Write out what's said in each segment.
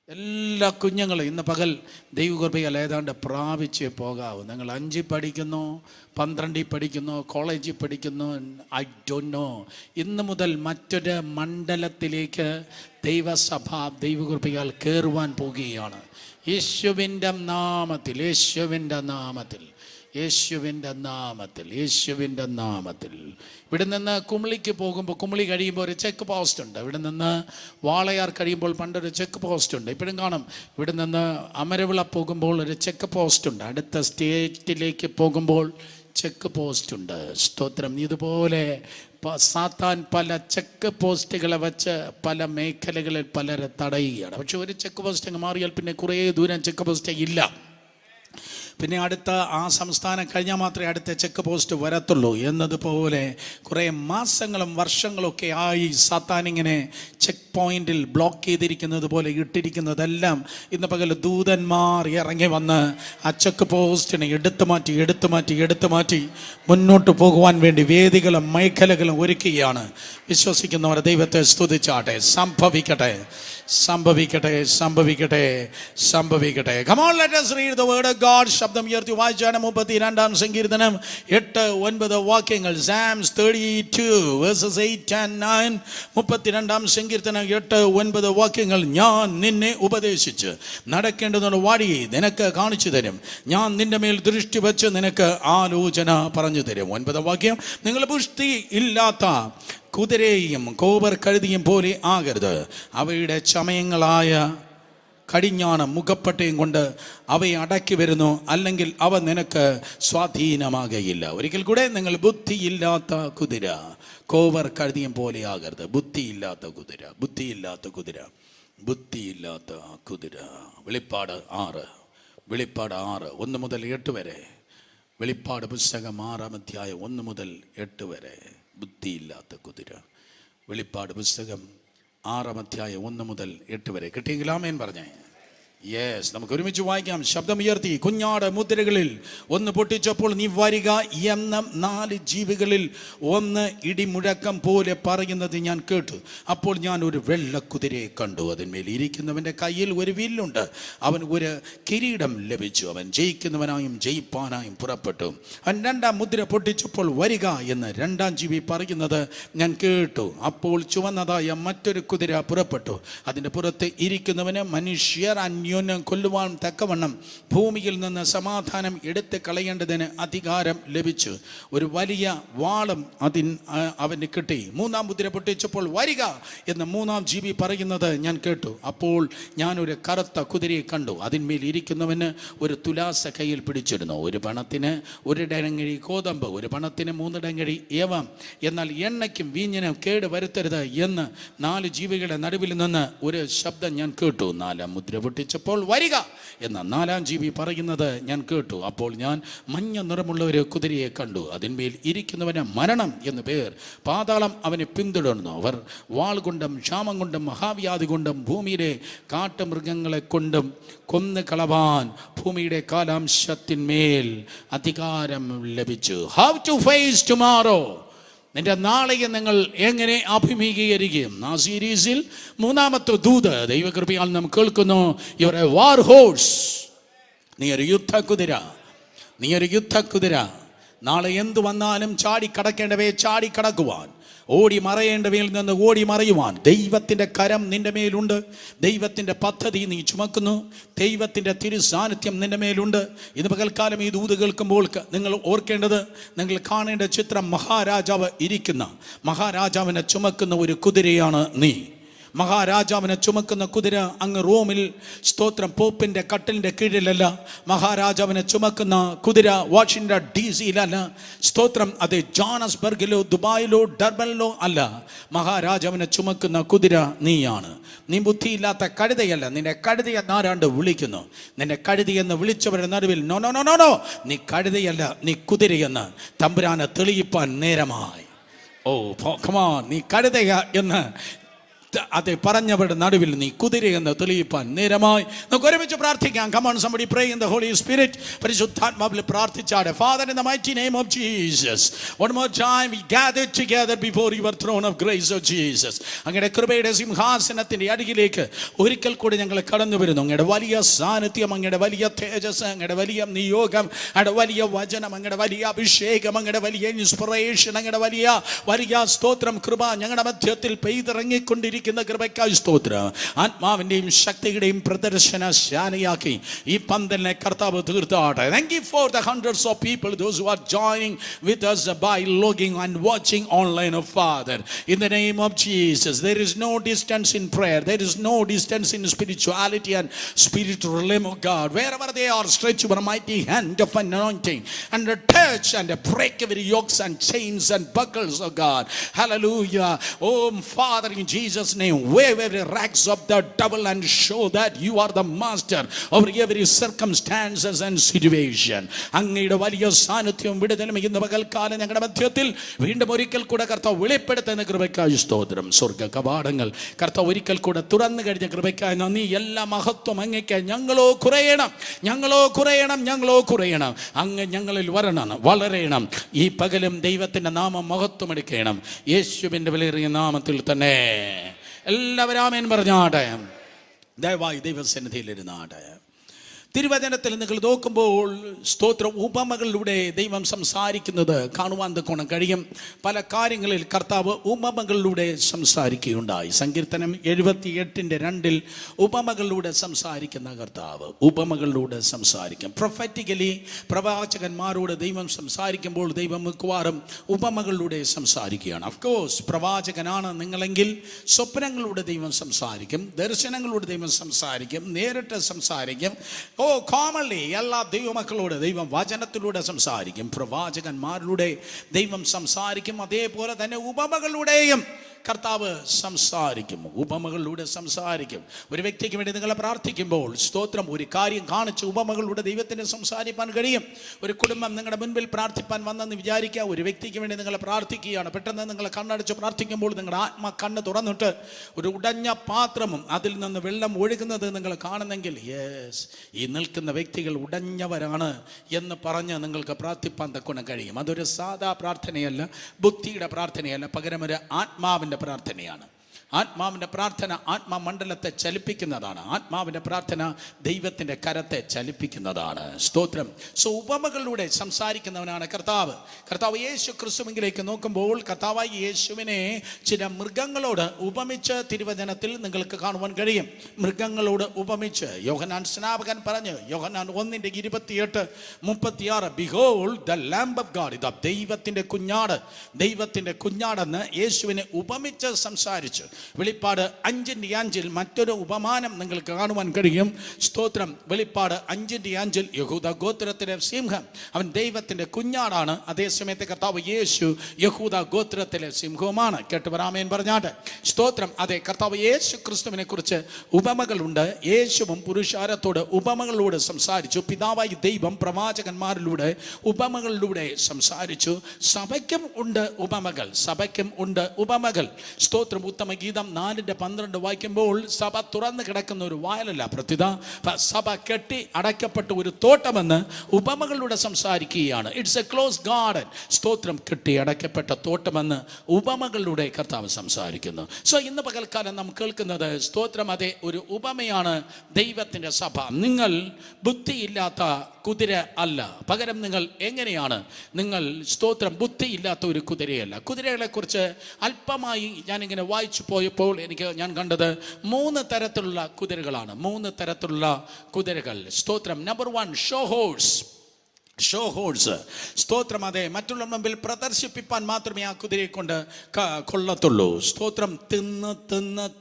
എല്ലാ കുഞ്ഞുങ്ങളും ഇന്ന് പകൽ ദൈവകൃപയാൽ ഏതാണ്ട് പ്രാപിച്ചേ പോകാവൂ. നിങ്ങൾ 5 പഠിക്കുന്നു, 12 പഠിക്കുന്നു, കോളേജിൽ പഠിക്കുന്നു, ഐ ഡോണ്ട് നോ. ഇന്ന് മുതൽ മറ്റൊരു മണ്ഡലത്തിലേക്ക് ദൈവസഭ ദൈവകൃപയാൽ കയറുവാൻ പോകുകയാണ്. യേശുവിൻ്റെ നാമത്തിൽ, യേശുവിൻ്റെ നാമത്തിൽ, യേശുവിൻ്റെ നാമത്തിൽ, യേശുവിൻ്റെ നാമത്തിൽ. ഇവിടെ നിന്ന് കുമളിക്ക് പോകുമ്പോൾ, കുമളി കഴിയുമ്പോൾ ഒരു ചെക്ക് പോസ്റ്റ് ഉണ്ട്. ഇവിടെ നിന്ന് വാളയാർ കഴിയുമ്പോൾ പണ്ടൊരു ചെക്ക് പോസ്റ്റ് ഉണ്ട്, ഇപ്പോഴും കാണും. ഇവിടെ നിന്ന് അമരവിള പോകുമ്പോൾ ഒരു ചെക്ക് പോസ്റ്റ് ഉണ്ട്. അടുത്ത സ്റ്റേറ്റിലേക്ക് പോകുമ്പോൾ ചെക്ക് പോസ്റ്റ് ഉണ്ട്. സ്തോത്രം. ഇതുപോലെ സാത്താൻ പല ചെക്ക് പോസ്റ്റുകളെ വെച്ച് പല മേഖലകളിൽ പലരെ തടയുകയാണ്. പക്ഷെ ഒരു ചെക്ക് പോസ്റ്റ് അങ്ങ് മാറിയാൽ പിന്നെ കുറേ ദൂരം ചെക്ക് പോസ്റ്റ് ഇല്ല. പിന്നെ അടുത്ത ആ സംസ്ഥാനം കഴിഞ്ഞാൽ മാത്രമേ അടുത്ത ചെക്ക് പോസ്റ്റ് വരത്തുള്ളൂ എന്നതുപോലെ കുറേ മാസങ്ങളും വർഷങ്ങളൊക്കെ ആയി സാത്താനിങ്ങനെ ചെക്ക് പോയിന്റിൽ ബ്ലോക്ക് ചെയ്തിരിക്കുന്നത് പോലെ ഇട്ടിരിക്കുന്നതെല്ലാം ഇന്ന് പകൽ ദൂതന്മാർ ഇറങ്ങി വന്ന് ആ ചെക്ക് പോസ്റ്റിനെ എടുത്തു മാറ്റി മുന്നോട്ട് പോകുവാൻ വേണ്ടി വേദികളും മേഖലകളും ഒരുക്കുകയാണ്. വിശ്വസിക്കുന്നവർ ദൈവത്തെ സ്തുതിച്ചാട്ടെ. സംഭവിക്കട്ടെ, സംഭവിക്കട്ടെ, സംഭവിക്കട്ടെ, സംഭവിക്കട്ടെ. Come on, let us read the word of God. ശബ്ദം ഉയർത്തി വായിച്ചാണ് 32-ാം സങ്കീർത്തനം 8-9 വാക്യങ്ങൾ. Psalms 32 verses 8 and 9. 32-ാം സങ്കീർത്തനം 8-9 വാക്യങ്ങൾ. ഞാൻ നിന്നെ ഉപദേശിച്ച് നടക്കേണ്ടതുള്ള വഴി നിനക്ക് കാണിച്ചു തരും. ഞാൻ നിന്റെ മേൽ ദൃഷ്ടി വെച്ച് നിനക്ക് ആലോചന പറഞ്ഞു തരും. 9-ാം വാക്യം. നിങ്ങൾ പുഷ്ടി ഇല്ലാത്ത കുതിരയെയും കോവർ കഴുതിയും പോലെ ആകരുത്. അവയുടെ ചമയങ്ങളായ കടിഞ്ഞാണം മുഖപ്പട്ടയും കൊണ്ട് അവയെ അടക്കി വരുന്നു, അല്ലെങ്കിൽ അവ നിനക്ക് സ്വാധീനമാകയില്ല. ഒരിക്കൽ കൂടെ, നിങ്ങൾ ബുദ്ധിയില്ലാത്ത കുതിര, കോവർ കഴുതിയും പോലെ ആകരുത്. ബുദ്ധിയില്ലാത്ത കുതിര, ബുദ്ധിയില്ലാത്ത കുതിര, ബുദ്ധിയില്ലാത്ത കുതിര. വെളിപ്പാട് 6, വെളിപ്പാട് 6 1 മുതൽ 8 വരെ. വെളിപ്പാട് പുസ്തകം 6-ാം അധ്യായം 1 മുതൽ 8 വരെ. ബുദ്ധിയില്ലാത്ത കുതിര. വെളിപ്പാട് പുസ്തകം 6-ാം അധ്യായം 1 മുതൽ 8 വരെ. കിട്ടിയെങ്കിൽ ആമേൻ പറഞ്ഞേ. യെസ്, നമുക്ക് ഒരുമിച്ച് വായിക്കാം. ശബ്ദം ഉയർത്തി. കുഞ്ഞാട് മുദ്രകളിൽ ഒന്ന് പൊട്ടിച്ചപ്പോൾ നീ വരിക എന്ന 4 ജീവികളിൽ ഒന്ന് ഇടിമുഴക്കം പോലെ പറയുന്നത് ഞാൻ കേട്ടു. അപ്പോൾ ഞാൻ ഒരു വെള്ളക്കുതിരയെ കണ്ടു. അതിന്മേൽ ഇരിക്കുന്നവൻ്റെ കയ്യിൽ ഒരു വില്ലുണ്ട്. അവൻ ഒരു കിരീടം ലഭിച്ചു. അവൻ ജയിക്കുന്നവനായും ജയിപ്പാനായും പുറപ്പെട്ടു. അവൻ 2-ാം മുദ്ര പൊട്ടിച്ചപ്പോൾ വരിക എന്ന് 2-ാം ജീവി പറയുന്നത് ഞാൻ കേട്ടു. അപ്പോൾ ചുവന്നതായ മറ്റൊരു കുതിര പുറപ്പെട്ടു. അതിൻ്റെ പുറത്ത് ഇരിക്കുന്നവന് മനുഷ്യർ കൊല്ലുവാൻ തക്കവണ്ണം ഭൂമിയിൽ നിന്ന് സമാധാനം എടുത്ത് കളയേണ്ടതിന് അധികാരം ലഭിച്ചു. ഒരു വലിയ വാളും അവന് കിട്ടി. 3-ാം മുദ്ര പൊട്ടിച്ചപ്പോൾ വരിക എന്ന് 3-ാം ജീവി പറയുന്നത് ഞാൻ കേട്ടു. അപ്പോൾ ഞാനൊരു കറുത്ത കുതിരയെ കണ്ടു. അതിന്മേൽ ഇരിക്കുന്നവന് ഒരു തുലാസ കയ്യിൽ പിടിച്ചിരുന്നു. ഒരു പണത്തിന് 1 ഡങ്കഴി ഗോതമ്പ്, ഒരു പണത്തിന് 3 ഡങ്കഴി യവം. എന്നാൽ എണ്ണയ്ക്കും വീഞ്ഞിനും കേട് വരുത്തരുത് എന്ന് 4 ജീവികളുടെ നടുവിൽ നിന്ന് ഒരു ശബ്ദം ഞാൻ കേട്ടു. 4-ാം മുദ്ര പൊട്ടിച്ചപ്പോൾ വരിക എന്ന 4-ാം ജീവി പറയുന്നത് ഞാൻ കേട്ടു. അപ്പോൾ ഞാൻ മഞ്ഞ നിറമുള്ള ഒരു കുതിരയെ കണ്ടു. അതിന്മേൽ ഇരിക്കുന്നവന് മരണം എന്ന് പേർ. പാതാളം അവനെ പിന്തുടർന്നു. അവർ വാൾ കൊണ്ടും ക്ഷാമം കൊണ്ടും മഹാവ്യാധി കൊണ്ടും ഭൂമിയിലെ കാട്ടുമൃഗങ്ങളെ കൊണ്ടും കൊന്നു കളവാൻ ഭൂമിയുടെ കാലാംശത്തിന്മേൽ അധികാരം ലഭിച്ചു. How to face tomorrow. നിന്റെ നാളെയെ നിങ്ങൾ എങ്ങനെ അഭിമുഖീകരിക്കും? ആ സീരീസിൽ 3-ാമത്തെ ദൂത് ദൈവകൃപയാൽ നാം കേൾക്കുന്നു. Your a war horse. നീ ഒരു യുദ്ധക്കുതിര, നീ ഒരു യുദ്ധക്കുതിര. നാളെ എന്തു വന്നാലും ചാടിക്കടക്കേണ്ടവയെ ചാടിക്കടക്കുവാൻ, ഓടി മറയേണ്ടവയിൽ നിന്ന് ഓടി മറയുവാൻ ദൈവത്തിൻ്റെ കരം നിന്റെ മേലുണ്ട്. ദൈവത്തിൻ്റെ പദ്ധതി നീ ചുമക്കുന്നു. ദൈവത്തിൻ്റെ തിരുസാന്നിധ്യം നിന്റെ മേലുണ്ട്. ഇന്ന് പകൽക്കാലം ഈ ദൂത് കേൾക്കുമ്പോൾ നിങ്ങൾ ഓർക്കേണ്ടത്, നിങ്ങൾ കാണേണ്ട ചിത്രം മഹാരാജാവ് ഇരിക്കുന്ന, മഹാരാജാവിനെ ചുമക്കുന്ന ഒരു കുതിരയാണ് നീ. മഹാരാജാവിനെ ചുമക്കുന്ന കുതിര അങ്ങ് റോമിൽ, സ്തോത്രം, പോപ്പിൻ്റെ കട്ടിലിൻ്റെ കീഴിലല്ല. മഹാരാജാവിനെ ചുമക്കുന്ന കുതിര വാഷിംഗ്ടൺ DC-യിലല്ല. സ്തോത്രം, അത് ജോഹന്നാസ്ബർഗിലോ ദുബായിലോ ഡർബനിലോ അല്ല. മഹാരാജാവിനെ ചുമക്കുന്ന കുതിര നീയാണ്. നീ ബുദ്ധിയില്ലാത്ത കഴുതയല്ല. നിന്നെ കഴുതയെന്നാരാണ്ട് വിളിക്കുന്നു. നിന്നെ കഴുതയെന്ന് വിളിച്ചവരുടെ നടുവിൽ no no no no no, നീ കഴുതയല്ല, നീ കുതിരയെന്ന് തമ്പുരാനെ തെളിയിപ്പാൻ നേരമായി. ഓ കം ഓൺ, നീ കഴുതയ എന്ന് അതെ പറഞ്ഞവരുടെ നടുവിൽ നീ കുതിരയെന്ന് തെളിയിപ്പാൻ നേരമായി. നമുക്ക് ഒരുമിച്ച് പ്രാർത്ഥിക്കാം. Come on, somebody pray in the Holy Spirit. പരിശുദ്ധാത്മാവിൽ പ്രാർത്ഥിച്ചാടെ. Father, in the mighty name of Jesus, one more time we gather together before your throne of grace, oh Jesus. അങ്ങയുടെ കൃപയുടെ സിംഹാസനത്തിന്റെ അരികിലേക്ക് ഒരിക്കൽ കൂടി ഞങ്ങൾ കടന്നു വരുന്നു. അങ്ങയുടെ വലിയ സാന്നിധ്യം, അങ്ങയുടെ വലിയ തേജസ്, അങ്ങയുടെ വലിയ നിയോഗം, അങ്ങയുടെ വലിയ വചനം, അങ്ങയുടെ വലിയ അഭിഷേകം, അങ്ങയുടെ വലിയ ഇൻസ്പിറേഷൻ, അങ്ങയുടെ വലിയ വലിയ സ്തോത്രം കൃപ ഞങ്ങളുടെ മധ്യത്തിൽ പെയ്തിറങ്ങിക്കൊണ്ടിരിക്കുന്ന കൃപയ്ക്കായി സ്തോത്രം. ആത്മാവിൻ്റെയും ശക്തിയുടെയും പ്രദർശനശാലയാക്കി ഈ പന്തലിനെ കർത്താവ് തീർത്താട്ടെ. Thank you for the hundreds of people, those who are joining with us by logging and watching online, oh Father. In the name of Jesus, there is no distance in prayer. There is no distance in spirituality and spiritual realm, oh God. Wherever they are, stretch your mighty hand of anointing and touch and break every yokes and chains and buckles, oh God. Hallelujah. Oh Father, in Jesus' name, wave every rags of the devil and show that you are the master over every circumstances and situation. അങ്ങയുടെ വലിയ സാന്നിധ്യവും വിടുതലും ഇന്ന് പകൽക്കാലം ഞങ്ങളുടെ മധ്യത്തിൽ വീണ്ടും ഒരിക്കൽ കൂടെ കർത്താവ് വെളിപ്പെടുത്തുന്ന കൃപയ്ക്കായി സ്തോത്രം. സ്വർഗ്ഗ കവാടങ്ങൾ കർത്താവ് ഒരിക്കൽ കൂടെ തുറന്നു കഴിഞ്ഞ കൃപയ്ക്കായി നന്ദി. എല്ലാ മഹത്വം അങ്ങയ്ക്കായി. ഞങ്ങളോ കുറയണം, ഞങ്ങളോ കുറയണം, ഞങ്ങളോ കുറയണം. അങ്ങ് ഞങ്ങളിൽ വരണം, വളരണം. ഈ പകലും ദൈവത്തിൻ്റെ നാമം മഹത്വം എടുക്കണം. യേശുവിൻ്റെ വിലയേറിയ നാമത്തിൽ തന്നെ എല്ലാവരും ആമേൻ പറഞ്ഞാട്ടെ. ദയവായി ദൈവസന്നിധിയിലിരുന്നാട്ടെ. തിരുവചനത്തിൽ നിങ്ങൾ നോക്കുമ്പോൾ സ്തോത്ര ഉപമകളിലൂടെ ദൈവം സംസാരിക്കുന്നത് കാണുവാൻ തക്കോണം കഴിയും. പല കാര്യങ്ങളിൽ കർത്താവ് ഉപമകളിലൂടെ സംസാരിക്കുകയുണ്ടായി. സങ്കീർത്തനം 78:2 ഉപമകളിലൂടെ സംസാരിക്കുന്ന കർത്താവ് ഉപമകളിലൂടെ സംസാരിക്കും. പ്രൊഫറ്റിക്കലി പ്രവാചകന്മാരോട് ദൈവം സംസാരിക്കുമ്പോൾ ദൈവം മിക്കവാറും ഉപമകളിലൂടെ സംസാരിക്കുകയാണ്. അഫ്കോഴ്സ് പ്രവാചകനാണ് നിങ്ങളെങ്കിൽ സ്വപ്നങ്ങളിലൂടെ ദൈവം സംസാരിക്കും, ദർശനങ്ങളിലൂടെ ദൈവം സംസാരിക്കും, നേരിട്ട് സംസാരിക്കും. കോമൺലി എല്ലാ ദൈവമക്കളോട് ദൈവം വചനത്തിലൂടെ സംസാരിക്കും, പ്രവാചകന്മാരിലൂടെ ദൈവം സംസാരിക്കും. അതേപോലെ തന്നെ ഉപമകളിലൂടെയും കർത്താവ് സംസാരിക്കും, ഉപമകളിലൂടെ സംസാരിക്കും. ഒരു വ്യക്തിക്ക് വേണ്ടി നിങ്ങൾ പ്രാർത്ഥിക്കുമ്പോൾ സ്തോത്രം ഒരു കാര്യം കാണിച്ച് ഉപമകളിലൂടെ ദൈവത്തിന് സംസാരിപ്പാൻ കഴിയും. ഒരു കുടുംബം നിങ്ങളുടെ മുൻപിൽ പ്രാർത്ഥിപ്പാൻ വന്നെന്ന് വിചാരിക്കുക. ഒരു വ്യക്തിക്ക് വേണ്ടി നിങ്ങൾ പ്രാർത്ഥിക്കുകയാണ്. പെട്ടെന്ന് നിങ്ങൾ കണ്ണടച്ച് പ്രാർത്ഥിക്കുമ്പോൾ നിങ്ങളുടെ ആത്മ കണ്ണ് തുറന്നിട്ട് ഒരു ഉടഞ്ഞ പാത്രവും അതിൽ നിന്ന് വെള്ളം ഒഴുകുന്നത് നിങ്ങൾ കാണുന്നെങ്കിൽ യെസ്, ഈ നിൽക്കുന്ന വ്യക്തികൾ ഉടഞ്ഞവരാണ് എന്ന് പറഞ്ഞ് നിങ്ങൾക്ക് പ്രാർത്ഥിപ്പാൻ തക്കണം കഴിയും. അതൊരു സാധാ പ്രാർത്ഥനയല്ല, ബുദ്ധിയുടെ പ്രാർത്ഥനയല്ല, പകരം ഒരു ആത്മാവിൻ്റെ പ്രാർത്ഥനയാണ്. ആത്മാവിൻ്റെ പ്രാർത്ഥന ആത്മമണ്ഡലത്തെ ചലിപ്പിക്കുന്നതാണ്. ആത്മാവിൻ്റെ പ്രാർത്ഥന ദൈവത്തിൻ്റെ കരത്തെ ചലിപ്പിക്കുന്നതാണ്. സ്തോത്രം. സോ ഉപമകളിലൂടെ സംസാരിക്കുന്നവനാണ് കർത്താവ്. കർത്താവ് യേശു ക്രിസ്തുവിലേക്ക് നോക്കുമ്പോൾ കർത്താവായ യേശുവിനെ ചില മൃഗങ്ങളോട് ഉപമിച്ച് തിരുവചനത്തിൽ നിങ്ങൾക്ക് കാണുവാൻ കഴിയും. മൃഗങ്ങളോട് ഉപമിച്ച് യോഹന്നാൻ സ്നാപകൻ പറഞ്ഞു, യോഹന്നാൻ 1:28-36, behold the lamb of God, ഇതാ ദൈവത്തിൻ്റെ കുഞ്ഞാട്, ദൈവത്തിൻ്റെ കുഞ്ഞാടെന്ന് യേശുവിനെ ഉപമിച്ച് സംസാരിച്ചു. വെളിപ്പാട് 5:5 മറ്റൊരു ഉപമാനം നിങ്ങൾക്ക് കാണുവാൻ കഴിയും. സ്തോത്രം. വെളിപ്പാട് 5:5 യഹൂദ ഗോത്രത്തിലെ സിംഹം, അവൻ ദൈവത്തിൻ്റെ കുഞ്ഞാടാണ്. അതേസമയത്ത് കർത്താവ് യേശു യഹൂദ ഗോത്രത്തിലെ സിംഹവുമാണ്. കേട്ടുപറാമേൻ പറഞ്ഞാട്ട് സ്തോത്രം. അതെ, കർത്താവ് യേശു ക്രിസ്തുവിനെ കുറിച്ച് ഉപമകളുണ്ട്. യേശുവും പുരുഷാരത്തോട് ഉപമകളിലൂടെ സംസാരിച്ചു. പിതാവായി ദൈവം പ്രവാചകന്മാരിലൂടെ ഉപമകളിലൂടെ സംസാരിച്ചു. സഭയ്ക്കും ഉണ്ട് ഉപമകൾ, സഭയ്ക്കും ഉണ്ട് ഉപമകൾ. സ്തോത്രം. ഉത്തമഗീതം 4:12 വായിക്കുമ്പോൾ സഭ തുറന്നു കിടക്കുന്ന ഒരു വയലല്ല, പ്രത്യുത സഭ കെട്ടി അടയ്ക്കപ്പെട്ട ഒരു തോട്ടമെന്ന് ഉപമകളിലൂടെ സംസാരിക്കുകയാണ്. It's A close garden. സ്തോത്രം. കെട്ടി അടയ്ക്കപ്പെട്ട തോട്ടമെന്ന് ഉപമകളിലൂടെ കർത്താവ് സംസാരിക്കുന്നു. സോ ഇന്ന് പകൽക്കാലം നാം കേൾക്കുന്നത് സ്തോത്രം, അതെ, ഒരു ഉപമയാണ് ദൈവത്തിൻ്റെ സഭ. നിങ്ങൾ ബുദ്ധിയില്ലാത്ത കുതിര അല്ല, പകരം നിങ്ങൾ എങ്ങനെയാണ്, നിങ്ങൾ സ്തോത്രം ബുദ്ധിയില്ലാത്ത ഒരു കുതിരയല്ല. കുതിരകളെ കുറിച്ച് അല്പമായി ഞാനിങ്ങനെ വായിച്ചു പോയപ്പോൾ ഞാൻ കണ്ടത് 3 തരത്തിലുള്ള കുതിരകളാണ്. 3 തരത്തിലുള്ള കുതിരകൾ. സ്തോത്രം. Number 1 show horse. സ്തോത്രം. അതെ, മറ്റുള്ള മുമ്പിൽ പ്രദർശിപ്പിക്കാൻ മാത്രമേ ആ കുതിരയെ കൊണ്ട് കൊള്ളത്തുള്ളൂ. സ്തോത്രം.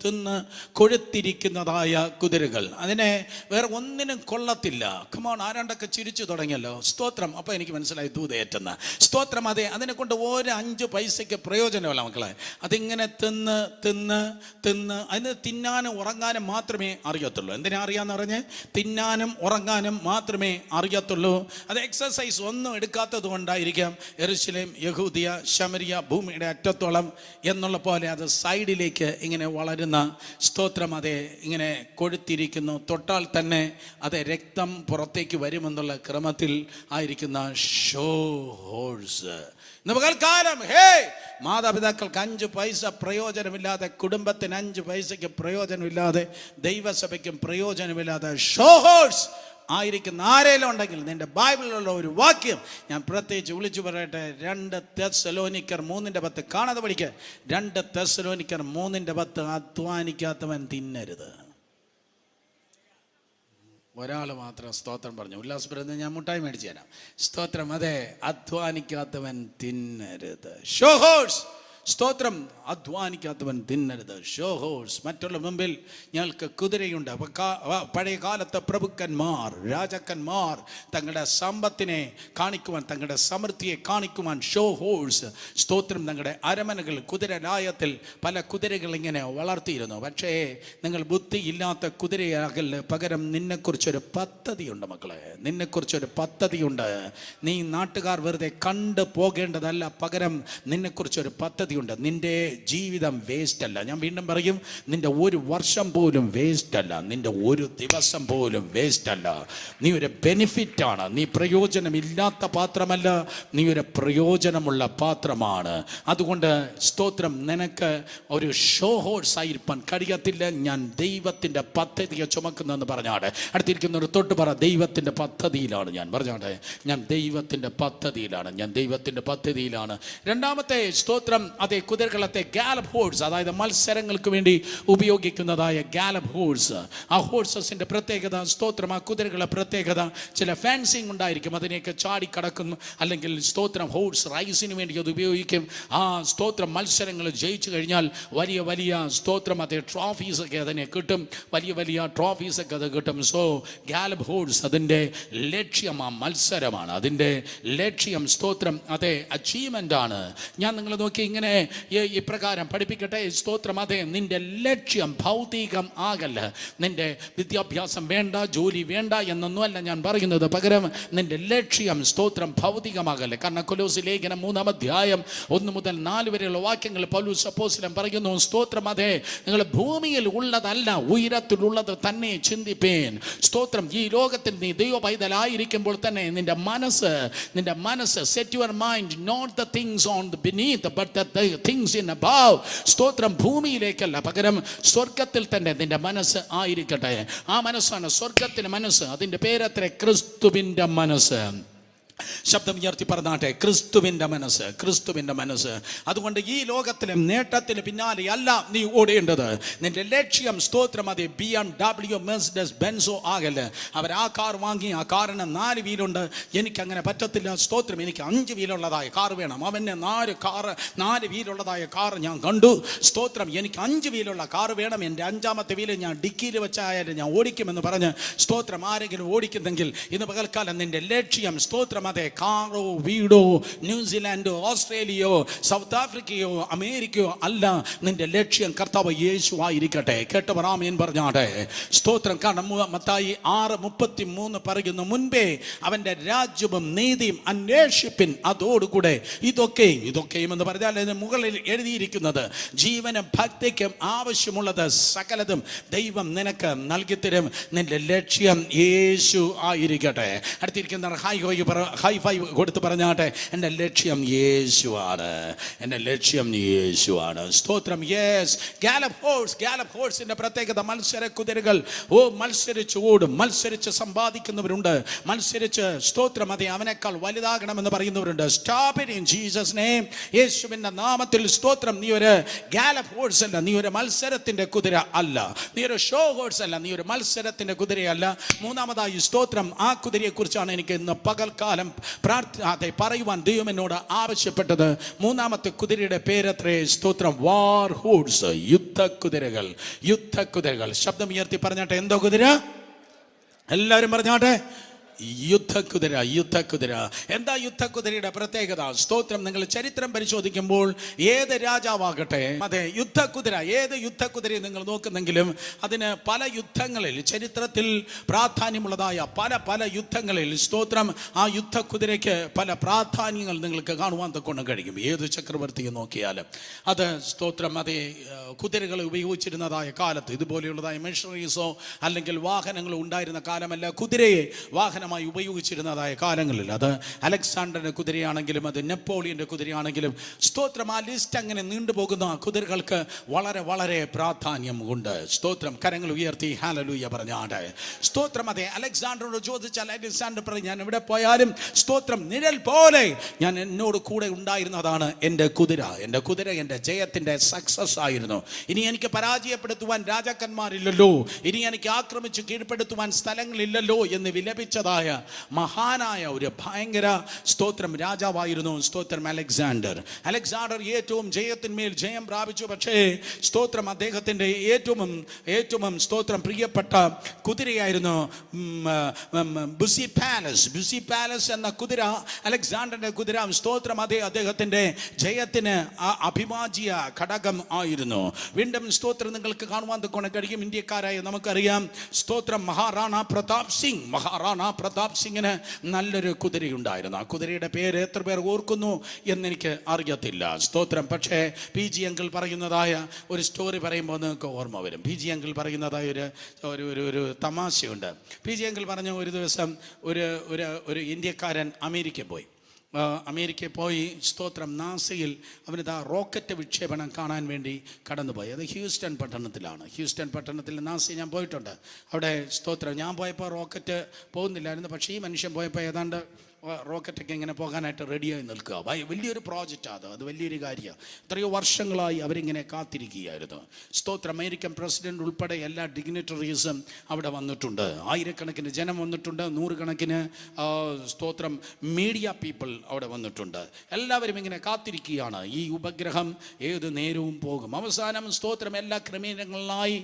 തിന്ന് കൊഴുത്തിരിക്കുന്നതായ കുതിരകൾ, അതിനെ വേറെ ഒന്നിനും കൊള്ളത്തില്ല. കമോൺ, ആരാണ്ടൊക്കെ ചിരിച്ചു തുടങ്ങിയല്ലോ. സ്തോത്രം. അപ്പോൾ എനിക്ക് മനസ്സിലായി ദൂതയേറ്റെന്ന. സ്തോത്രം. അതെ, അതിനെ കൊണ്ട് 5 പൈസയ്ക്ക് പ്രയോജനമല്ല മക്കളെ. അതിങ്ങനെ തിന്ന് അതിന് തിന്നാനും ഉറങ്ങാനും മാത്രമേ അറിയത്തുള്ളൂ. എന്തിനാ അറിയാന്ന് പറഞ്ഞ്? തിന്നാനും ഉറങ്ങാനും മാത്രമേ അറിയത്തുള്ളൂ. അത് എക്സസൈസ് ഒന്നും എടുക്കാത്തത് കൊണ്ടായിരിക്കാം യെരൂശലേം, യഹൂദിയ, ശമരിയ ഭൂമിയുടെ അറ്റത്തോളം എന്നുള്ള പോലെ അത് സൈഡിലേക്ക് ഇങ്ങനെ വളരുന്ന സ്തോത്രം അതെ ഇങ്ങനെ കൊഴുത്തിരിക്കുന്നു. തൊട്ടാൽ തന്നെ അത് രക്തം പുറത്തേക്ക് വരുമെന്നുള്ള ക്രമത്തിൽ ആയിരിക്കുന്ന ഷോ ഹോഴ്സ്. ഇന്ന് പകൽക്കാലം മാതാപിതാക്കൾക്ക് 5 പൈസ പ്രയോജനമില്ലാതെ, കുടുംബത്തിന് 5 പൈസയ്ക്ക് പ്രയോജനമില്ലാതെ, ദൈവസഭയ്ക്കും പ്രയോജനമില്ലാതെ ഷോ ഹോഴ്സ് ആയിരിക്കുന്ന ആരെങ്കിലും ഉണ്ടെങ്കിൽ നിന്റെ ബൈബിളിലുള്ള ഒരു വാക്യം ഞാൻ പ്രത്യേകിച്ച് വിളിച്ചു പറയട്ടെ. 2 തെസ്സലോനിക്കർ 3:10 കാണാതെ പഠിക്കുക. 2 തെസ്സലോനിക്കർ 3:10 അധ്വാനിക്കാത്തവൻ തിന്നരുത്. ഒരാൾ മാത്രം സ്തോത്രം പറഞ്ഞു. ഉല്ലാസപുരത്ത് ഞാൻ മുട്ടായി മേടിച്ചു തരാം. സ്തോത്രം അതെ, അധ്വാനിക്കാത്തവൻ തിന്നരുത്. ഷോ ഹോഴ്സ് സ്തോത്രം, അധ്വാനിക്കാത്തവൻ തിന്നരുത്. Show horse. മറ്റുള്ള മുമ്പിൽ ഞങ്ങൾക്ക് കുതിരയുണ്ട്. പഴയ കാലത്തെ പ്രഭുക്കന്മാർ, രാജാക്കന്മാർ തങ്ങളുടെ സമ്പത്തിനെ കാണിക്കുവാൻ, തങ്ങളുടെ സമൃദ്ധിയെ കാണിക്കുവാൻ ഷോ ഹോഴ്സ് സ്തോത്രം തങ്ങളുടെ അരമനകൾ കുതിരലായത്തിൽ പല കുതിരകൾ ഇങ്ങനെ വളർത്തിയിരുന്നു. പക്ഷേ നിങ്ങൾ ബുദ്ധിയില്ലാത്ത കുതിരയാകല്. പകരം നിന്നെക്കുറിച്ചൊരു പദ്ധതിയുണ്ട് മക്കളെ, നിന്നെക്കുറിച്ചൊരു പദ്ധതിയുണ്ട്. നീ നാട്ടുകാർ വെറുതെ കണ്ടു പോകേണ്ടതല്ല, പകരം നിന്നെക്കുറിച്ചൊരു പദ്ധതി. നിന്റെ ജീവിതം വേസ്റ്റ് അല്ല. ഞാൻ വീണ്ടും പറയും, നിന്റെ ഒരു വർഷം പോലും വേസ്റ്റ് അല്ല, നിന്റെ ഒരു ദിവസം പോലും വേസ്റ്റ് അല്ല. നീ ഒരു ബെനിഫിറ്റ് ആണ്. നീ പ്രയോജനമില്ലാത്ത പാത്രമല്ല, നീ ഒരു പ്രയോജനമുള്ള പാത്രമാണ്. അതുകൊണ്ട് സ്തോത്രം, നിനക്ക് ഒരു ഷോ ഹോഴ്സ് ആയിരിക്കാൻ കഴിയത്തില്ല. ഞാൻ ദൈവത്തിൻ്റെ പദ്ധതിയെ ചുമക്കുന്നതെന്ന് പറഞ്ഞാടെ അടുത്തിരിക്കുന്നവർ തൊട്ട് പറ, ദൈവത്തിൻ്റെ പദ്ധതിയിലാണ് ഞാൻ. പറഞ്ഞാടെ ഞാൻ ദൈവത്തിൻ്റെ പദ്ധതിയിലാണ്, ഞാൻ ദൈവത്തിൻ്റെ പദ്ധതിയിലാണ്. രണ്ടാമത്തെ സ്തോത്രം അതെ, കുതിരകളത്തെ ഗാലപ്പ് ഹോഴ്സ്, അതായത് മത്സരങ്ങൾക്ക് വേണ്ടി ഉപയോഗിക്കുന്നതായ ഗാലപ്പ് ഹോഴ്സ്. ആ ഹോഴ്സസിന്റെ പ്രത്യേകത സ്തോത്രം, ആ കുതിരകളുടെ പ്രത്യേകത ചില ഫാൻസിങ് ഉണ്ടായിരിക്കും. അതിനെയൊക്കെ ചാടിക്കടക്കും. അല്ലെങ്കിൽ സ്തോത്രം ഹോഴ്സ് റൈസിന് വേണ്ടി അത് ഉപയോഗിക്കും. ആ സ്തോത്രം മത്സരങ്ങൾ ജയിച്ചു കഴിഞ്ഞാൽ വലിയ വലിയ സ്തോത്രം അതെ ട്രോഫീസൊക്കെ അതിനെ കിട്ടും. വലിയ വലിയ ട്രോഫീസൊക്കെ അത് കിട്ടും. സോ ഗാലപ്പ് ഹോഴ്സ് അതിൻ്റെ ലക്ഷ്യം ആ മത്സരമാണ്. അതിൻ്റെ ലക്ഷ്യം സ്തോത്രം അതെ അച്ചീവ്മെൻ്റ് ആണ്. ഞാൻ നിങ്ങൾ നോക്കി ഇങ്ങനെ ഇപ്രകാരം പഠിപ്പിക്കട്ടെ. സ്തോത്രം അതെ, നിന്റെ ലക്ഷ്യം ഭൗതികം ആകല്ല. നിന്റെ വിദ്യാഭ്യാസം വേണ്ട, ജോലി വേണ്ട എന്നൊന്നുമല്ല ഞാൻ പറയുന്നത്. പകരം നിന്റെ ലക്ഷ്യം സ്തോത്രം ഭൗതികമാകല്ലേ. കാരണം കൊലോസ്യ ലേഖനം 3-ാം അധ്യായം 1 മുതൽ 4 വരെയുള്ള വാക്യങ്ങൾ പൗലോസ് അപ്പോസ്തലൻ പറയുന്നു, സ്തോത്രം അതെ, നിങ്ങൾ ഭൂമിയിൽ ഉള്ളതല്ല ഉയരത്തിലുള്ളത് തന്നെ ചിന്തിപ്പേൻ. സ്തോത്രം, ഈ ലോകത്തിൽ നീ ദൈവ പൈതലായിരിക്കുമ്പോൾ തന്നെ നിന്റെ മനസ്സ് set your mind not the things on the beneath but the things in above. സ്തോത്രം, ഭൂമിയിലേക്കല്ല, പകരം സ്വർഗത്തിൽ തന്നെ നിന്റെ മനസ്സ് ആയിരിക്കട്ടെ. ആ മനസ്സാണ് സ്വർഗത്തിന്റെ മനസ്സ്. അതിന്റെ പേരത്ര ക്രിസ്തുവിന്റെ മനസ്സ്. ശബ്ദം ഉയർത്തി പറഞ്ഞാട്ടെ, ക്രിസ്തുവിൻ്റെ മനസ്സ്, ക്രിസ്തുവിൻ്റെ മനസ്സ്. അതുകൊണ്ട് ഈ ലോകത്തിലെ നേട്ടത്തിന് പിന്നാലെ അല്ല നീ ഓടേണ്ടത്. നിന്റെ ലക്ഷ്യം സ്തോത്രം അത് BMW, മെർസിഡസ് ബെൻസോ ആകല്. അവർ ആ കാർ വാങ്ങി, ആ കാറിന് 4 വീലുണ്ട്. എനിക്കങ്ങനെ പറ്റത്തില്ല. സ്തോത്രം, എനിക്ക് 5 വീലുള്ളതായ കാർ വേണം. അവന് 4 വീലുള്ളതായ കാർ ഞാൻ കണ്ടു. സ്തോത്രം, എനിക്ക് 5 വീലുള്ള കാർ വേണം. എൻ്റെ 5ാമത്തെ വീല് ഞാൻ ഡിക്കിയിൽ വെച്ചായാലും ഞാൻ ഓടിക്കുമെന്ന് പറഞ്ഞ് സ്തോത്രം ആരെങ്കിലും ഓടിക്കുന്നെങ്കിൽ ഇന്ന് പകൽക്കാലം നിന്റെ ലക്ഷ്യം സ്തോത്രം അതെ കാറോ വീടോ ന്യൂസിലാൻഡോ ഓസ്ട്രേലിയയോ സൗത്ത് ആഫ്രിക്കയോ അമേരിക്കയോ അല്ല. നിന്റെ ലക്ഷ്യം കർത്താവ് യേശു ആയിരിക്കട്ടെ. കേട്ടവർ ആമേൻ പറഞ്ഞാട്ടെ. സ്തോത്രം. കാരണം മത്തായി 6:33 പറയുന്നു, മുൻപേ അവന്റെ രാജ്യവും നീതിയും അന്വേഷിപ്പിൻ, അതോടുകൂടെ ഇതൊക്കെയും എന്ന് പറഞ്ഞാൽ അതിന് മുകളിൽ എഴുതിയിരിക്കുന്നത് ജീവനും ഭക്തിക്കും ആവശ്യമുള്ളത് സകലതും ദൈവം നിനക്ക് നൽകിത്തരും. നിന്റെ ലക്ഷ്യം യേശു ആയിരിക്കട്ടെ. അടുത്തിരിക്കുന്ന ഹൈ ഫൈവ് കൊടുത്ത് പറഞ്ഞാട്ടെ, എൻ്റെ ലക്ഷ്യം യേശുവാണ്, എൻ്റെ ലക്ഷ്യം യേശുവാണ്. സ്തോത്രം. യെസ്, ഗാലപ്പ് ഹോഴ്സിന്റെ പ്രത്യേകത മത്സര കുതിരകൾ മത്സരിച്ച് ഓടും. മത്സരിച്ച് സമ്പാദിക്കുന്നവരുണ്ട്. മത്സരിച്ച് സ്തോത്രം അതെ അവനേക്കാൾ വലുതാകണമെന്ന് പറയുന്നവരുണ്ട്. Stop it in Jesus name. യേശുവിന്റെ നാമത്തിൽ സ്തോത്രം. നീ ഒരു ഗാലപ്പ് ഹോഴ്സ് അല്ല, നീ ഒരു മത്സരത്തിന്റെ കുതിര അല്ല, നീ ഒരു ഷോ ഹോഴ്സ് അല്ല, നീ ഒരു മത്സരത്തിന്റെ കുതിരയല്ല. മൂന്നാമതായി സ്തോത്രം, ആ കുതിരയെ കുറിച്ചാണ് എനിക്ക് ഇന്ന് പകൽക്കാലം പറയുവാൻ ദൈവം എന്നോട് ആവശ്യപ്പെട്ടത്. മൂന്നാമത്തെ കുതിരയുടെ പേരത്രേ സ്തോത്രം വാർ ഹോഴ്സ്, യുദ്ധക്കുതിരകൾ. ശബ്ദം ഉയർത്തി പറഞ്ഞാട്ടെ, എന്തോ കുതിര? എല്ലാവരും പറഞ്ഞാട്ടെ, യുദ്ധക്കുതിര. എന്താ യുദ്ധക്കുതിരയുടെ പ്രത്യേകത? സ്തോത്രം. നിങ്ങൾ ചരിത്രം പരിശോധിക്കുമ്പോൾ ഏത് രാജാവാകട്ടെ, അതെ, യുദ്ധക്കുതിര, ഏത് യുദ്ധക്കുതിരയെ നിങ്ങൾ നോക്കുന്നെങ്കിലും അതിന് പല യുദ്ധങ്ങളിൽ, ചരിത്രത്തിൽ പ്രാധാന്യമുള്ളതായ പല യുദ്ധങ്ങളിൽ, സ്തോത്രം, ആ യുദ്ധക്കുതിരയ്ക്ക് പല പ്രാധാന്യങ്ങൾ നിങ്ങൾക്ക് കാണുവാൻ തൊക്കെ കഴിയും. ഏത് ചക്രവർത്തിയെ നോക്കിയാലും അത്, സ്തോത്രം, അതേ കുതിരകൾ ഉപയോഗിച്ചിരുന്നതായ കാലത്ത് ഇതുപോലെയുള്ളതായ മെഷീനറീസോ അല്ലെങ്കിൽ വാഹനങ്ങളോ ഉണ്ടായിരുന്ന കാലമല്ല, കുതിരയെ വാഹനമായി ഉപയോഗിച്ചിരുന്നതായ കാലങ്ങളിൽ. അത് അലക്സാണ്ടറിന്റെ കുതിരയാണെങ്കിലും അത് നെപ്പോളിയന്റെ കുതിരയാണെങ്കിലും, സ്തോത്രം, ആ ലിസ്റ്റ് അങ്ങനെ നീണ്ടുപോകുന്ന കുതിരകൾക്ക് വളരെ വളരെ പ്രാധാന്യം ഉണ്ട്. സ്തോത്രം. കരങ്ങൾ ഉയർത്തി ഹല്ലേലൂയ പറഞ്ഞാട് സ്തോത്രം. അതെ, അലക്സാണ്ടറോട് ചോദിച്ചാൽ അലക്സാണ്ടർ പറയും, ഞാൻ എവിടെ പോയാലും, സ്തോത്രം, നിഴൽ പോലെ ഞാൻ എന്നോട് കൂടെ ഉണ്ടായിരുന്നതാണ് എൻ്റെ കുതിര. എൻ്റെ ജയത്തിൻ്റെ സക്സസ് ആയിരുന്നു. ഇനി എനിക്ക് പരാജയപ്പെടുത്തുവാൻ രാജാക്കന്മാരില്ലല്ലോ, ഇനി എനിക്ക് ആക്രമിച്ച് കീഴ്പ്പെടുത്തുവാൻ സ്ഥലങ്ങളില്ലല്ലോ എന്ന് വിലപിച്ചതായ മഹാനായ ഒരു ഭയങ്കര, സ്തോത്രം, രാജാവായിരുന്നു, സ്തോത്രം, അലക്സാണ്ടർ. ഏറ്റവും ജയത്തിന്മേൽ ജയം പ്രാപിച്ചു. പക്ഷേ, സ്തോത്രം, അദ്ദേഹത്തിൻ്റെ ഏറ്റവും സ്തോത്രം പ്രിയപ്പെട്ട കുതിരയായിരുന്നു ബുസിപാലസ് എന്ന കുതിര, അലക്സാണ്ടറിന്റെ കുതിര. സ്തോത്രം, അദ്ദേഹത്തിൻ്റെ ജയത്തിന് അഭിവാജ്യ ഘടകം ആയിരുന്നു. വീണ്ടും, സ്തോത്രം, നിങ്ങൾക്ക് കാണുവാൻ കഴിയും, ഇന്ത്യക്കാരായ നമുക്കറിയാം, സ്തോത്രം, മഹാറാണ പ്രതാപ് സിംഗിന് നല്ലൊരു കുതിരയുണ്ടായിരുന്നു. ആ കുതിരയുടെ പേര് എത്ര പേർ ഓർക്കുന്നു എന്നെനിക്ക് അറിയത്തില്ല. സ്തോത്രം. പക്ഷേ PG അങ്കിൾ പറയുന്നതായ ഒരു സ്റ്റോറി പറയുമ്പോൾ നിങ്ങൾക്ക് ഓർമ്മ വരും. PG അങ്കിൾ പറയുന്നതായ ഒരു തമാശയുണ്ട്. PG അങ്കിൾ പറഞ്ഞ, ഒരു ദിവസം ഒരു ഇന്ത്യക്കാരൻ അമേരിക്കയിൽ പോയി, സ്തോത്രം, നാസയിൽ അവനിതാ റോക്കറ്റ് വിക്ഷേപണം കാണാൻ വേണ്ടി കടന്നുപോയി. അത് ഹ്യൂസ്റ്റൺ പട്ടണത്തിൽ നാസയിൽ ഞാൻ പോയിട്ടുണ്ട്. അവിടെ, സ്തോത്രം, ഞാൻ പോയപ്പോൾ റോക്കറ്റ് പോകുന്നില്ലായിരുന്നു. പക്ഷേ ഈ മനുഷ്യൻ പോയപ്പോൾ ഏതാണ്ട് റോക്കറ്റൊക്കെ ഇങ്ങനെ പോകാനായിട്ട് റെഡിയായി നിൽക്കുക. വലിയൊരു പ്രോജക്റ്റാണ് അത് വലിയൊരു കാര്യമാണ്. എത്രയോ വർഷങ്ങളായി അവരിങ്ങനെ കാത്തിരിക്കുകയായിരുന്നു. സ്തോത്രം. അമേരിക്കൻ പ്രസിഡന്റ് ഉൾപ്പെടെ എല്ലാ ഡിഗ്നിറ്ററീസും അവിടെ വന്നിട്ടുണ്ട്. ആയിരക്കണക്കിന് ജനം വന്നിട്ടുണ്ട്. നൂറുകണക്കിന്, സ്തോത്രം, മീഡിയ പീപ്പിൾ അവിടെ വന്നിട്ടുണ്ട്. എല്ലാവരും ഇങ്ങനെ കാത്തിരിക്കുകയാണ്. ഈ ഉപഗ്രഹം ഏത് നേരവും പോകും. അവസാനം, സ്തോത്രം, എല്ലാ ക്രമീകരണങ്ങളിലായി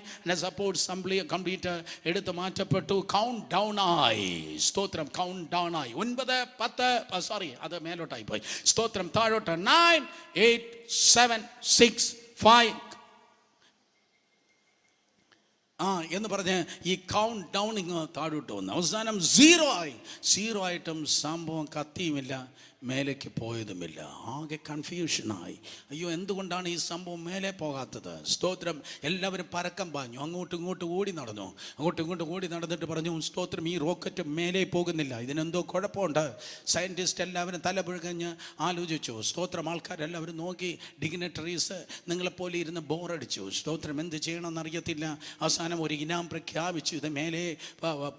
സപ്പോർട്ട് കംപ്ലീറ്റ് എടുത്ത് മാറ്റപ്പെട്ടു. കൗണ്ട് ഡൗൺ ആയി. സ്തോത്രം. കൗണ്ട് ഡൗൺ ആയി. 9, 10, അത് മേലോട്ടായി പോയി. സ്തോത്രം. താഴോട്ട് 9, 8, 7, 6, 5 എന്ന് പറഞ്ഞ് ഈ കൗണ്ട് ഡൗൺ ഇങ്ങ് താഴോട്ട് വന്നു. അവസാനം 0 ആയിട്ടും സംഭവം കത്തിയുമില്ല, മേലേക്ക് പോയതുമില്ല. ആകെ കൺഫ്യൂഷനായി. അയ്യോ, എന്തുകൊണ്ടാണ് ഈ സംഭവം മേലെ പോകാത്തത്? സ്തോത്രം. എല്ലാവരും പരക്കം പാഞ്ഞു, അങ്ങോട്ടും ഇങ്ങോട്ടും ഓടി നടന്നിട്ട് പറഞ്ഞു, സ്തോത്രം, ഈ റോക്കറ്റ് മേലെ പോകുന്നില്ല, ഇതിനെന്തോ കുഴപ്പമുണ്ട്. സയൻറ്റിസ്റ്റ് എല്ലാവരും തലപുഴകഞ്ഞ് ആലോചിച്ചു. സ്തോത്രം. ആൾക്കാരെല്ലാവരും നോക്കി. ഡിഗ്നിറ്ററീസ് നിങ്ങളെപ്പോലെ ഇരുന്ന് ബോറടിച്ചു. സ്തോത്രം. എന്ത് ചെയ്യണമെന്ന് അറിയത്തില്ല. അവസാനം ഒരു ഇനാം പ്രഖ്യാപിച്ചു. ഇത് മേലെ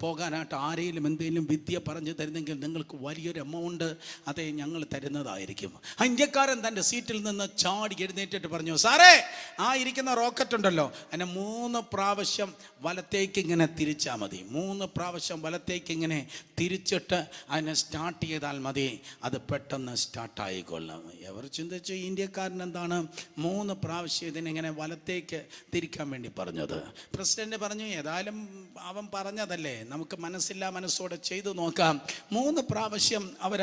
പോകാനായിട്ട് ആരെങ്കിലും എന്തെങ്കിലും വിദ്യ പറഞ്ഞു തരുന്നെങ്കിൽ നിങ്ങൾക്ക് വലിയൊരു എമൗണ്ട് അതേ ഞങ്ങൾ തരുന്നതായിരിക്കും. ഇന്ത്യക്കാരൻ തൻ്റെ സീറ്റിൽ നിന്ന് ചാടി എഴുന്നേറ്റിട്ട് പറഞ്ഞു, സാറേ, ആ ഇരിക്കുന്ന റോക്കറ്റ് ഉണ്ടല്ലോ, അതിനെ 3 പ്രാവശ്യം വലത്തേക്ക് ഇങ്ങനെ തിരിച്ചാൽ മതി. 3 പ്രാവശ്യം വലത്തേക്ക് ഇങ്ങനെ തിരിച്ചിട്ട് അതിനെ സ്റ്റാർട്ട് ചെയ്താൽ മതി, അത് പെട്ടെന്ന് സ്റ്റാർട്ടായിക്കൊള്ളാം. എവർ ചിന്തിച്ചു, ഇന്ത്യക്കാരൻ എന്താണ് 3 പ്രാവശ്യം ഇതിനെങ്ങനെ വലത്തേക്ക് തിരിക്കാൻ വേണ്ടി പറഞ്ഞത്? പ്രസിഡന്റ് പറഞ്ഞു, ഏതായാലും അവൻ പറഞ്ഞതല്ലേ, നമുക്ക് മനസ്സോടെ ചെയ്തു നോക്കാം. 3 പ്രാവശ്യം അവർ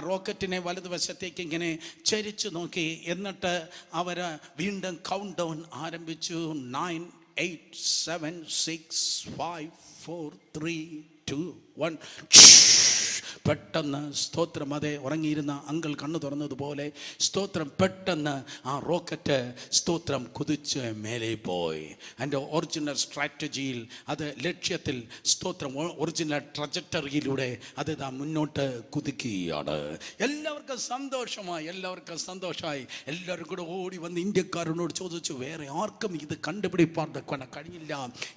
റോക്കറ്റിനെ വലതുവശത്തേക്ക് ഇങ്ങനെ ചരിച്ചു നോക്കി. എന്നിട്ട് അവർ വീണ്ടും കൗണ്ട് ഡൗൺ ആരംഭിച്ചു. 9, 8, 7, 6, 5, 4, 3, 2, 1. പെട്ടെന്ന്, സ്തോത്രം, അതെ, ഉറങ്ങിയിരുന്ന അങ്കിൾ കണ്ണു തുറന്നതുപോലെ, സ്തോത്രം, പെട്ടെന്ന് ആ റോക്കറ്റ്, സ്തോത്രം, കുതിച്ച് മേലെ പോയി. അതിൻ്റെ ഒറിജിനൽ സ്ട്രാറ്റജിയിൽ, അത് ലക്ഷ്യത്തിൽ, സ്തോത്രം, ഒറിജിനൽ ട്രജക്ടറിയിലൂടെ അത് മുന്നോട്ട് കുതിക്കുകയാണ്. എല്ലാവർക്കും സന്തോഷമായി. എല്ലാവരും കൂടെ ഓടി വന്ന് ഇന്ത്യക്കാരനോട് ചോദിച്ചു, വേറെ ആർക്കും ഇത് കണ്ടുപിടിപ്പാൻ കഴിയില്ല,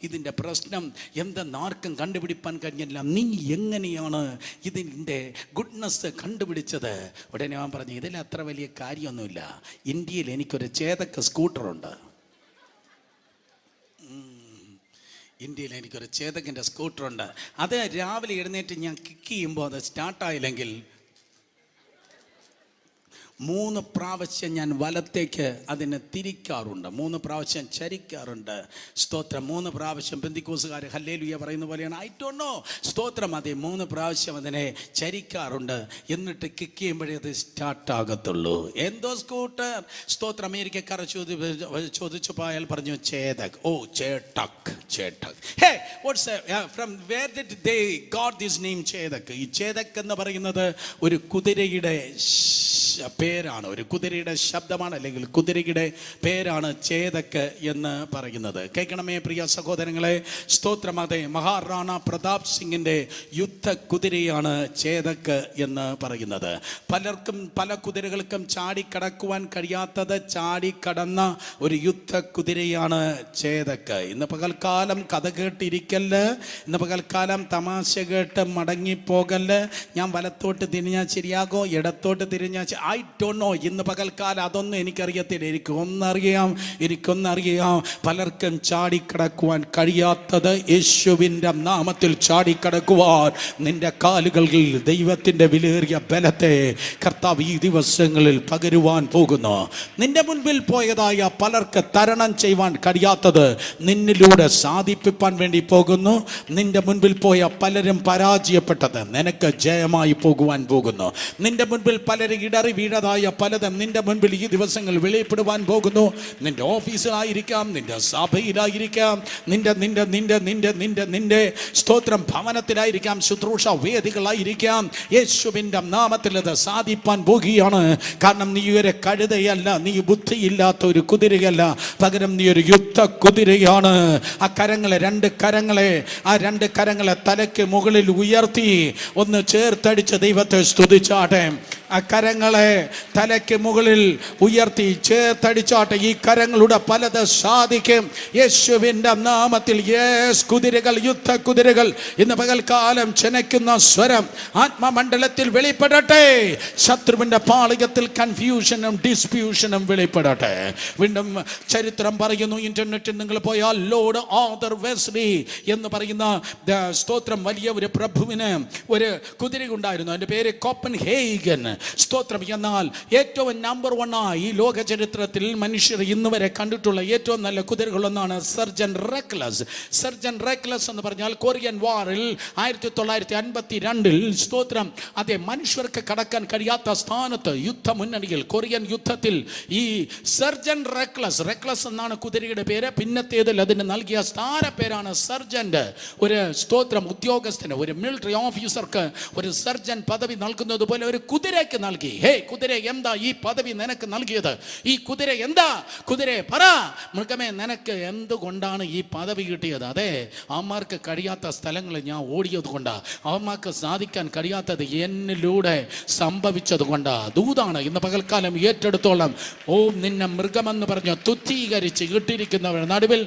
ഇതിൻ്റെ പ്രശ്നം എന്തെന്ന് ആർക്കും കണ്ടുപിടിപ്പാൻ കഴിഞ്ഞില്ല, നീ എങ്ങനെയാണ് ഇതിൻ്റെ ഗുഡ്നസ് കണ്ടുപിടിച്ചത്? ഉടനെ ഞാൻ പറഞ്ഞു, ഇതിൽ അത്ര വലിയ കാര്യമൊന്നുമില്ല. ഇന്ത്യയിൽ എനിക്കൊരു ചേതക്ക് സ്കൂട്ടറുണ്ട്. സ്കൂട്ടറുണ്ട്. അത് രാവിലെ എഴുന്നേറ്റ് ഞാൻ കിക്ക് ചെയ്യുമ്പോൾ അത് സ്റ്റാർട്ടായില്ലെങ്കിൽ 3 പ്രാവശ്യം ഞാൻ വലത്തേക്ക് അതിനെ തിരിക്കാറുണ്ട്, 3 പ്രാവശ്യം ചരിക്കാറുണ്ട്. സ്തോത്രം. 3 പ്രാവശ്യം പെന്തിക്കോസുകാർ ഹല്ലേലൂയ പറയുന്ന പോലെയാണ്. I don't know. സ്തോത്രം. അതെ, 3 പ്രാവശ്യം അതിനെ ചരിക്കാറുണ്ട്. എന്നിട്ട് കിക്ക് ചെയ്യുമ്പോഴേ അത് സ്റ്റാർട്ടാകത്തുള്ളൂ. എന്തോ സ്കൂട്ടർ. സ്തോത്രം. അമേരിക്കക്കാർ ചോദിച്ചപ്പോൾ അയാൾ പറഞ്ഞു Chetak. Oh, Chetak. Hey, what's from where did they got this name Chetak? ഈ ചേതക് എന്ന് പറയുന്നത് ഒരു കുതിരയുടെ പേരാണ്, ഒരു കുതിരയുടെ ശബ്ദമാണ്, അല്ലെങ്കിൽ കുതിരയുടെ പേരാണ് ചേതക് എന്ന് പറയുന്നത്. കേൾക്കണമേ പ്രിയ സഹോദരങ്ങളെ. സ്തോത്രം. അതെ, മഹാറാണ പ്രതാപ് സിംഗിന്റെ യുദ്ധ കുതിരയാണ് ചേതക് എന്ന് പറയുന്നത്. പലർക്കും പല കുതിരകൾക്കും ചാടിക്കടക്കുവാൻ കഴിയാത്തത് ചാടിക്കടന്ന ഒരു യുദ്ധ കുതിരയാണ് ചേതക്. ഇന്ന് പകൽക്കാലം കഥ കേട്ടിരിക്കല്ല്, ഇന്ന് പകൽക്കാലം തമാശ കേട്ട് മടങ്ങിപ്പോകല്ല്. ഞാൻ വലത്തോട്ട് തിരിഞ്ഞാൽ ശരിയാകോ, ഇടത്തോട്ട് തിരിഞ്ഞാൽ ഐ ഡോണ്ട് നോ. ഇന്ന് പകൽക്കാലം അതൊന്നും എനിക്കറിയത്തില്ല. എനിക്കൊന്നറിയാം. പലർക്കും ചാടിക്കടക്കുവാൻ കഴിയാത്തത് യേശുവിൻ്റെ നാമത്തിൽ ചാടിക്കടക്കുവാൻ നിന്റെ കാലുകളിൽ ദൈവത്തിൻ്റെ വിലയേറിയ ബലത്തെ കർത്താവ് ഈ ദിവസങ്ങളിൽ പകരുവാൻ പോകുന്നു. നിന്റെ മുൻപിൽ പോയതായ പലർക്ക് തരണം ചെയ്യുവാൻ കഴിയാത്തത് നിന്നിലൂടെ സാധിപ്പിക്കാൻ വേണ്ടി പോകുന്നു. നിന്റെ മുൻപിൽ പോയ പലരും പരാജയപ്പെട്ടത് നിനക്ക് ജയമായി പോകുവാൻ പോകുന്നു. നിന്റെ മുൻപിൽ പലരും ഇടറി വീഴതായ പലതും നിന്റെ മുൻപിൽ ഈ ദിവസങ്ങൾ വെളിപ്പെടുവാൻ പോകുന്നു. നിന്റെ ഓഫീസിലായിരിക്കാം, നിന്റെ സഭയിലായിരിക്കാം, നിന്റെ സ്തോത്രം ഭവനത്തിലായിരിക്കാം, ശുശ്രൂഷ വേദികളായിരിക്കാം. യേശുവിൻ്റെ നാമത്തിൽ അത് സാധിപ്പാൻ പോകുകയാണ്. കാരണം നീ ഒരു കഴുതയല്ല, നീ ബുദ്ധിയില്ലാത്ത ഒരു കുതിരയല്ല, പകരം നീ ഒരു യുദ്ധ കുതിരയാണ്. ആ രണ്ട് കരങ്ങളെ തലയ്ക്ക് മുകളിൽ ഉയർത്തി ഒന്ന് ചേർത്തടിച്ച് ദൈവത്തെ സ്തുതിച്ചാട്ടെ. ആ കരങ്ങളെ തലയ്ക്ക് മുകളിൽ ഉയർത്തി ചേർത്തടിച്ചാട്ടെ. ഈ കരങ്ങളുടെ പലത് സാധിക്കും യേശുവിൻ്റെ നാമത്തിൽ. കുതിരകൾ, യുദ്ധ കുതിരകൾ ഇന്ന് പകൽക്കാലം ചനയ്ക്കുന്ന സ്വരം ആത്മമണ്ഡലത്തിൽ വെളിപ്പെടട്ടെ. ശത്രുവിൻ്റെ പാളികത്തിൽ കൺഫ്യൂഷനും ഡിസ്പ്യൂഷനും വെളിപ്പെടട്ടെ. വീണ്ടും ചരിത്രം പറയുന്നു. ഇന്റർനെറ്റിൽ നിങ്ങൾ പോയാൽ ലോർഡ് ആർതർ വെസ്ലി എന്ന് പറയുന്ന സ്തോത്രം വലിയ ഒരു പ്രഭുവിന് ഒരു കുതിര ഉണ്ടായിരുന്നു. അതിൻ്റെ പേര് കോപ്പൻഹേഗൻ. സ്തോത്രം. എന്നാൽ ഏറ്റവും നമ്പർ 1 ഈ ലോക ചരിത്രത്തിൽ മനുഷ്യർ ഇന്ന് വരെ കണ്ടിട്ടുള്ള ഏറ്റവും നല്ല കുതിരകളൊന്നാണ് സർജൻ റെക്ലസ് എന്ന് പറഞ്ഞാൽ കൊറിയൻ വാറിൽ 1952 സ്തോത്രം അതെ മനുഷ്യർക്ക് കടക്കാൻ കഴിയാത്ത സ്ഥാനത്ത് യുദ്ധമുന്നണിയിൽ കൊറിയൻ യുദ്ധത്തിൽ ഈ സർജൻ റെക്ലസ് എന്നാണ് കുതിരയുടെ പേര്. പിന്നത്തേതിൽ അതിന് നൽകിയ സ്ഥാന പേരാണ് സർജന്റ്. ഒരു സ്തോത്രം ഉദ്യോഗസ്ഥന്, ഒരു മിലിറ്ററി ഓഫീസർക്ക് ഒരു സർജൻ പദവി നൽകുന്നത് പോലെ ഒരു കുതിരയ്ക്ക് നൽകി. ഹേ കുതിര, എന്താ ഈ പദവി നിനക്ക് നൽകിയത്? ഈ കുതിര എന്താ? കുതിരയെ പറ, മൃഗമേ, നിനക്ക് എന്തുകൊണ്ടാണ് ഈ പദവി കിട്ടിയത്? അതെ, അവന്മാർക്ക് കഴിയാത്ത സ്ഥലങ്ങളിൽ ഞാൻ ഓടിയത് കൊണ്ടാ, അവന്മാർക്ക് സാധിക്കാൻ കഴിയാത്തത് എന്നിലൂടെ സംഭവിച്ചത് കൊണ്ടാ. ദൂതാണ് ഇന്ന് പകൽക്കാലം ഏറ്റെടുത്തോളം. ഓ, നിന്നെ മൃഗമെന്ന് പറഞ്ഞ് തുച്ഛീകരിച്ച് ഇട്ടിരിക്കുന്നവർ നടുവിൽ,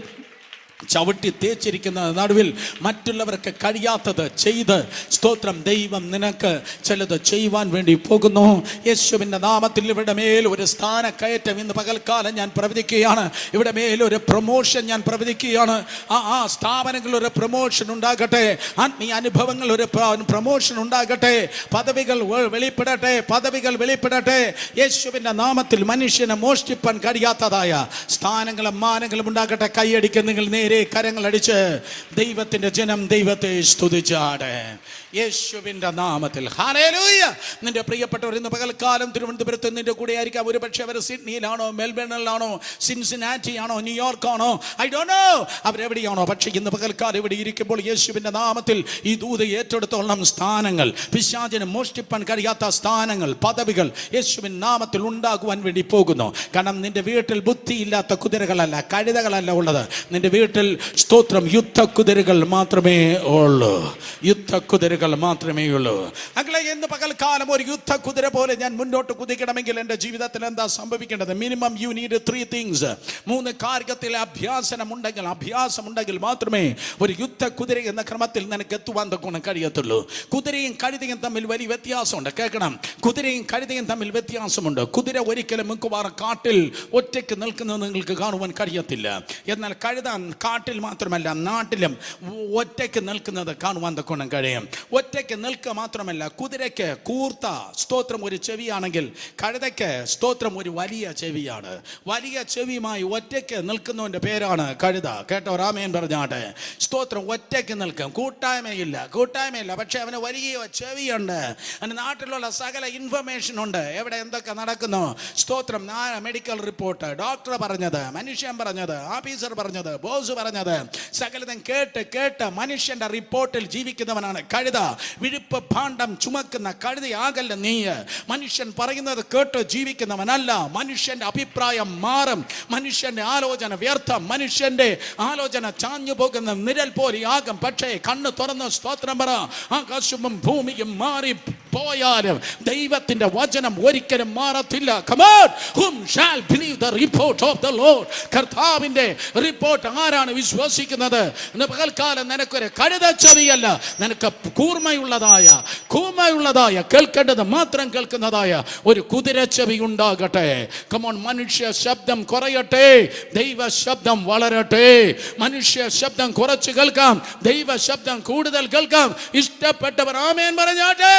ചവിട്ടി തേച്ചിരിക്കുന്ന നടുവിൽ മറ്റുള്ളവർക്ക് കഴിയാത്തത് ചെയ്ത് സ്തോത്രം ദൈവം നിനക്ക് ചിലത് ചെയ്യുവാൻ വേണ്ടി പോകുന്നു. യേശുവിൻ്റെ നാമത്തിൽ ഇവിടെ മേൽ ഒരു സ്ഥാനക്കയറ്റം ഇന്ന് പകൽക്കാലം ഞാൻ പ്രവചിക്കുകയാണ്. ഇവിടെ മേൽ ഒരു പ്രൊമോഷൻ ഞാൻ പ്രവചിക്കുകയാണ്. ആ സ്ഥാപനങ്ങളിൽ ഒരു പ്രൊമോഷൻ ഉണ്ടാകട്ടെ. ആത്മീയ അനുഭവങ്ങൾ ഒരു പ്രൊമോഷൻ ഉണ്ടാകട്ടെ. പദവികൾ വെളിപ്പെടട്ടെ. യേശുവിൻ്റെ നാമത്തിൽ മനുഷ്യനെ മോഷ്ടിപ്പാൻ കഴിയാത്തതായ സ്ഥാനങ്ങളും മാനങ്ങളും ഉണ്ടാകട്ടെ. കൈയടിക്ക് നിങ്ങൾ നേരെ കരങ്ങൾ അടിച്ച് ദൈവത്തിന്റെ ജനം ദൈവത്തെ സ്തുതിച്ചാടെ യേശുവിന്റെ നാമത്തിൽ. ഹല്ലേലൂയ. നിന്റെ പ്രിയപ്പെട്ടവർ ഇന്ന് പകൽക്കാലം തിരുവനന്തപുരത്ത് നിന്റെ കൂടെ ആയിരിക്കാം. ഒരുപക്ഷെ അവർ സിഡ്നിയിലാണോ, മെൽബണിലാണോ, സിൻസിനാറ്റി ആണോ, ന്യൂയോർക്കാണോ, ഐ ഡോണ്ട് നോ അവരെവിടെയാണോ. പക്ഷേ ഇന്ന് പകൽക്കാലം ഇവിടെ ഇരിക്കുമ്പോൾ യേശുവിന്റെ നാമത്തിൽ ഈ ദൂത് ഏറ്റെടുത്തോളം സ്ഥാനങ്ങൾ, പിശാചിന് മോഷ്ടിപ്പാൻ കഴിയാത്ത സ്ഥാനങ്ങൾ, പദവികൾ യേശുവിൻ നാമത്തിൽ ഉണ്ടാകുവാൻ വേണ്ടി പോകുന്നു. കാരണം നിന്റെ വീട്ടിൽ ബുദ്ധിയില്ലാത്ത കുതിരകളല്ല, കഴുതകളല്ല ഉള്ളത്. നിന്റെ വീട്ടിൽ സ്തോത്രം യുദ്ധ കുതിരകൾ മാത്രമേ ഉള്ളൂ. മാത്രമേ ഉള്ളൂ. അങ്ങനെ എന്ന് പകൽക്കാലം ഒരു യുദ്ധ കുതിര പോലെ ഞാൻ മുന്നോട്ട് കുതിക്കണമെങ്കിൽ എൻ്റെ ജീവിതത്തിൽ എന്താ സംഭവിക്കേണ്ടത്? Minimum you need 3 things. 3 കാര്യത്തിൽ അഭ്യാസമുണ്ടെങ്കിൽ മാത്രമേ ഒരു യുദ്ധ കുതിര എന്ന ക്രമത്തിൽ നിനക്ക് എത്തുവാൻ കഴിയത്തുള്ളൂ. കുതിരയും കഴുതയും തമ്മിൽ വലിയ വ്യത്യാസമുണ്ട്. കേൾക്കണം, കുതിരയും കഴുതയും തമ്മിൽ വ്യത്യാസമുണ്ട്. കുതിര ഒരിക്കലും മിക്കവാറും കാട്ടിൽ ഒറ്റയ്ക്ക് നിൽക്കുന്നത് നിങ്ങൾക്ക് കാണുവാൻ കഴിയത്തില്ല. എന്നാൽ കഴുത കാട്ടിൽ മാത്രമല്ല നാട്ടിലും ഒറ്റയ്ക്ക് നിൽക്കുന്നത് കാണുവാൻ തക്കോണം കഴിയും. ഒറ്റയ്ക്ക് നിൽക്കുക മാത്രമല്ല, കുതിരയ്ക്ക് കൂർത്ത സ്തോത്രം ഒരു ചെവിയാണെങ്കിൽ കഴുതയ്ക്ക് സ്തോത്രം ഒരു വലിയ ചെവിയാണ്. വലിയ ചെവിയുമായി ഒറ്റയ്ക്ക് നിൽക്കുന്നവൻ്റെ പേരാണ് കഴുത. കേട്ടോ? രാമേൻ പറഞ്ഞാട്ടെ. സ്തോത്രം ഒറ്റയ്ക്ക് നിൽക്കും, കൂട്ടായ്മയില്ല. പക്ഷെ അവന് വലിയ ചെവിയുണ്ട്. അവന് നാട്ടിലുള്ള സകല ഇൻഫർമേഷൻ ഉണ്ട്, എവിടെ എന്തൊക്കെ നടക്കുന്നു. സ്തോത്രം മെഡിക്കൽ റിപ്പോർട്ട്, ഡോക്ടർ പറഞ്ഞത്, മനുഷ്യൻ പറഞ്ഞത്, ഓഫീസർ പറഞ്ഞത്, ബോസ് പറഞ്ഞത്, സകലതും കേട്ട് മനുഷ്യന്റെ റിപ്പോർട്ടിൽ ജീവിക്കുന്നവനാണ് കഴുത. വിഴുപ്പ് ഭാണ്ഡം ചുമക്കുന്ന കഴുതയാകല്ല നീ. മനുഷ്യൻ പറയുന്നത് കേട്ട് ജീവിക്കുന്നവനല്ല. മനുഷ്യന്റെ അഭിപ്രായം മാറും, മനുഷ്യന്റെ ആലോചന വ്യർത്ഥം, മനുഷ്യന്റെ ആലോചന ചാഞ്ഞു പോകുന്ന നിഴൽ പോലെയാകും. പക്ഷേ കണ്ണ് തുറന്ന് സ്തോത്രം പറ, ആകാശവും ഭൂമിയും മാറി പോയാലും ദൈവത്തിന്റെ വചനം ഒരിക്കലും മാറത്തില്ല. Come on, whom shall believe the report of the Lord? കർത്താവിന്റെ റിപ്പോർട്ട് ആരാണ് വിശ്വസിക്കുന്നത്? ഇന്ന് പകൽക്കാലം നിനക്കൊരു കഴുത ചെവിയല്ല, നിനക്ക് കൂർമ്മയുള്ളതായ കേൾക്കേണ്ടത് മാത്രം കേൾക്കുന്നതായ ഒരു കുതിര ചെവി ഉണ്ടാകട്ടെ. Come on, മനുഷ്യ ശബ്ദം കുറയട്ടെ, ദൈവ ശബ്ദം വളരട്ടെ. മനുഷ്യ ശബ്ദം കുറച്ച് കേൾക്കാം, ദൈവ ശബ്ദം കൂടുതൽ കേൾക്കാം. ഇഷ്ടപ്പെട്ടവർ ആമേൻ പറഞ്ഞാട്ടെ.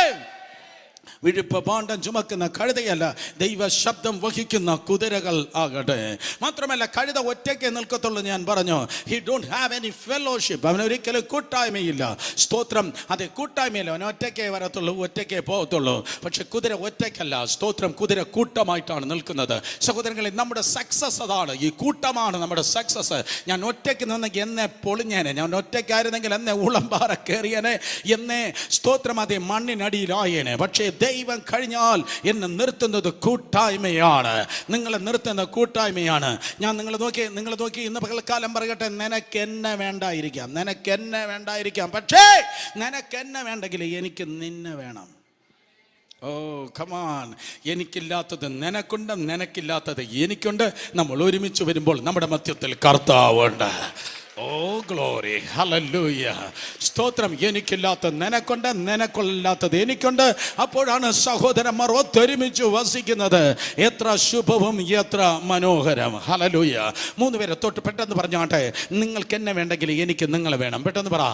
വിഴുപ്പ് ഭാണ്ഡം ചുമക്കുന്ന കഴുതയല്ല, ദൈവ ശബ്ദം വഹിക്കുന്ന കുതിരകൾ ആകട്ടെ. മാത്രമല്ല കഴുത ഒറ്റയ്ക്ക് നിൽക്കത്തുള്ളൂ. ഞാൻ പറഞ്ഞു, he don't have any fellowship. അവനൊരിക്കലും കൂട്ടായ്മയില്ല. സ്തോത്രം, അതെ, കൂട്ടായ്മയില്ല. അവൻ ഒറ്റയ്ക്കേ വരത്തുള്ളൂ, ഒറ്റയ്ക്കേ പോകത്തുള്ളൂ. പക്ഷെ കുതിര ഒറ്റയ്ക്കല്ല. സ്തോത്രം, കുതിര കൂട്ടമായിട്ടാണ് നിൽക്കുന്നത്. സഹോദരങ്ങളെ, നമ്മുടെ സക്സസ് അതാണ്. ഈ കൂട്ടമാണ് നമ്മുടെ സക്സസ്. ഞാൻ ഒറ്റയ്ക്ക് നിന്നെങ്കിൽ എന്നെ പൊളിഞ്ഞേനെ, ഞാൻ ഒറ്റയ്ക്കായിരുന്നെങ്കിൽ എന്നെ ഉളമ്പാറ കയറിയനെ, എന്നെ സ്തോത്രം അതേ മണ്ണിനടിയിലായേനെ. പക്ഷേ ദൈവം കഴിഞ്ഞാൽ എന്നെ നിർത്തുന്നത് കൂട്ടായ്മയാണ്. നിങ്ങളെ നിർത്തുന്ന കൂട്ടായ്മയാണ്. ഞാൻ നിങ്ങൾ നോക്കി ഇന്ന് പകൽക്കാലം പറയട്ടെ, നിനക്ക് എന്നെ വേണ്ടായിരിക്കാം, പക്ഷേ നിനക്ക് എന്നെ വേണ്ടെങ്കിൽ എനിക്ക് നിന്നെ വേണം. ഓ കമാൻ, എനിക്കില്ലാത്തത് നിനക്കുണ്ട്, നിനക്കില്ലാത്തത് എനിക്കുണ്ട്. നമ്മൾ ഒരുമിച്ച് വരുമ്പോൾ നമ്മുടെ മധ്യത്തിൽ കർത്താവുണ്ട്. ഓ ഗ്ലോറി, ഹല്ലേലൂയ, സ്തോത്രം. എനിക്കില്ലാത്ത നിനക്കുണ്ട്, നിനക്കൊല്ലാത്തത് എനിക്കുണ്ട്. അപ്പോഴാണ് സഹോദരന്മാർ ഒത്തൊരുമിച്ച് വസിക്കുന്നത്. എത്ര ശുഭവും എത്ര മനോഹരം. ഹല്ലേലൂയ. 3 പേരെ തൊട്ട് പെട്ടെന്ന് പറഞ്ഞാട്ടെ, നിങ്ങൾക്ക് എന്നെ വേണ്ടെങ്കിൽ എനിക്ക് നിങ്ങളെ വേണം. പെട്ടെന്ന് പറ.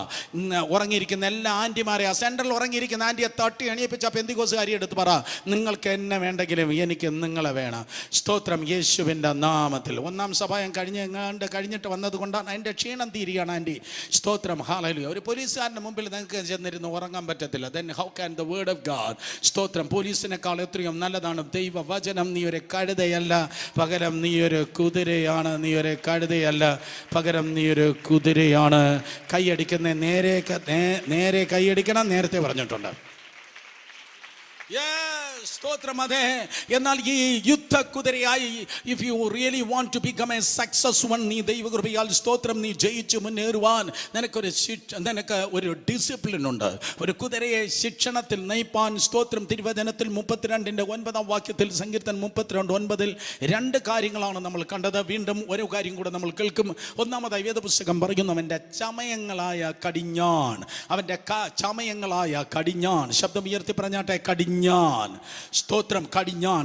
ഉറങ്ങിയിരിക്കുന്ന എല്ലാ ആൻറ്റിമാരെ, ആ സെൻട്രൽ ഉറങ്ങിയിരിക്കുന്ന ആൻറ്റിയെ തട്ടി എണീപ്പിച്ച പെന്തിക്കോസുകാരി എടുത്ത് പറ, നിങ്ങൾക്ക് എന്നെ വേണ്ടെങ്കിലും എനിക്ക് നിങ്ങളെ വേണം. സ്തോത്രം, യേശുവിൻ്റെ നാമത്തിൽ. 1-ാം സഭായം കഴിഞ്ഞിട്ട് വന്നത് കൊണ്ടാണ് അതിൻ്റെ ക്ഷീണം തീരുകയാണ് ആൻറ്റി. സ്തോത്രം, ഹല്ലേലൂയ. ഒരു പോലീസുകാരൻ്റെ മുമ്പിൽ നിങ്ങൾക്ക് ചെന്നിരുന്ന് ഉറങ്ങാൻ പറ്റത്തില്ല. then how can the word of God? സ്തോത്രം, പോലീസിനേക്കാൾ എത്രയും നല്ലതാണ് ദൈവവചനം. നീ ഒരു കഴുതയല്ല, പകരം നീ ഒരു കുതിരയാണ്. നീ ഒരു കഴുതയല്ല, പകരം നീ ഒരു കുതിരയാണ്. കൈയടിക്കുന്ന നേരെ കൈയടിക്കണം, നേരത്തെ പറഞ്ഞിട്ടുണ്ട്. സ്തോത്രം. അതെ, എന്നാൽ ഈ യുദ്ധ കുതിരയായി if you really want to become a successful, നീ ദൈവകൃപയാൽ സ്തോത്രം നീ ജയിച്ചു മുന്നേറുവാൻ നിനക്ക് ഒരു ഡിസിപ്ലിൻ ഉണ്ട്. ഒരു കുതിരയെ ശിക്ഷണത്തിൽ നയിപ്പാൻ സ്തോത്രം തിരുവചനത്തിൽ 32-9 വാക്യത്തിൽ, സങ്കീർത്തനം 32:9 2 കാര്യങ്ങളാണ് നമ്മൾ കണ്ടത്. വീണ്ടും ഒരു കാര്യം കൂടെ നമ്മൾ കേൾക്കും. ഒന്നാമതായി വേദപുസ്തകം പറയുന്നു, അവൻ്റെ ചമയങ്ങളായ കടിഞ്ഞാൺ. അവൻ്റെ ചമയങ്ങളായ കടിഞ്ഞാൺ. ശബ്ദം ഉയർത്തി പറഞ്ഞാട്ടെ, കടിഞ്ഞാൺ. സ്തോത്രം, കടിഞ്ഞാൺ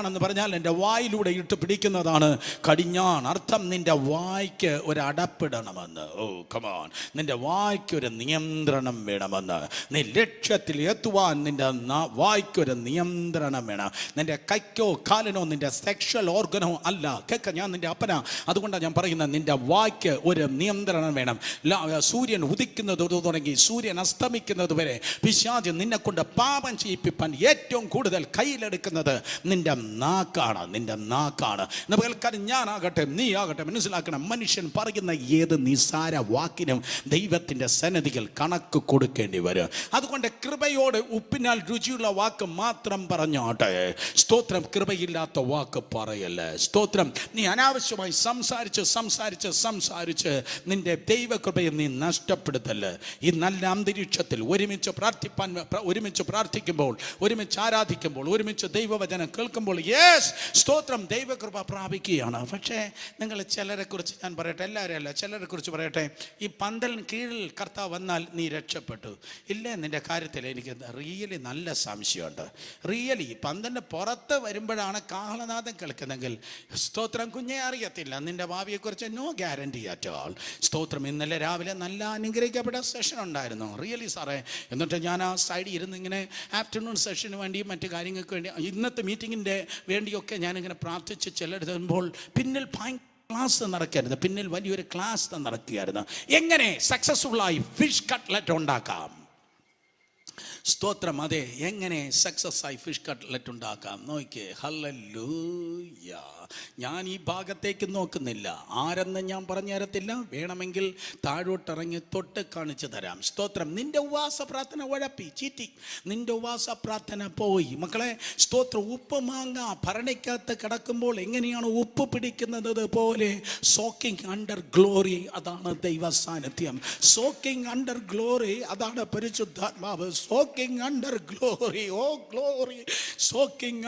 എന്ന് പറഞ്ഞാൽ എൻ്റെ വായിലൂടെ ഇട്ട് പിടിക്കുന്നതാണ് കടിഞ്ഞാൺ. അർത്ഥം, നിന്റെ വായ്ക്ക് ഒരു അടപ്പിടണമെന്ന്. ഓ കമോൺ, നിന്റെ വായ്ക്ക് ഒരു നിയന്ത്രണം വേണമെന്ന്. നീ ലക്ഷ്യത്തിൽ എത്തുവാൻ നിന്റെ വായ്ക്കൊരു നിയന്ത്രണം വേണം. നിന്റെ കൈക്കോ കാലിനോ നിന്റെ സെക്ഷൽ ഓർഗനോ അല്ല. കേൾക്ക, ഞാൻ നിന്റെ അപ്പന, അതുകൊണ്ടാണ് ഞാൻ പറയുന്നത്, നിന്റെ വായ്ക്ക് ഒരു നിയന്ത്രണം വേണം. സൂര്യൻ ഉദിക്കുന്നത് തുടങ്ങി സൂര്യൻ അസ്തമിക്കുന്നത് വരെ പിശാച് നിന്നെ കൊണ്ട് പാപം ചെയ്യിപ്പിപ്പാൻ ഏറ്റവും കൂടുതൽ കയ്യിലെടുക്കുന്നത് നിന്റെ നാക്കാണ്. ഞാനാകട്ടെ, നീ ആകട്ടെ, മനസ്സിലാക്കണം, മനുഷ്യൻ പറയുന്ന ഏത് നിസാര വാക്കിനും ദൈവത്തിൻ്റെ സന്നിധിയിൽ കണക്ക് കൊടുക്കേണ്ടി വരും. അതുകൊണ്ട് കൃപയോട് ഉപ്പിനാൽ രുചിയുള്ള വാക്ക് മാത്രം പറഞ്ഞോട്ടെ. സ്തോത്രം, കൃപയില്ലാത്ത വാക്ക് പറയല്ലേ. സ്തോത്രം, നീ അനാവശ്യമായി സംസാരിച്ച് നിന്റെ ദൈവകൃപയെ നീ നഷ്ടപ്പെടുത്തല്ലേ. ഈ നല്ല അന്തരീക്ഷത്തിൽ ഒരുമിച്ച് പ്രാർത്ഥിക്കുമ്പോൾ, ഒരുമിച്ച് ആരാധിക്കുമ്പോൾ ആരാധിക്കുമ്പോൾ, ഒരുമിച്ച് ദൈവവചനം കേൾക്കുമ്പോൾ, യെസ്, സ്തോത്രം, ദൈവകൃപ പ്രാപിക്കുകയാണ്. പക്ഷേ നിങ്ങൾ ചിലരെക്കുറിച്ച് ഞാൻ പറയട്ടെ, എല്ലാവരും അല്ല, ചിലരെക്കുറിച്ച് പറയട്ടെ. ഈ പന്തലിന് കീഴിൽ കർത്താവ് വന്നാൽ നീ രക്ഷപ്പെട്ടു. ഇല്ലേ, നിൻ്റെ കാര്യത്തിൽ എനിക്ക് റിയലി നല്ല സംശയമുണ്ട്. റിയലി പന്തലിൻ്റെ പുറത്ത് വരുമ്പോഴാണ് കാഹളനാദം കേൾക്കുന്നെങ്കിൽ സ്തോത്രം കുഞ്ഞെ അറിയത്തില്ല, നിൻ്റെ ഭാവിയെക്കുറിച്ച് നോ ഗ്യാരണ്ടി അറ്റ് ഓൾ. സ്തോത്രം, ഇന്നലെ രാവിലെ നല്ല അനുഗ്രഹിക്കപ്പെട്ട സെഷൻ ഉണ്ടായിരുന്നു, റിയലി സാറേ. എന്നിട്ട് ഞാൻ ആ സൈഡിൽ ഇരുന്ന് ഇങ്ങനെ ആഫ്റ്റർനൂൺ സെഷന് വേണ്ടിയും മറ്റു കാര്യങ്ങൾക്ക് വേണ്ടി, ഇന്നത്തെ മീറ്റിങ്ങിൻ്റെ വേണ്ടിയൊക്കെ ഞാനിങ്ങനെ പ്രാർത്ഥിച്ച് ചെല്ലെടുത്തുമ്പോൾ പിന്നിൽ ക്ലാസ് നടക്കരുത്, പിന്നിൽ വലിയൊരു ക്ലാസ് നടക്കുകയായിരുന്നു. എങ്ങനെ സക്സസ്ഫുള്ളായി ഫിഷ് കട്ട്ലറ്റ് ഉണ്ടാക്കാം. സ്തോത്രം, അതെ, എങ്ങനെ സക്സസ് ആയി ഫിഷ് കട്ട്ലറ്റ് ഉണ്ടാക്കാം. നോക്കിയേ, ഹല്ലേലൂയ. ഞാൻ ഈ ഭാഗത്തേക്ക് നോക്കുന്നില്ല, ആരെന്ന് ഞാൻ പറഞ്ഞു തരത്തില്ല, വേണമെങ്കിൽ താഴോട്ടിറങ്ങി തൊട്ട് കാണിച്ചു തരാം. സ്തോത്രം, നിന്റെ ഉപവാസ പ്രാർത്ഥന ഉഴപ്പി ചീറ്റി, നിന്റെ ഉപവാസ പ്രാർത്ഥന പോയി മക്കളെ. സ്തോത്രം, ഉപ്പ് മാങ്ങ ഭരണിക്കകത്ത് കിടക്കുമ്പോൾ എങ്ങനെയാണ് ഉപ്പ് പിടിക്കുന്നത് പോലെ സോക്കിംഗ് അണ്ടർ ഗ്ലോറി, അതാണ് ദൈവ സാന്നിധ്യം. സോക്കിംഗ് അണ്ടർ ഗ്ലോറി, അതാണ് പരിശുദ്ധാത്മാവ്. Soaking under glory, oh glory, soaking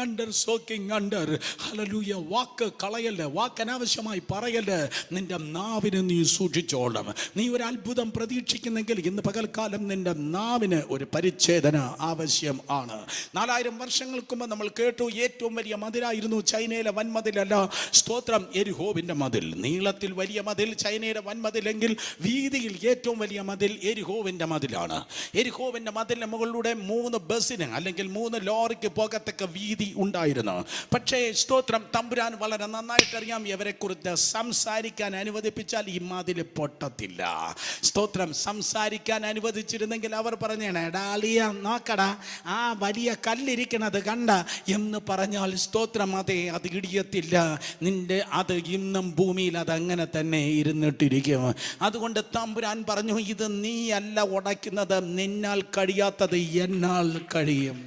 under. Hallelujah. വാക്ക് കളയല്ലേ, വാക്ക് അനാവശ്യമായി പറയല്ലേ. നിന്റെ നാവിന് നീ സൂക്ഷിച്ചോളണം. നീ ഒരു അത്ഭുതം പ്രതീക്ഷിക്കുന്നെങ്കിൽ ഇന്ന് പകൽക്കാലം നിന്റെ നാവിന് ഒരു പരിച്ഛേദന ആവശ്യം ആണ്. 4000 വർഷങ്ങൾക്ക് മുമ്പ് നമ്മൾ കേട്ടു, ഏറ്റവും വലിയ മതിലായിരുന്നു ചൈനയിലെ വൻമതിലല്ല, സ്തോത്രം, എരിഹോവിൻ്റെ മതിൽ. നീളത്തിൽ വലിയ മതിൽ ചൈനയുടെ വൻമതിലെങ്കിൽ വീതിയിൽ ഏറ്റവും വലിയ മതിൽ എരിഹോവിൻ്റെ മതിലാണ്. എരിഹോവിൻ്റെ മതിലിന് മുകളിലൂടെ 3 ബസ്സിന് അല്ലെങ്കിൽ 3 ലോറിക്ക് പോകത്തക്ക വീതി ഉണ്ടായിരുന്നു. പക്ഷേ സ്തോത്രം, തമ്പുരാൻ വളരെ നന്നായിട്ട് അറിയാം, ഇവരെക്കുറിച്ച് സംസാരിക്കാൻ അനുവദിപ്പിച്ചാൽ ഈ മതിൽ പൊട്ടത്തില്ല. സ്തോത്രം, സംസാരിക്കാൻ അനുവദിച്ചിരുന്നെങ്കിൽ അവർ പറഞ്ഞേണേ, ഡാലിയ നോക്കടാ, ആ വലിയ കല്ലിരിക്കണത് കണ്ട എന്ന് പറഞ്ഞാൽ സ്തോത്രം, അതെ, അത് ഇടിയത്തില്ല. നിന്റെ അത് ഇന്നും ഭൂമിയിൽ അതങ്ങനെ തന്നെ ഇരുന്നിട്ടിരിക്കും. അതുകൊണ്ട് തമ്പുരാൻ പറഞ്ഞു, ഇത് നീ അല്ല ഉടയ്ക്കുന്നത്, നിന്നാൽ കഴിയാത്തത് എന്നാൽ കഴിയും.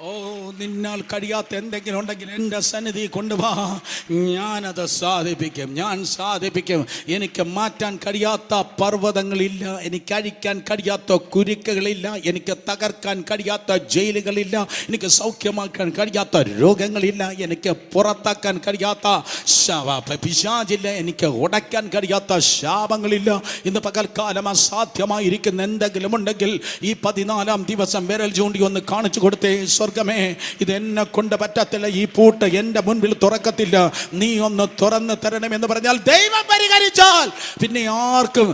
ഓ, നിന്നാൽ കഴിയാത്ത എന്തെങ്കിലും ഉണ്ടെങ്കിൽ എൻ്റെ സന്നിധി കൊണ്ടുവാ, ഞാനത് സാധിപ്പിക്കും, ഞാൻ സാധിപ്പിക്കും. എനിക്ക് മാറ്റാൻ കഴിയാത്ത പർവ്വതങ്ങളില്ല, എനിക്ക് അഴിക്കാൻ കഴിയാത്ത കുരുക്കുകളില്ല, എനിക്ക് തകർക്കാൻ കഴിയാത്ത ജയിലുകളില്ല, എനിക്ക് സൗഖ്യമാക്കാൻ കഴിയാത്ത രോഗങ്ങളില്ല, എനിക്ക് പുറത്താക്കാൻ കഴിയാത്ത പിശാചില്ല, എനിക്ക് ഉടയ്ക്കാൻ കഴിയാത്ത ശാപങ്ങളില്ല. ഇന്ന് പകൽക്കാലം അസാധ്യമായിരിക്കുന്ന എന്തെങ്കിലും ഉണ്ടെങ്കിൽ ഈ 14-ാം ദിവസം വിരൽ ചൂണ്ടി ഒന്ന് കാണിച്ചു കൊടുത്തേ, സ്വർഗമേ, ഇതെന്നെ കൊണ്ട് പറ്റത്തില്ല, ഈ പൂട്ട് എൻ്റെ മുൻപിൽ തുറക്കത്തില്ല, നീ ഒന്ന് തുറന്ന് തരണമെന്ന് പറഞ്ഞാൽ ദൈവം പരിഹരിച്ചാൽ പിന്നെ ആർക്കും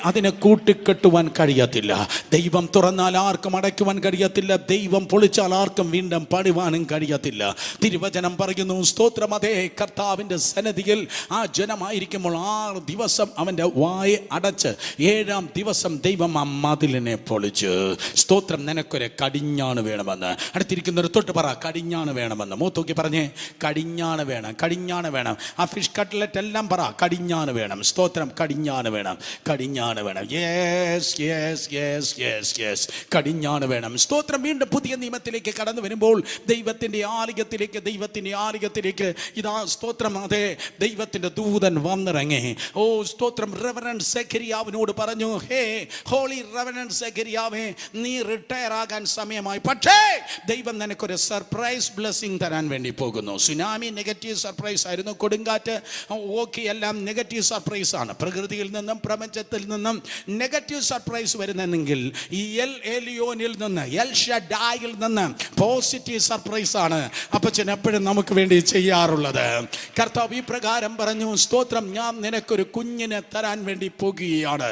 അതിനെ കൂട്ടിക്കെട്ടുവാൻ കഴിയത്തില്ല. ദൈവം തുറന്നാൽ ആർക്കും അടയ്ക്കുവാൻ കഴിയത്തില്ല, ദൈവം പൊളിച്ചാൽ ആർക്കും വീണ്ടും പണിവാനും കഴിയത്തില്ല. തിരുവചനം പറയുന്നു, സ്തോത്രം, അതേ, കർത്താവിൻ്റെ സന്നിധിയിൽ ആ ജനമായിരിക്കുമ്പോൾ 6 ദിവസം അവൻ്റെ വായ അടച്ച് 7-ാം ദിവസം ദൈവം ആ മതിലിനെ പൊളിച്ച്. സ്തോത്രം, നിനക്കൊരു കടിഞ്ഞാണ് വേണമെന്ന്. അടുത്തിരിക്കുന്നൊരു തൊട്ട് പറ, കടിഞ്ഞാണ് വേണമെന്ന്. മൂത്തോക്കി പറഞ്ഞേ, കടിഞ്ഞാണ് വേണം, കടിഞ്ഞാണ് വേണം. ആ ഫിഷ് കട്ട്ലറ്റ് എല്ലാം പറ, കടിഞ്ഞാണ് വേണം. സ്തോത്രം, കടിഞ്ഞാണ് വേണം, കടിഞ്ഞാണ് വേണം. Yes yes yes yes yes, കടിഞ്ഞാണ് വേണം. സ്തോത്രം, വീണ്ടും പുതിയ നിയമത്തിലേക്ക് കടന്നു വരുമ്പോൾ ദൈവത്തിൻ്റെ ആലയത്തിലേക്ക് ഇതാ സ്തോത്രം, അതെ, ദൈവത്തിൻ്റെ ദൂതൻ വന്നിറങ്ങി. ഓ സ്തോത്രം, റെവറൻഡ് സെഖരിയാവിനോട് പറഞ്ഞു, ഹേ ഹോളി റെവറൻഡ് സെഖരിയാവേ, നീ റിട്ടയർ ആകാൻ സമയമായി. പക്ഷേ ദൈവം നിനക്കൊരു സർപ്രൈസ് ബ്ലെസ്സിങ് തരാൻ വേണ്ടി പോകുന്നു. സുനാമി നെഗറ്റീവ് സർപ്രൈസ് ആയിരുന്നു, കൊടുങ്കാറ്റ് ഓക്കെ എല്ലാം നെഗറ്റീവ് സർപ്രൈസ് ആണ്. പ്രകൃതിയിൽ നിന്നും പ്രപഞ്ചത്തിൽ നിന്നും നെഗറ്റീവ് സർപ്രൈസ് വരുന്നെങ്കിൽ ഈ എൽ എലിയോനിൽ നിന്ന്, എൽ ഷഡായിൽ നിന്ന് പോസിറ്റീവ് സർപ്രൈസ് ആണ് അപ്പച്ചൻ എപ്പോഴും നമുക്ക് വേണ്ടി ചെയ്യാറുള്ളത്. കർത്താവ് ഈ പ്രകാരം പറഞ്ഞു, സ്തോത്രം, ഞാൻ നിനക്കൊരു കുഞ്ഞിനെ തരാൻ വേണ്ടി പോകുകയാണ്.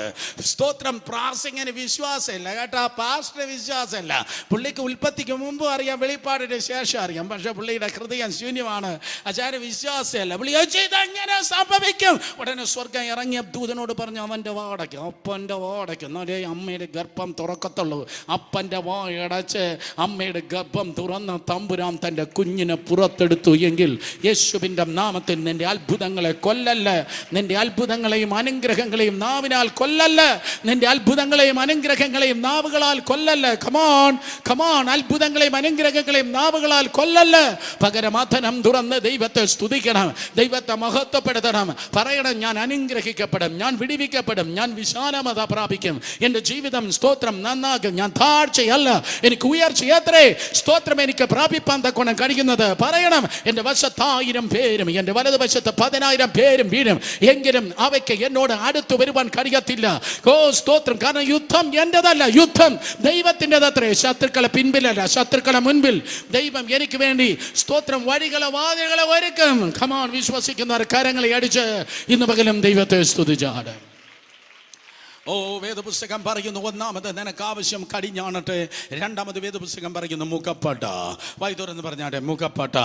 സ്തോത്രം, പ്രാസിങ്ങിന് വിശ്വാസമില്ല കേട്ടോ, പാസ്റ്റർ വിശ്വാസമില്ല. പുള്ളിക്ക് ഉൽപ്പത്തിക്ക് മുമ്പ് അറിയാം, വെളിപ്പാടിന് ശേഷം അറിയാം, പക്ഷെ പുള്ളിയുടെ ഹൃദയം ശൂന്യമാണ്. ആചാര്യ വിശ്വാസമല്ല. പുള്ളി ഇതെങ്ങനെ സംഭവിക്കും? ഉടനെ സ്വർഗം ഇറങ്ങിയ ദൂതനോട് പറഞ്ഞു, അവൻ്റെ വാടയ്ക്ക്, അപ്പൻ്റെ വാടയ്ക്ക്, എന്നാലേ അമ്മയുടെ ഗർഭം തുറക്കത്തുള്ളൂ. അപ്പൻ്റെ വായടച്ച് അമ്മയുടെ ഗർഭം തുറന്ന് തമ്പുരാൻ തൻ്റെ കുഞ്ഞിനെ പുറത്തെടുത്തു എങ്കിൽ യേശുവിൻ്റെ നാമത്തിൽ നിന്റെ അത്ഭുതങ്ങളെ കൊല്ലല്ല, നിന്റെ അത്ഭുതങ്ങളെയും അനുഗ്രഹങ്ങളെയും നാവിനാൽ കൊല്ലല്ല, നിന്റെ അത്ഭുതങ്ങളെയും അനുഗ്രഹങ്ങളെയും നാവുകളാൽ കൊല്ലല്ല. കമോൺ കമോൺ, അത്ഭുതങ്ങളെയും അനുഗ്രഹങ്ങളെയും നാവുകളാൽ കൊല്ലല്ല, പകരം അധരം തുറന്ന് ദൈവത്തെ സ്തുതിക്കണം, ദൈവത്തെ മഹത്വപ്പെടുത്തണം. പറയണം, ഞാൻ അനുഗ്രഹിക്കപ്പെടും, ഞാൻ വിടിവിക്കപ്പെടും, ഞാൻ വിശാലമത പ്രാപിക്കും, എൻ്റെ ജീവിതം സ്തോത്രം നന്നാകും, ഞാൻ താഴ്ചയല്ല എനിക്ക് ഉയർച്ചയത്രേ സ്തോത്രം എനിക്ക് പ്രാപിപ്പാൻ തക്കോണം കഴിയുന്നത്. പറയണം, എൻ്റെ വശത്ത് 1000 പേരും എൻ്റെ വലതുവശത്ത് 10,000 പേരും വീഴും, എങ്കിലും അവയ്ക്ക് എന്നോട് അടുത്തു വരുവാൻ കഴിയത്തില്ല. ഓ സ്തോത്രം, കാരണം യുദ്ധം എന്റേതല്ല, യുദ്ധം ദൈവത്തിൻ്റെതത്രേ. ശത്രുക്കളെ പിൻപിലല്ല, ശത്രുക്കളെ മുൻപിൽ ദൈവം എനിക്ക് വേണ്ടി സ്തോത്രം വഴികളെ വാതിലുകളെ ഒരുക്കും. കമാൺ, വിശ്വസിക്കുന്നവർ കരങ്ങളെ അടിച്ച് ഇന്ന് പകലും ദൈവത്തെ സ്തുതിച്ചാട്. ഓ വേദപുസ്തകം പറയുന്നു, ഒന്നാമത് നിനക്ക് ആവശ്യം കടിഞ്ഞാണട്ടെ, രണ്ടാമത് വേദപുസ്തകം പറയുന്നു മുഖപ്പട്ട. വൈദ്യുരെന്ന് പറഞ്ഞാട്ടെ മുഖപ്പട്ട.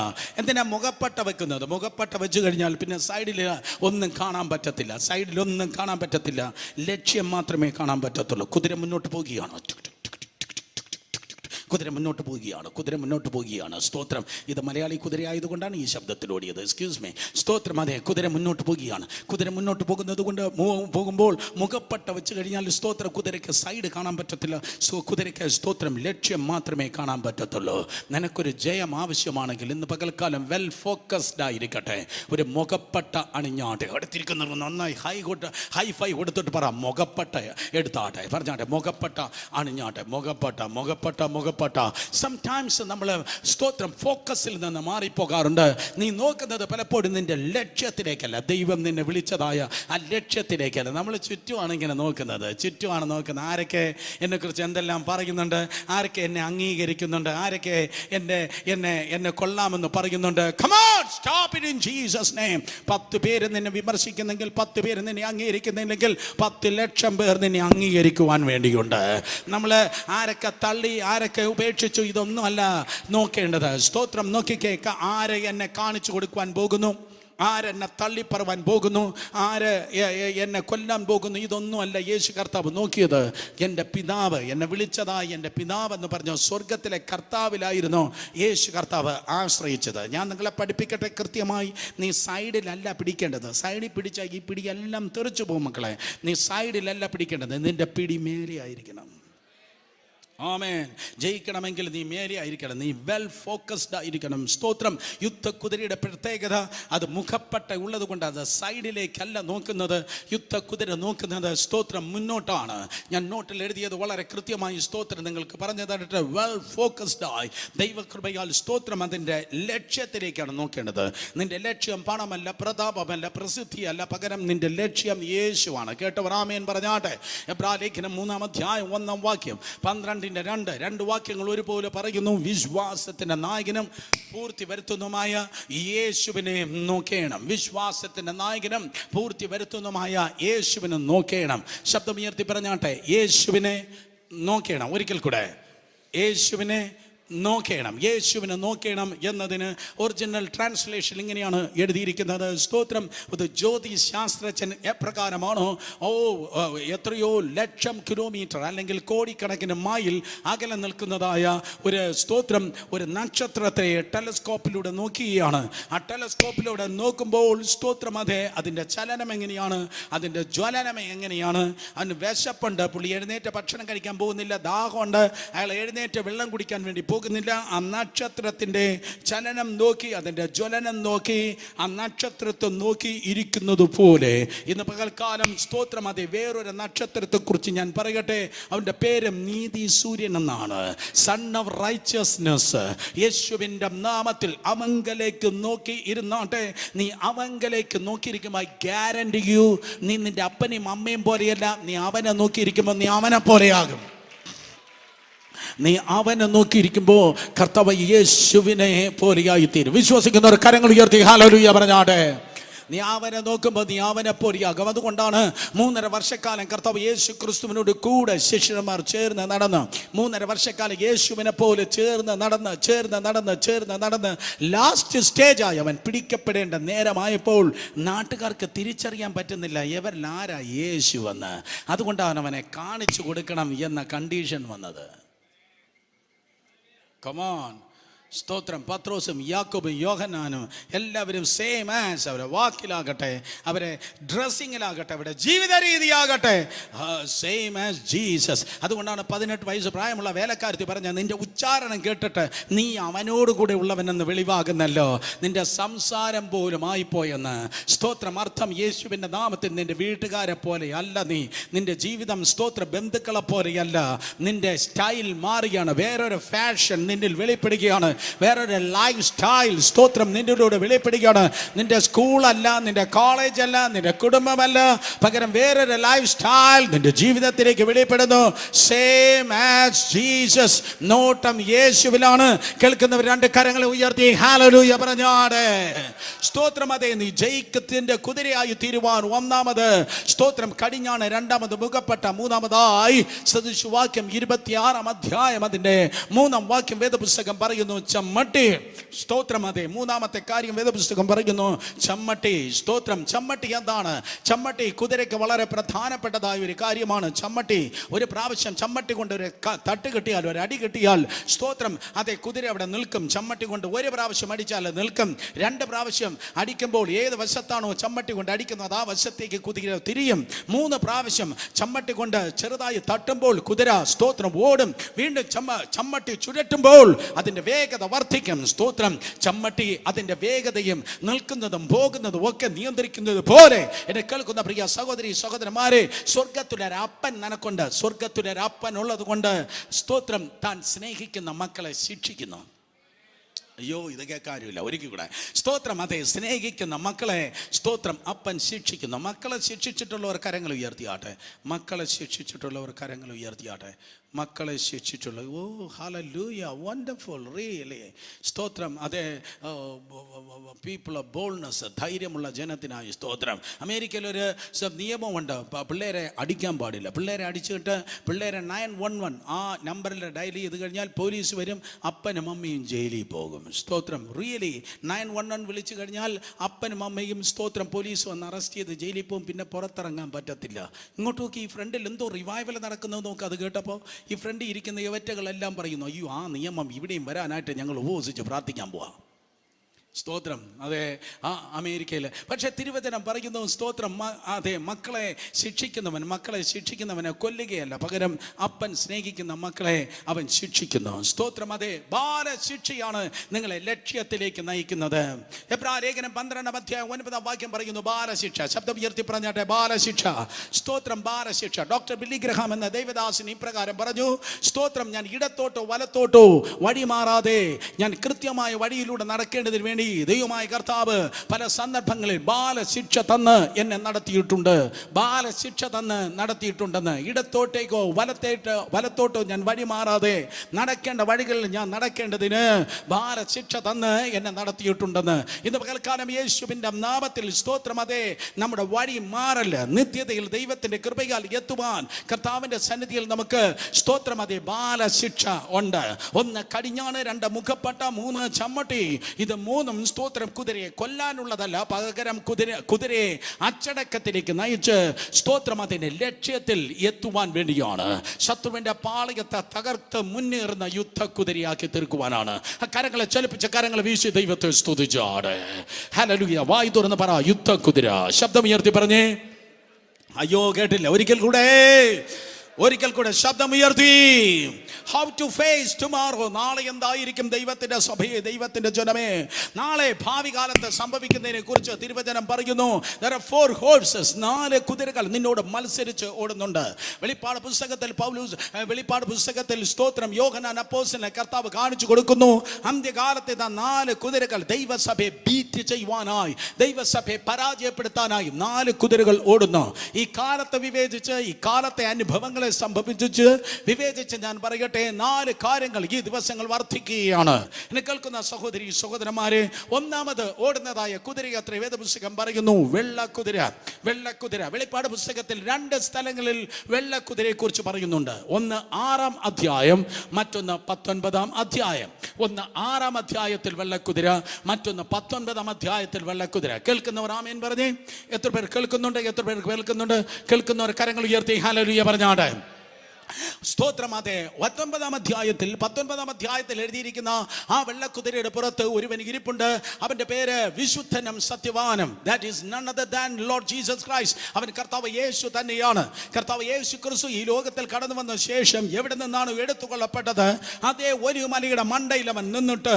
എന്തിനാ മുഖപ്പട്ട വെക്കുന്നത്? മുഖപ്പട്ട വെച്ച് കഴിഞ്ഞാൽ പിന്നെ സൈഡിൽ ഒന്നും കാണാൻ പറ്റത്തില്ല, സൈഡിലൊന്നും കാണാൻ പറ്റത്തില്ല, ലക്ഷ്യം മാത്രമേ കാണാൻ പറ്റത്തുള്ളൂ. കുതിര മുന്നോട്ട് പോവുകയാണ്, കുതിര മുന്നോട്ട് പോവുകയാണ്, കുതിര മുന്നോട്ട് പോവുകയാണ്. സ്തോത്രം. ഇത് മലയാളി കുതിര ആയതുകൊണ്ടാണ് ഈ ശബ്ദത്തിൽ ഓടിയത്. Excuse me. സ്തോത്രം. അതെ, കുതിര മുന്നോട്ട് പോവുകയാണ്. കുതിര മുന്നോട്ട് പോകുന്നത് കൊണ്ട് പോകുമ്പോൾ മുഖപ്പട്ട വെച്ച് കഴിഞ്ഞാൽ സ്തോത്രം കുതിരയ്ക്ക് സൈഡ് കാണാൻ പറ്റത്തില്ല. കുതിരയ്ക്ക് സ്തോത്രം ലക്ഷ്യം മാത്രമേ കാണാൻ പറ്റത്തുള്ളൂ. നിനക്കൊരു ജയം ആവശ്യമാണെങ്കിൽ ഇന്ന് പകൽക്കാലം വെൽ ഫോക്കസ്ഡ് ആയിരിക്കട്ടെ. ഒരു മുഖപ്പട്ട അണിഞ്ഞാട്ടെ. അടുത്തിരിക്കുന്നവർ നന്നായി ഹൈഫൈ കൊടുത്തിട്ട് പറ, മുഖപ്പട്ട എടുത്താട്ടെ. പറഞ്ഞാട്ടെ, മുഖപ്പട്ട അണിഞ്ഞാട്ടെ. മുഖപ്പട്ട, മുഖപ്പട്ട, മുഖപ്പട്ട. സംടൈംസ് നമ്മൾ സ്തോത്രം ഫോക്കസിൽ നിന്ന് മാറിപ്പോകാറുണ്ട്. നീ നോക്കുന്നത് പലപ്പോഴും നിന്റെ ലക്ഷ്യത്തിലേക്കല്ല, ദൈവം നിന്നെ വിളിച്ചതായ ആ ലക്ഷ്യത്തിലേക്കല്ല. നമ്മൾ ചുറ്റുമാണ് ഇങ്ങനെ നോക്കുന്നത്, ചുറ്റുമാണ് നോക്കുന്നത്. ആരൊക്കെ എന്നെക്കുറിച്ച് എന്തെല്ലാം പറയുന്നുണ്ട്, ആരൊക്കെ എന്നെ അംഗീകരിക്കുന്നുണ്ട്, ആരൊക്കെ എന്നെ കൊള്ളാമെന്ന് പറയുന്നുണ്ട്. Come on, stop it in Jesus name. 10 പേര് നിന്നെ വിമർശിക്കുന്നെങ്കിൽ, 10 പേര് നിന്നെ അംഗീകരിക്കുന്നില്ലെങ്കിൽ 10 ലക്ഷം പേർ നിന്നെ അംഗീകരിക്കുവാൻ വേണ്ടിയുണ്ട്. നമ്മൾ ആരൊക്കെ തള്ളി, ആരൊക്കെ ഉപേക്ഷിച്ചു, ഇതൊന്നും അല്ല നോക്കേണ്ടത്. സ്തോത്രം. നോക്കിക്കേ, ആരെ എന്നെ കാണിച്ചു കൊടുക്കുവാൻ പോകുന്നു, ആരെന്നെ തള്ളിപ്പറവാൻ പോകുന്നു, ആര് എന്നെ കൊല്ലാൻ പോകുന്നു, ഇതൊന്നും അല്ല യേശു കർത്താവ് നോക്കിയത്. എൻ്റെ പിതാവ്, എന്നെ വിളിച്ചതായി എൻ്റെ പിതാവ് എന്ന് പറഞ്ഞ സ്വർഗത്തിലെ കർത്താവിലായിരുന്നു യേശു കർത്താവ് ആശ്രയിച്ചത്. ഞാൻ നിങ്ങളെ പഠിപ്പിക്കട്ടെ കൃത്യമായി. നീ സൈഡിലല്ല പിടിക്കേണ്ടത്. സൈഡിൽ പിടിച്ചാൽ ഈ പിടിയെല്ലാം തെറിച്ചു പോകും മക്കളെ. നീ സൈഡിലല്ല പിടിക്കേണ്ടത്, നിൻ്റെ പിടി മേലെ ആയിരിക്കണം. ആമേൻ. ജയിക്കണമെങ്കിൽ നീ മേലെ ആയിരിക്കണം, നീ വെൽ ഫോക്കസ്ഡ് ആയിരിക്കണം. സ്തോത്രം. യുദ്ധക്കുതിരയുടെ പ്രത്യേകത അത് മുഖപ്പട്ട ഉള്ളത് കൊണ്ട് അത് സൈഡിലേക്കല്ല നോക്കുന്നത്. യുദ്ധക്കുതിര നോക്കുന്നത് സ്തോത്രം മുന്നോട്ടാണ്. ഞാൻ നോട്ടിൽ എഴുതിയത് വളരെ കൃത്യമായി സ്തോത്രം നിങ്ങൾക്ക് പറഞ്ഞു തരട്ടെ. വെൽ ഫോക്കസ്ഡ് ആയി ദൈവകൃപയാൽ സ്തോത്രം അതിൻ്റെ ലക്ഷ്യത്തിലേക്കാണ് നോക്കേണ്ടത്. നിന്റെ ലക്ഷ്യം പണമല്ല, പ്രതാപമല്ല, പ്രസിദ്ധിയല്ല, പകരം നിന്റെ ലക്ഷ്യം യേശുവാണ്. കേട്ടവർ ആമേൻ പറഞ്ഞാട്ടെ. എബ്രായലേഖനം 3-ാം അധ്യായം 1-ാം വാക്യം 12-2 വാക്യങ്ങൾ ഒരുപോലെ പറയുന്നു. വിശ്വാസത്തിന്റെ നായകനും പൂർത്തി വരുത്തുന്നതുമായ യേശുവിനെ നോക്കേണം. വിശ്വാസത്തിന്റെ നായകനും പൂർത്തി വരുത്തുന്നതുമായ യേശുവിനെ നോക്കേണം. ശബ്ദമുയർത്തി പറഞ്ഞാട്ടെ, യേശുവിനെ നോക്കേണം. ഒരിക്കൽ കൂടെ, യേശുവിനെ നോക്കണം. യേശുവിനെ നോക്കണം എന്നതിന് ഒറിജിനൽ ട്രാൻസ്ലേഷൻ ഇങ്ങനെയാണ് എഴുതിയിരിക്കുന്നത്. സ്തോത്രം. ഇത് ജ്യോതിശാസ്ത്രജ്ഞൻ എപ്രകാരമാണോ എത്രയോ ലക്ഷം കിലോമീറ്റർ അല്ലെങ്കിൽ കോടിക്കണക്കിന് മൈൽ അകലെ നിൽക്കുന്നതായ ഒരു സ്തോത്രം ഒരു നക്ഷത്രത്തെ ടെലസ്കോപ്പിലൂടെ നോക്കുകയാണ്. ആ ടെലസ്കോപ്പിലൂടെ നോക്കുമ്പോൾ സ്തോത്രം അതെ അതിൻ്റെ ചലനം എങ്ങനെയാണ്, അതിൻ്റെ ജ്വലനം എങ്ങനെയാണ്. അതിന് വിശപ്പുണ്ട്, പുള്ളി എഴുന്നേറ്റ് ഭക്ഷണം കഴിക്കാൻ പോകുന്നില്ല. ദാഹമുണ്ട്, അയാൾ എഴുന്നേറ്റ് വെള്ളം കുടിക്കാൻ വേണ്ടി പോകുന്നില്ല. ആ നക്ഷത്രത്തിന്റെ ചലനം നോക്കി, അതിന്റെ ജ്വലനം നോക്കി, ആ നക്ഷത്രത്തെ നോക്കി ഇരിക്കുന്നത് പോലെ ഇന്ന് പകൽക്കാലം സ്തോത്രം അതെ വേറൊരു നക്ഷത്രത്തെ കുറിച്ച് ഞാൻ പറയട്ടെ. അവന്റെ പേര് നീതി സൂര്യൻ എന്നാണ്. Son of righteousness. യേശുവിന്റെ നാമത്തിൽ അവങ്കലേക്ക് നോക്കി ഇരുന്നാട്ടെ. നീ അവങ്കലേക്ക് നോക്കിയിരിക്കുമ്പോൾ ഐ ഗ്യാരണ്ടി യു, നീ നിന്റെ അപ്പനെയും അമ്മയും പോലെയല്ല, നീ അവനെ നോക്കിയിരിക്കുമ്പോൾ നീ അവനെ പോലെയാകും. നീ അവനെ നോക്കിയിരിക്കുമ്പോൾ കർത്താവ് യേശുവിനെ പോലെയായിത്തീരും. വിശ്വസിക്കുന്നവർ കരങ്ങൾ ഉയർത്തി ഹല്ലേലൂയ പറഞ്ഞാട്ടെ. നീ അവനെ നോക്കുമ്പോൾ നീ അവനെ പോലെയാകും. അതുകൊണ്ടാണ് 3.5 വർഷക്കാലം കർത്താവ് യേശു ക്രിസ്തുവിനോട് കൂടെ ശിഷ്യന്മാർ ചേർന്ന് നടന്ന് 3.5 വർഷക്കാലം യേശുവിനെ പോലെ ചേർന്ന് നടന്ന് ലാസ്റ്റ് സ്റ്റേജായി അവൻ പിടിക്കപ്പെടേണ്ട നേരമായപ്പോൾ നാട്ടുകാർക്ക് തിരിച്ചറിയാൻ പറ്റുന്നില്ല ഇവരിൽ ആരാ യേശു എന്ന്. അതുകൊണ്ടാണ് അവനെ കാണിച്ചു കൊടുക്കണം എന്ന കണ്ടീഷൻ വന്നത്. Come on. സ്തോത്രം. പത്രോസും യാക്കോബും യോഹന്നാനും എല്ലാവരും സെയിം ആസ്, അവരെ വാക്കിലാകട്ടെ, അവരെ ഡ്രസ്സിങ്ങിലാകട്ടെ, അവരുടെ ജീവിത രീതിയാകട്ടെ സെയിം ആസ് ജീസസ്. അതുകൊണ്ടാണ് 18 വയസ്സ് പ്രായമുള്ള വേലക്കാരത്തി പറഞ്ഞ, നിന്റെ ഉച്ചാരണം കേട്ടിട്ട് നീ അവനോട് കൂടെ ഉള്ളവനെന്ന് വെളിവാകുന്നല്ലോ, നിന്റെ സംസാരം പോലും ആയിപ്പോയെന്ന്. സ്തോത്രം. അർത്ഥം, യേശുവിൻ്റെ നാമത്തിൽ നിന്റെ വീട്ടുകാരെ പോലെ അല്ല നീ, നിന്റെ ജീവിതം സ്തോത്ര ബന്ധുക്കളെ പോലെയല്ല, നിന്റെ സ്റ്റൈൽ മാറുകയാണ്, വേറൊരു ഫാഷൻ നിന്നിൽ വെളിപ്പെടുകയാണ്, വേറൊരു ലൈഫ് സ്റ്റൈൽ സ്തോത്രം നിന്നിലൂടെ വെളിപ്പെടുകയാണ്. നിന്റെ സ്കൂളല്ല, നിന്റെ കോളേജ് അല്ല, നിന്റെ കുടുംബമല്ല, പകരം വേറൊരു ലൈഫ് സ്റ്റൈൽ നിന്റെ ജീവിതത്തിലേക്ക് വെളിപ്പെടുന്നു. Same as Jesus. നോട്ടം യേശുവിലാണ്. കേൾക്കുന്നവർ 2 കരങ്ങളെ ഉയർത്തി ഹല്ലേലൂയ പറഞ്ഞാട്. സ്തോത്രം. അതെ, നീ ജയിക്കത്തിന്റെ കുതിരയായി തീരുവാൻ ഒന്നാമത് സ്തോത്രം കടിഞ്ഞാണ്, രണ്ടാമത് മുഖപ്പെട്ട, മൂന്നാമതായി സദൃശവാക്യം 26-ാം അധ്യായം അതിന്റെ 3-ാം വാക്യം വേദപുസ്തകം പറയുന്നു ചമ്മട്ടി. സ്തോത്രം. അതെ, മൂന്നാമത്തെ കാര്യം വേദപുസ്തകം പറയുന്നു ചമ്മട്ടി. സ്തോത്രം. ചമ്മട്ടി എന്താണ്? ചമ്മട്ടി കുതിരയ്ക്ക് വളരെ പ്രധാനപ്പെട്ടതായ ഒരു കാര്യമാണ്. ചമ്മട്ടി ഒരു പ്രാവശ്യം ചമ്മട്ടി കൊണ്ട് ഒരു തട്ട് കിട്ടിയാൽ, ഒരു അടി കിട്ടിയാൽ സ്തോത്രം അതെ കുതിര അവിടെ നിൽക്കും. ചമ്മട്ടി കൊണ്ട് ഒരു പ്രാവശ്യം അടിച്ചാൽ നിൽക്കും. 2 പ്രാവശ്യം അടിക്കുമ്പോൾ ഏത് വശത്താണോ ചമ്മട്ടി കൊണ്ട് അടിക്കുന്നത് ആ വശത്തേക്ക് കുതിര തിരിയും. 3 പ്രാവശ്യം ചമ്മട്ടി കൊണ്ട് ചെറുതായി തട്ടുമ്പോൾ കുതിര സ്തോത്രം ഓടും. വീണ്ടും ചമ്മട്ടി ചുഴറ്റുമ്പോൾ അതിന്റെ വേഗത വർദ്ധിക്കും. സ്തോത്രം. ചമ്മട്ടി അതിന്റെ വേഗതയും നിൽക്കുന്നതും പോകുന്നതും ഒക്കെ നിയന്ത്രിക്കുന്നത് പോലെ എന്നെ കേൾക്കുന്ന പ്രിയ സഹോദരി സഹോദരന്മാരെ, സ്വർഗത്തിലൊരപ്പൻ നനക്കൊണ്ട്, സ്വർഗത്തിലൊരപ്പൻ ഉള്ളത് കൊണ്ട് സ്തോത്രം താൻ സ്നേഹിക്കുന്ന മക്കളെ ശിക്ഷിക്കുന്നു. അയ്യോ, ഇത് കേൾക്കാറില്ല ഒരിക്കൽ കൂടെ. സ്തോത്രം. അതെ, സ്നേഹിക്കുന്ന മക്കളെ സ്തോത്രം അപ്പൻ ശിക്ഷിക്കുന്നു. മക്കളെ ശിക്ഷിച്ചിട്ടുള്ളവർ കരങ്ങൾ ഉയർത്തിയാട്ടെ. മക്കളെ ശിക്ഷിച്ചിട്ടുള്ളവർ കരങ്ങൾ ഉയർത്തിയാട്ടെ. മക്കളെ ശിക്ഷിച്ചുള്ള ഓ ഹല്ലേലൂയ, വണ്ടർഫുൾ, റിയലി സ്തോത്രം. അതെ, പീപ്പിൾ ഓഫ് ബോൾഡ്നെസ്, ധൈര്യമുള്ള ജനത്തിനായി സ്തോത്രം. അമേരിക്കയിലൊരു നിയമമുണ്ട്, പിള്ളേരെ അടിക്കാൻ പാടില്ല. പിള്ളേരെ അടിച്ചിട്ട് പിള്ളേരെ 911 ആ നമ്പറിൽ ഡയൽ ചെയ്ത് കഴിഞ്ഞാൽ പോലീസ് വരും, അപ്പനും അമ്മയും ജയിലിൽ പോകും. സ്തോത്രം. റിയലി 911 വിളിച്ചു കഴിഞ്ഞാൽ അപ്പനും അമ്മയും സ്തോത്രം പോലീസ് വന്ന് അറസ്റ്റ് ചെയ്ത് ജയിലിൽ പോകും. പിന്നെ പുറത്തിറങ്ങാൻ പറ്റത്തില്ല. ഇങ്ങോട്ട് നോക്കി, ഈ ഫ്രണ്ടിൽ എന്തോ റിവൈവൽ നടക്കുന്നത് നോക്ക്. അത് കേട്ടപ്പോൾ ഈ ഫ്രണ്ട് ഇരിക്കുന്ന യുവറ്റകളെല്ലാം പറയുന്നു, അയ്യോ ആ നിയമം ഇവിടെയും വരാനായിട്ട് ഞങ്ങൾ ഉപവസിച്ച് പ്രാർത്ഥിക്കാൻ പോവാം. സ്തോത്രം. അതെ, ആ അമേരിക്കയിൽ. പക്ഷെ തിരുവചനം പറയുന്നു സ്തോത്രം അതെ മക്കളെ ശിക്ഷിക്കുന്നവനെ കൊല്ലുകയല്ല, പകരം അപ്പൻ സ്നേഹിക്കുന്ന മക്കളെ അവൻ ശിക്ഷിക്കുന്നു. സ്തോത്രം. അതെ, ബാലശിക്ഷയാണ് നിങ്ങളെ ലക്ഷ്യത്തിലേക്ക് നയിക്കുന്നത്. എബ്രായ ലേഖനം 12-ാം അധ്യായം 9-ാം വാക്യം പറയുന്നു ബാലശിക്ഷ. ശബ്ദം ഉയർത്തി പറഞ്ഞാട്ടെ, ബാലശിക്ഷ. സ്തോത്രം. ബാലശിക്ഷ. ഡോക്ടർ ബില്ലി ഗ്രഹാം എന്ന ദൈവദാസൻ ഇപ്രകാരം പറഞ്ഞു, സ്തോത്രം, ഞാൻ ഇടത്തോട്ടോ വലത്തോട്ടോ വഴി മാറാതെ ഞാൻ കൃത്യമായ വഴിയിലൂടെ നടക്കേണ്ടതിന് വേണ്ടി ദൈവമായ കർത്താവ് പല സന്ദർഭങ്ങളിൽ ബാലശിക്ഷ തന്ന് എന്നെ നടത്തിയിട്ടുണ്ട്. ബാലശിക്ഷ തന്ന് നടത്തിയിട്ടുണ്ടെന്ന്. ഇടത്തോട്ടേക്കോ വലത്തോട്ടോ ഞാൻ വഴി മാറാതെ നടക്കേണ്ട വഴികളിൽ ഞാൻ നടക്കേണ്ടതിന് ബാലശിക്ഷ തന്ന് എന്നെ നടത്തിയിട്ടുണ്ടെന്ന്. ഇന്ന് പകൽക്കാലം യേശുവിൻ്റെ നാമത്തിൽ സ്തോത്രം. അതെ, നമ്മുടെ വഴി മാറല് നിത്യതയിൽ ദൈവത്തിന്റെ കൃപയാൽ എത്തുവാൻ കർത്താവിന്റെ സന്നിധിയിൽ നമുക്ക് സ്തോത്രം അതെ ബാലശിക്ഷ ഉണ്ട്. 1 കടിഞ്ഞാണ്, 2 മുഖപ്പെട്ട, 3 ചമ്മട്ടി. ഇത് 3 സ്തോത്രം കുതിരയെ കൊല്ലാനുള്ളതല്ല, പകരം കുതിരയെ അച്ചടക്കത്തിലേക്ക് നയിച്ച് സ്തോത്രം അതിന്റെ ലക്ഷ്യത്തിൽ എത്തുവാൻ വേണ്ടിയാണ്. ശത്രുവിന്റെ പാളയത്തെ തകർത്ത് മുന്നേറുന്ന യുദ്ധ കുതിരയാക്കി തീർക്കുവാനാണ്. കരങ്ങളെ ചലിപ്പിച്ച കരങ്ങളെ വീശി ദൈവത്തെ സ്തുതിച്ചാട്. ഹല്ലേലൂയ. വായി തുറന്ന് പറ, യുദ്ധ കുതിര. ശബ്ദം ഉയർത്തി പറഞ്ഞേ. അയ്യോ, കേട്ടില്ല. ഒരിക്കൽ കൂടെ ശബ്ദം ഉയർത്തി. How to face tomorrow. നാളെ എന്തായിരിക്കും ദൈവത്തിന്റെ സഭയെ, ദൈവത്തിന്റെ ജനമേ, നാളെ ഭാവി കാലത്ത് സംഭവിക്കുന്നതിനെ കുറിച്ച് തിരുവചനം പറയുന്നു. there are 4 horses, 4 കുതിരകൾ നിന്നോട് മത്സരിച്ച് ഓടുന്നുണ്ട്. വെളിപ്പാട് പുസ്തകത്തിൽ സ്തോത്രം യോഹന്നാൻ അപ്പോസ്തലനെ കർത്താവ് കാണിച്ചു കൊടുക്കുന്നു. അന്ത്യകാലത്തെ 4 കുതിരകൾ ദൈവസഭയെ ബീറ്റ് ചെയ്യുവാനായി, ദൈവസഭയെ പരാജയപ്പെടുത്താനായി 4 കുതിരകൾ ഓടുന്നു. ഈ കാലത്തെ വിവേചിച്ച്, ഈ കാലത്തെ അനുഭവങ്ങളെ വിവേചിച്ച് ഞാൻ പറയട്ടെ, 4 കാര്യങ്ങൾ ഈ ദിവസങ്ങൾ വർദ്ധിക്കുകയാണ്. എന്നെ കേൾക്കുന്ന സഹോദരി സഹോദരന്മാരെ, ഒന്നാമത് ഓടുന്നതായ കുതിരയാത്ര വേദപുസ്തകം പറയുന്നു വെള്ളക്കുതിര. വെളിപ്പാട് പുസ്തകത്തിൽ 2 സ്ഥലങ്ങളിൽ വെള്ളക്കുതിരയെ കുറിച്ച് പറയുന്നുണ്ട്. ഒന്ന് 6-ാം അധ്യായം, മറ്റൊന്ന് 19-ാം അധ്യായം. ഒന്ന് 6-ാം അധ്യായത്തിൽ വെള്ളക്കുതിര, മറ്റൊന്ന് 19-ാം അധ്യായത്തിൽ വെള്ളക്കുതിര. കേൾക്കുന്നവർ ആമേൻ പറഞ്ഞേ. എത്ര പേർ കേൾക്കുന്നുണ്ട്? കേൾക്കുന്നവർ കരങ്ങൾ ഉയർത്തി ഹല്ലേലൂയ പറഞ്ഞാട്. സ്തോത്രം. അതെ, 19 അധ്യായത്തിൽ എഴുതിയിരിക്കുന്ന ആ വെള്ളക്കുതിരയുടെ പുറത്ത് ഒരുവൻ ഇരിപ്പുണ്ട്. അവന്റെ പേര് വിശുദ്ധനും സത്യവാനും. That is none other than Lord Jesus Christ. അവൻ കർത്താവ് യേശു തന്നെയാണ്. കർത്താവ് യേശു ക്രിസ്തു ഈ ലോകത്തിൽ കടന്നു വന്ന ശേഷം എവിടെ നിന്നാണ് എടുത്തുകൊള്ളപ്പെട്ടത്? അതേ ഒരു മലയുടെ മണ്ടയിൽ അവൻ നിന്നിട്ട്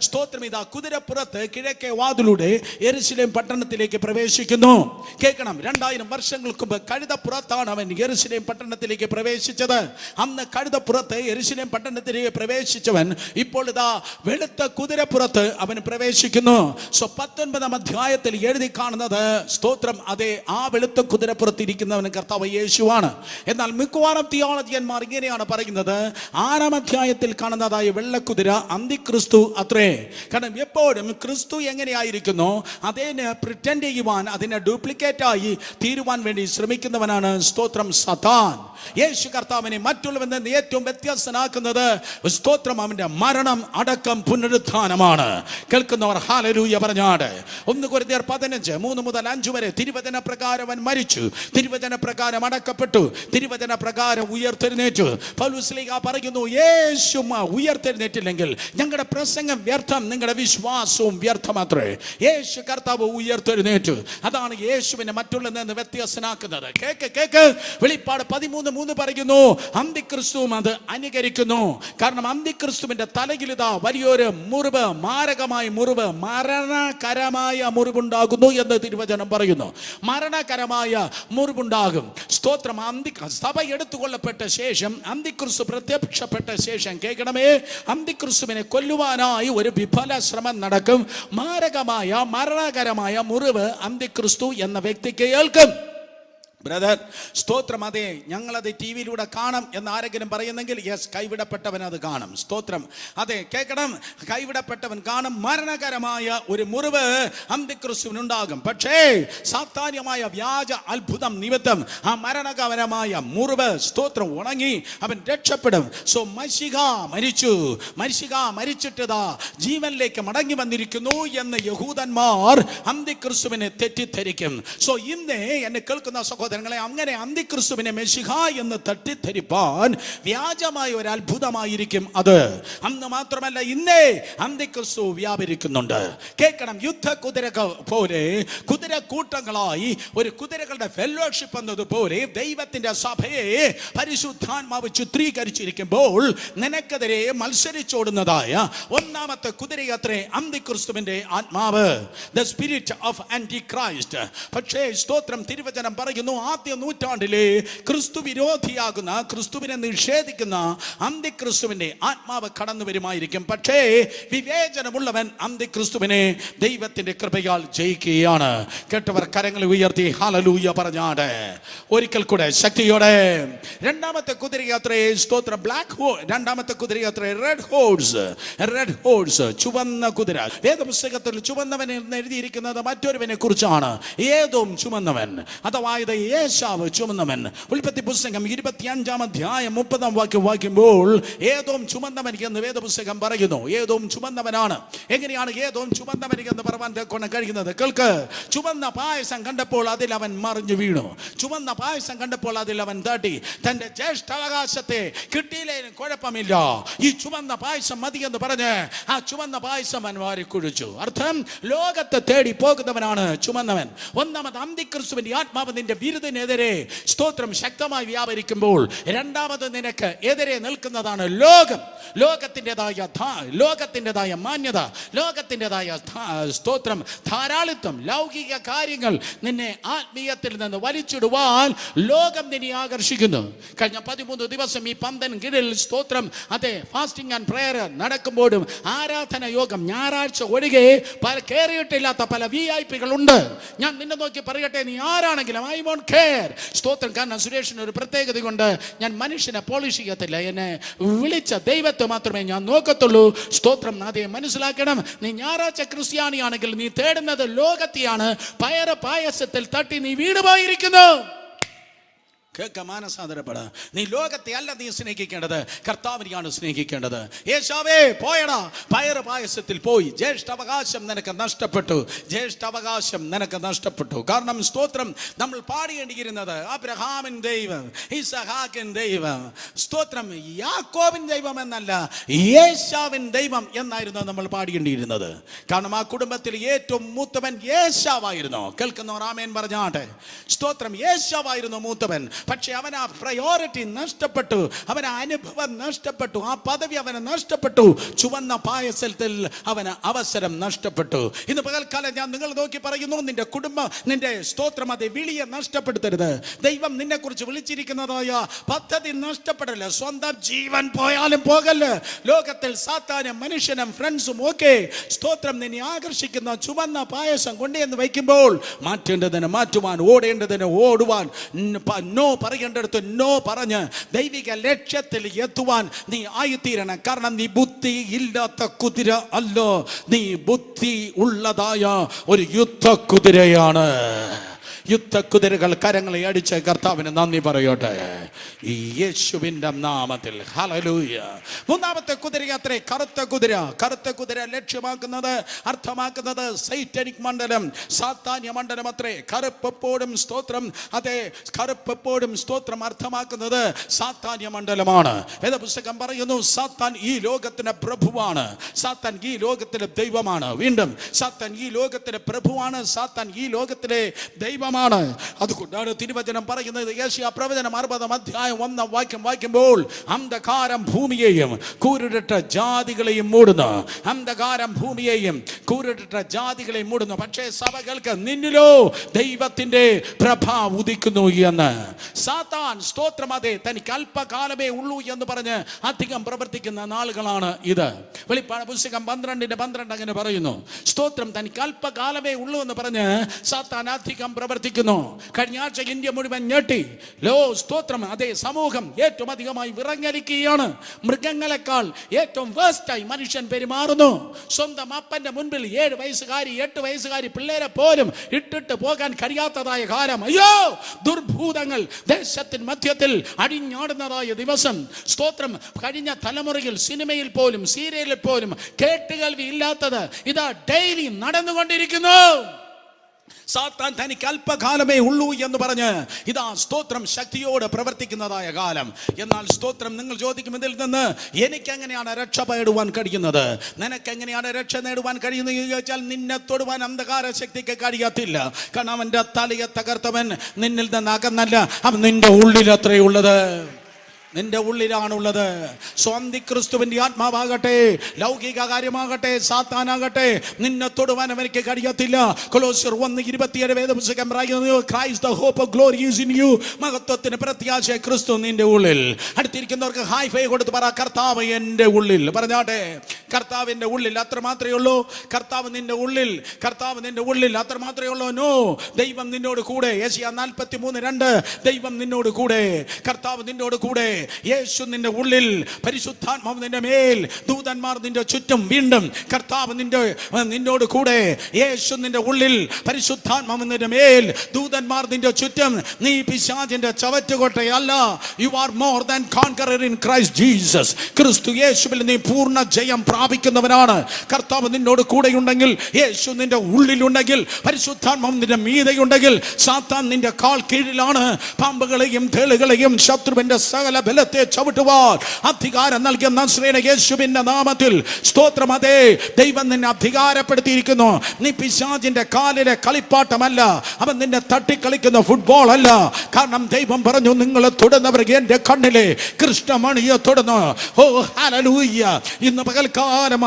സ്തോത്രം ഇതാ കുതിരപ്പുറത്ത് കിഴക്കേ വാതിലൂടെ യെരുശലേം പട്ടണത്തിലേക്ക് പ്രവേശിക്കുന്നു. കേൾക്കണം, 2000 വർഷങ്ങൾക്ക് മുമ്പ് കഴുതപ്പുറത്താണ് അവൻ യെരുശലേം പട്ടണത്തിലേക്ക് പ്രവേശിച്ചത്. അന്ന് കഴുതപ്പുറത്ത് യെരുശലേം പട്ടണത്തിലേക്ക് പ്രവേശിച്ചവൻ ഇപ്പോൾ ഇതാ വെളുത്ത കുതിരപ്പുറത്ത് അവൻ പ്രവേശിക്കുന്നു. 19 അധ്യായത്തിൽ എഴുതി കാണുന്നത് സ്തോത്രം അതെ ആ വെളുത്ത കുതിരപ്പുറത്ത് ഇരിക്കുന്നവൻ കർത്താവ് യേശുവാണ്. എന്നാൽ മിക്കവാറും തിയോളജിയന്മാർ ഇങ്ങനെയാണ് പറയുന്നത്, 6 അധ്യായത്തിൽ കാണുന്നതായ വെള്ളക്കുതിര അന്തിക്രിസ്തു അത്രേ. കാരണം എപ്പോഴും ക്രിസ്തു എങ്ങനെയായിരിക്കുന്നു അതിനെ പ്രിറ്റൻഡ് ചെയ്യുവാൻ, അതിനെ ഡ്യൂപ്ലിക്കേറ്റ് ആയി തീരുവാൻ വേണ്ടി ശ്രമിക്കുന്നവനാണ് സ്തോത്രം സതാൻ. യേശു കർത്താവിനെ മറ്റുള്ളവരിൽ നിന്ന് ഏറ്റവും വ്യത്യസ്തനാക്കുന്നത് സ്തോത്രം അവന്റെ മരണം, അടക്കം, പുനരുത്ഥാനമാണ്. കേൾക്കുന്നവർ ഹല്ലേലൂയ പറഞ്ഞാട്. 1 കൊരിന്ത്യർ 15 3 മുതൽ 5 വരെ തിരുവചന പ്രകാരം അവൻ മരിച്ചു, തിരുവചന പ്രകാരം അടക്കപ്പെട്ടു, തിരുവചന പ്രകാരം ഉയർത്തെഴുന്നേറ്റു. പൗലോസ് ശ്ലീഹ പറയുന്നു, യേശു ഉയർത്തെഴുന്നേറ്റില്ലെങ്കിൽ ഞങ്ങളുടെ പ്രസംഗം വ്യർത്ഥം, നിങ്ങളുടെ വിശ്വാസവും വ്യർത്ഥമാത്രേ. യേശു കർത്താവ് ഉയർത്തെഴുന്നേറ്റു. അതാണ് യേശുവിനെ മറ്റുള്ളവരിൽ നിന്ന് വ്യത്യസ്തനാക്കുന്നത്. കേക്ക് വെളിപ്പാട് 13:3 പറയുന്നു, അന്തിക്രിസ്തുവും അത് അനുകരിക്കുന്നു. കാരണം അന്തിക്രിസ്തുവിന്റെ തലയിൽ ഇതാ വലിയൊരു മുറിവ്, മാരകമായ മുറിവ്, മരണകരമായ മുറിവുണ്ടാകുന്നു എന്ന് തിരുവചനം പറയുന്നു. മരണകരമായ മുറിവുണ്ടാകും. സ്തോത്രം. സഭ എടുത്തുകൊള്ളപ്പെട്ട ശേഷം, അന്തിക്രിസ്തു പ്രത്യക്ഷപ്പെട്ട ശേഷം കേൾക്കണമേ, അന്തിക്രിസ്തുവിനെ കൊല്ലുവാനായി ഒരു വിഫല ശ്രമം നടക്കും. മാരകമായ മരണകരമായ മുറിവ് അന്തിക്രിസ്തു എന്ന വ്യക്തിക്ക് ഏൽക്കും. ബ്രദർ സ്തോത്രം. അതെ, ഞങ്ങളത് ടി വിയിലൂടെ കാണാം എന്ന് ആരെങ്കിലും പറയുന്നെങ്കിൽ യെസ്, കൈവിടപ്പെട്ടവൻ അത് കാണും. സ്തോത്രം. അതെ, കേൾക്കണം, കൈവിടപ്പെട്ടവൻ കാണും. മരണകരമായ ഒരു മുറിവ് അന്തിക്രിസ്തുവിനുണ്ടാകും. പക്ഷേ സാത്താന്യമായ വ്യാജ അത്ഭുതം നിമിത്തം ആ മരണകരമായ മുറിവ് സ്തോത്രം ഉണങ്ങി അവൻ രക്ഷപ്പെടും. സോ മശിഹ മരിച്ചു, മശിഹ മരിച്ചിട്ടതാ ജീവനിലേക്ക് മടങ്ങി വന്നിരിക്കുന്നു എന്ന് യഹൂദന്മാർ അന്തിക്രിസ്തുവിനെ തെറ്റിദ്ധരിക്കും. സോ ഇന്ന് എന്നെ കേൾക്കുന്ന സഹോദരൻ, അങ്ങനെ അന്തിക്രിസ്തുവിനെ മെശിഹ എന്ന് തട്ടിദ്ധരിപ്പാൻ വ്യാജമായ ഒരു അത്ഭുതമായിരിക്കും അത്. അന്ന് മാത്രമല്ല, ഇന്നേ അന്തിക്രിസ്തു വ്യാപരിക്കുന്നുണ്ട്. കേൾക്കണം, യുദ്ധ കുതിര പോലെ കുതിരക്കൂട്ടങ്ങളായി ഒരു കുതിരകളുടെ ഫെലോഷിപ്പ് എന്നതുപോലെ ദൈവത്തിന്റെ സഭയെ പരിശുദ്ധാത്മാവ് ചിത്രീകരിച്ചിരിക്കുമ്പോൾ നിനക്കെതിരെ മത്സരിച്ചോടുന്നതായ ഒന്നാമത്തെ കുതിരയത്രേ അന്തിക്രിസ്തുവിന്റെ ആത്മാവ്, ദ സ്പിരിറ്റ് ഓഫ് ആന്റിക്രൈസ്റ്റ്. പക്ഷേ സ്തോത്രം, തിരുവചനം പറയുന്നു, ആദ്യ നൂറ്റാണ്ടിലെ ക്രിസ്തു വിരോധിയാകുന്ന, ക്രിസ്തുവിനെ നിഷേധിക്കുന്ന അന്തിക്രിസ്തുവിന്റെ ആത്മാവ് കടന്നു വരുമായിരിക്കും. പക്ഷേ വിവേചനമുള്ളവൻ അന്തിക്രിസ്തുവിനെ ദൈവത്തിന്റെ കൃപയാൽ ജയിക്കുകയാണ്. കേട്ടവർ കരങ്ങൾ ഉയർത്തി ഹല്ലേലൂയ പറഞ്ഞാട് ഒരിക്കൽ കൂടെ ശക്തിയോടെ. രണ്ടാമത്തെ കുതിരയാത്രേ സ്തോത്രം ബ്ലാക്ക് ഹോഴ്സ്. രണ്ടാമത്തെ കുതിരയാത്രേ റെഡ് ഹോഴ്സ്. റെഡ് ഹോഴ്സ്, ചുവന്ന കുതിര. വേദപുസ്തകത്തിൽ ചുവന്നവൻ എന്ന് എഴുതിയിരിക്കുന്നത് മറ്റൊരുവനെ കുറിച്ചാണ്, ഏദോം ചുമന്നവൻ, അഥവാ യേശാവ് ചുമന്നവൻ. ഉൽപ്പത്തി പുസ്തകം 25 അധ്യായം 30 വാക്യം വായിക്കുമ്പോൾ ഏദോം ചുമന്നവൻ എന്ന് വേദപുസ്തകം പറയുന്നു. ഏദോം ചുമന്നവനാണ്. എങ്ങനെയാണ് ഏദോം ചുമന്നവൻ എന്ന് പറയാൻ കൊണ്ട് കഴിയുന്നത്? കേൾക്ക്, ചുവന്ന പായസം കണ്ടപ്പോൾ അതിൽ അവൻ മറിഞ്ഞു വീണു. ചുവന്ന പായസം കണ്ടപ്പോൾ അതിൽ അവൻ തട്ടി. തന്റെ ജ്യേഷ്ഠാവകാശത്തെ കിട്ടിയില്ലേലും കുഴപ്പമില്ല, ഈ ചുവന്ന പായസം മതി എന്ന് പറഞ്ഞ് ആ ചുവന്ന പായസം അവൻ വാരി കുഴിച്ചു. അർത്ഥം, ലോകത്തെ തേടി പോകുന്നവനാണ് ചുമന്നവൻ. ഒന്നാമത് അന്തിക്രിസ്തുവിന്റെ ആത്മാവ് നിന്റെ വിരുദിനെതിരെ സ്തോത്രം ശക്തമായി വ്യാപരിക്കുമ്പോൾ രണ്ടാമത് നിനക്ക് എതിരെ നിൽക്കുന്നതാണ് ലോകം. ലോകത്തിൻ്റെതായ മാന്യത, ലോകത്തിൻ്റെതായ സ്തോത്രം ധാരാളിത്വം, ലൗകിക കാര്യങ്ങൾ നിന്നെ ആത്മീയത്തിൽ നിന്ന് വലിച്ചിടുവാൻ ലോകം നിന്നെ ആകർഷിക്കുന്നു. കഴിഞ്ഞ 13 ദിവസം ഈ പന്തൻ കീഴിൽ സ്തോത്രം അതെ ഫാസ്റ്റിംഗ് ആൻഡ് പ്രയർ നടക്കുമ്പോഴും ആരാധന യോഗം ഞായറാഴ്ച ഒഴികെ കയറിയിട്ടില്ലാത്ത പല VIP കളുണ്ട്. ഞാൻ നിന്നെ നോക്കി പറയട്ടെ, നീ ആരാണെങ്കിലും ഐ വോണ്ട് കെയർ. സ്തോത്രം. കാരണം സുരേഷിന് ഒരു പ്രത്യേകത കൊണ്ട് ഞാൻ മനുഷ്യനെ പോളിഷ് ചെയ്യത്തില്ല, എന്നെ വിളിച്ച ദൈവത്തെ മാത്രമേ ഞാൻ നോക്കത്തുള്ളൂ. സ്തോത്രം. അതേ മനസ്സിലാക്കണം. നീ ഞായറാഴ്ച ക്രിസ്ത്യാനിയാണെങ്കിൽ നീ തേടുന്നത് ലോകത്തെയാണ്. പായസത്തിൽ തട്ടി നീ വീണുപോയിരിക്കുന്നു. കേൾക്ക, മാനസാന്തരപ്പെട. നീ ലോകത്തെ അല്ല നീ സ്നേഹിക്കേണ്ടത്, കർത്താവിനെയാണ് സ്നേഹിക്കേണ്ടത്. യേശാവേ പോയടാ, പയറ് പായസത്തിൽ പോയി. ജ്യേഷ്ഠാവകാശം നിനക്ക് നഷ്ടപ്പെട്ടു, ജ്യേഷ്ഠാവകാശം നിനക്ക് നഷ്ടപ്പെട്ടു. കാരണം സ്തോത്രം, നമ്മൾ പാടേണ്ടിയിരുന്നത് അബ്രഹാമിൻ ദൈവം, ഇസഹാക്കിൻ ദൈവം, സ്തോത്രം യാക്കോബിൻ ദൈവം എന്നല്ല, യേശാവിൻ ദൈവം എന്നായിരുന്നു നമ്മൾ പാടേണ്ടിയിരുന്നത്. കാരണം ആ കുടുംബത്തിൽ ഏറ്റവും മൂത്തവൻ യേശാവായിരുന്നു. കേൾക്കുന്നവർ ആമേൻ പറഞ്ഞാട്ടെ. സ്തോത്രം, യേശാവായിരുന്നു മൂത്തവൻ. പക്ഷെ അവൻ ആ പ്രയോറിറ്റി നഷ്ടപ്പെട്ടു, അവന് അനുഭവം നഷ്ടപ്പെട്ടു, ആ പദവി അവന് നഷ്ടപ്പെട്ടു, ചുവന്ന പായസത്തിൽ അവന് അവസരം നഷ്ടപ്പെട്ടു. ഇന്ന് പകൽക്കാലം ഞാൻ നിങ്ങൾ നോക്കി പറയുന്നു, നിന്റെ കുടുംബം, നിന്റെ സ്തോത്രം, അത് വിളിയെ നഷ്ടപ്പെടുത്തരുത്. ദൈവം നിന്നെ കുറിച്ച് വിളിച്ചിരിക്കുന്നതായ പദ്ധതി നഷ്ടപ്പെടല്. സ്വന്തം ജീവൻ പോയാലും പോകല്. ലോകത്തിൽ സാത്താനും മനുഷ്യനും ഫ്രണ്ട്സും ഒക്കെ സ്തോത്രം നിന്നെ ആകർഷിക്കുന്ന ചുവന്ന പായസം കൊണ്ടുവന്ന് വയ്ക്കുമ്പോൾ മാറ്റേണ്ടതിന് മാറ്റുവാൻ, ഓടേണ്ടതിന് ഓടുവാൻ, നോ പറയേണ്ടടുത്ത് നോ പറഞ്ഞ് ദൈവിക ലക്ഷ്യത്തിൽ എത്തുവാൻ നീ ആയിത്തീരണം. കാരണം നീ ബുദ്ധി ഇല്ലാത്ത കുതിര അല്ല, നീ ബുദ്ധി ഉള്ളതായ ഒരു യുദ്ധ കുതിരയാണ്. യുദ്ധക്കുതിരകൾ കരങ്ങളെ അടിച്ച് കർത്താവിന് നന്ദി പറയട്ടെ ഈ യേശുവിൻ്റെ നാമത്തിൽ. ഹല്ലേലൂയ. മൂന്നാമത്തെ കുതിര അത്രേ കറുത്ത കുതിര. കറുത്ത കുതിര ലക്ഷ്യമാക്കുന്നത്, അർത്ഥമാക്കുന്നത് സൈറ്റാനിക് മണ്ഡലം, സാത്താന്യ മണ്ഡലം അത്രേ. കറുപ്പെപ്പോഴും സ്തോത്രം, അതെ, കറുപ്പെപ്പോഴും സ്തോത്രം അർത്ഥമാക്കുന്നത് സാത്താന്യ മണ്ഡലമാണ്. വേദപുസ്തകം പറയുന്നു, സാത്താൻ ഈ ലോകത്തിന്റെ പ്രഭുവാണ്, സാത്താൻ ഈ ലോകത്തിലെ ദൈവമാണ്. വീണ്ടും, സാത്താൻ ഈ ലോകത്തിലെ പ്രഭുവാണ്, സാത്താൻ ഈ ലോകത്തിലെ ദൈവമാണ്. അതുകൊണ്ടാണ് തിരുവചനം പറയുന്നത്, യെശയ്യാ പ്രവചനം 60 അധ്യായം 1 വാക്യം വായിക്കുമ്പോൾ, അന്ധകാരം ഭൂമിയെയും കൂരിട്ട ജാതികളെയും മൂടുന്നു. അന്ധകാരം ഭൂമിയെയും കൂരിട്ട ജാതികളെയും മൂടുന്നു. പക്ഷേ സഭകൾക്ക് നിന്നിലോ ദൈവത്തിന്റെ പ്രഭ ഉദിക്കുന്നു എന്ന്. സാത്താൻ സ്തോത്രം, അതെ, തനിക്ക് അല്പകാലമേ ഉള്ളൂ എന്ന് പറഞ്ഞ് അധികം പ്രവർത്തിക്കുന്ന നാളുകളാണ് ഇത്. വെളിപ്പാട് പുസ്തകം 12:12 അങ്ങനെ പറയുന്നു. സ്തോത്രം, തനിക്ക് അല്പകാലമേ ഉള്ളൂ എന്ന് പറഞ്ഞ് സാത്താൻ അധികം പ്രവർത്തിക്കുന്നു. കഴിഞ്ഞ ആഴ്ച ഇന്ത്യ മുഴുവൻ ഞെട്ടി. സ്തോത്രം, അതേ, സമൂഹം ഏറ്റവും അധികമായി വിറങ്ങലിക്കുകയാണ്. മൃഗങ്ങളെക്കാൾ ഏറ്റവും വേസ്റ്റായി മനുഷ്യൻ പെരുമാറുന്നു. സ്വന്തം അപ്പന്റെ മുൻപിൽ 7 വയസ്സുകാരി 8 വയസ്സുകാരി പിള്ളേരെ പോലും ഇട്ടിട്ട് പോകാൻ കഴിയാത്തതായ കാലം. അയ്യോ, ദുർഭൂതങ്ങൾ ദേശത്തിന് മധ്യത്തിൽ അടിഞ്ഞാടുന്നതായ ദിവസം. സ്തോത്രം, കഴിഞ്ഞ തലമുറയിൽ സിനിമയിൽ പോലും സീരിയലിൽ പോലും കേട്ടുകേൾവി ഇല്ലാത്തത് ഇതാ ഡെയിലി നടന്നുകൊണ്ടിരിക്കുന്നു. സാത്താൻ തനിക്ക് അല്പകാലമേ ഉള്ളൂ എന്ന് പറഞ്ഞ് ഇതാ സ്തോത്രം ശക്തിയോട് പ്രവർത്തിക്കുന്നതായ കാലം. എന്നാൽ സ്തോത്രം, നിങ്ങൾ ചോദിക്കും, ഇതിൽ നിന്ന് എനിക്ക് എങ്ങനെയാണ് രക്ഷപ്പെടുവാൻ കഴിയുന്നത്, നിനക്ക് എങ്ങനെയാണ് രക്ഷ നേടുവാൻ കഴിയുന്നത് ചോദിച്ചാൽ, നിന്നെ തൊടുവാൻ അന്ധകാര ശക്തിക്ക് കഴിയത്തില്ല. കാരണം അവന്റെ തലയെ തകർത്തവൻ നിന്നിൽ നിന്ന് അകന്നല്ല, അവൻ നിന്റെ ഉള്ളിൽ അത്രേ ഉള്ളത്, നിന്റെ ഉള്ളിലാണുള്ളത്. സ്വാന്തിക്രിസ്തുവിന്റെ ആത്മാവാകട്ടെ, ലൗകിക കാര്യമാകട്ടെ, സാത്താനാകട്ടെ, നിന്നെ തൊടുവാൻ അവർക്ക് കഴിയത്തില്ല. കൊലോസ്യർ 1:27 വേദപുസ്തകം പറയുന്നു, Christ the hope of glory is in you. മഹത്വത്തിന് പ്രത്യാശ ക്രിസ്തു നിന്റെ ഉള്ളിൽ. അടുത്തിരിക്കുന്നവർക്ക് ഹൈ ഫൈ കൊടുത്ത് പറ, കർത്താവ് എൻ്റെ ഉള്ളിൽ. പറഞ്ഞാട്ടെ, കർത്താവിൻ്റെ ഉള്ളിൽ. അത്ര മാത്രമേ ഉള്ളൂ. കർത്താവ് നിന്റെ ഉള്ളിൽ, കർത്താവ് നിന്റെ ഉള്ളിൽ, അത്ര മാത്രമേ ഉള്ളൂ. നോ, ദൈവം നിന്നോട് കൂടെ. യെശയ്യാ 43:2 ദൈവം നിന്നോട് കൂടെ, കർത്താവ് നിന്നോട് കൂടെ, യേശു നിന്റെ ഉള്ളിൽ, പരിശുദ്ധാത്മാവ് നിന്റെ മേൽ, ദൂതന്മാർ നിന്റെ ചുറ്റും. വീണ്ടും, കർത്താവ് നിന്നോട് കൂടെ, യേശു നിന്റെ ഉള്ളിൽ, പരിശുദ്ധാത്മാവ് നിന്റെ മേൽ, ദൂതന്മാർ നിന്റെ ചുറ്റും. നീ പിശാചിന്റെ ചവറ്റുകൊട്ടയല്ല. You are more than conqueror in Christ Jesus. ക്രിസ്തു യേശുവിൽ നീ പൂർണ്ണ ജയം പ്രാപിക്കുന്നവനാണ്. കർത്താവ് നിന്നോട് കൂടെയുണ്ടെങ്കിൽ, യേശു നിന്റെ ഉള്ളിലുണ്ടെങ്കിൽ, പരിശുദ്ധാത്മാവ് നിന്റെ മീതെയുണ്ടെങ്കിൽ, സാത്താൻ നിന്റെ കാൽ കീഴിലാണ്. പാമ്പുകളെയും തേളുകളെയും ശത്രുവിന്റെ സകല ബലത്തെ ചവിട്ടുവാൻ അധികാരം നൽകിയ നസ്രേന യേശുവിന്റെ നാമത്തിൽ സ്തോത്രം. അതേ, ദൈവം നിന്നെ അധികാരപ്പെടുത്തിയിരിക്കുന്നു. നീ പിശാചിന്റെ കാലിലെ കളിപ്പാട്ടമല്ല, അവൻ നിന്നെ തട്ടിക്കളിക്കുന്ന ഫുട്ബോൾ അല്ല. കാരണം ദൈവം പറഞ്ഞു, നിങ്ങളെ തൊടുന്നവർ എന്റെ കണ്ണിലെ കൃഷ്ണമണിയെ തൊടുന്നു. ഓ ഹല്ലേലൂയ. ഇന്ന് പകൽക്കാലം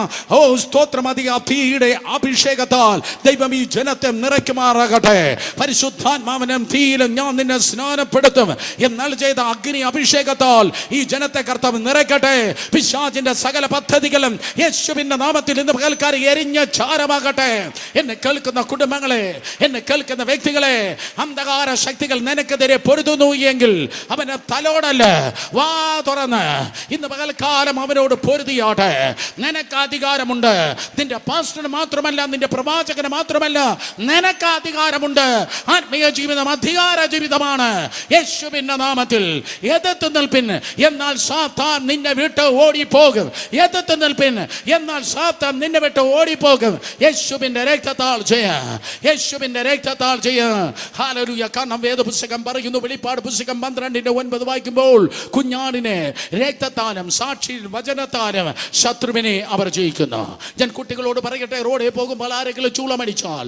സ്തോത്രം, തീയുടെ അഭിഷേകത്താൽ ദൈവം ഈ ജനത്തെ നിറയ്ക്കുമാറാകട്ടെ. പരിശുദ്ധാത്മാവിനും തീയിലും ഞാൻ നിന്നെ സ്നാനപ്പെടുത്തും എന്നാൽ ചെയ്ത അഗ്നി അഭിഷേകത്താൽ ഈ ജനത്തെ കർത്താവ് നിറയ്ക്കട്ടെ. പിശാചിന്റെ സകല പദ്ധതികളും യേശുവിന്റെ നാമത്തിൽ ഇന്ന് പകൽക്കാലം എരിഞ്ഞ ചാരമാകട്ടെ. എന്നെ കേൾക്കുന്ന കുടുംബങ്ങളെ, എന്നെ കേൾക്കുന്ന വ്യക്തികളെ, അന്ധകാര ശക്തികൾ നിനക്കെതിരെ പൊരുതുന്നു എങ്കിൽ അവനെ തലോടല്ല, വാ തുറന്ന് ഇന്ന് പകൽക്കാലം അവനോട് പൊരുതിയാട്ടെ. നിനക്ക് അധികാരമുണ്ട്. നിന്റെ പാസ്റ്ററിന് മാത്രമല്ല, നിന്റെ പ്രവാചകന് മാത്രമല്ല, നിനക്ക് അധികാരമുണ്ട്. ആത്മീയ ജീവിതം അധികാര ജീവിതമാണ്. യേശുവിന്റെ നാമത്തിൽ എതിർത്ത് നിൽപ്പിൻ, എന്നാൽ സാത്താൻ നിന്നെ വിട്ട് ഓടിപ്പോകും. എതിർത്ത് നിൽപ്പിൻ, എന്നാൽ സാത്താൻ നിന്നെ വിട്ട് ഓടിപ്പോകും. യേശുവിന്റെ രക്തത്താൽ ജയം, യേശുവിന്റെ രക്തത്താൽ ജയം. ഹല്ലേലൂയ. കാരണം വേദപുസ്തകം പറയുന്നു, വെളിപ്പാട് പുസ്തകം 12:9 വായിക്കുമ്പോൾ, കുഞ്ഞാടിനെ രക്തത്താലും സാക്ഷി വചനത്താലും ശത്രുവിനെ അവർ ജയിക്കുന്നു. ഞാൻ കുട്ടികളോട് പറയട്ടെ, റോഡിൽ പോകുമ്പോൾ ആരെങ്കിലും ചൂളമടിച്ചാൽ,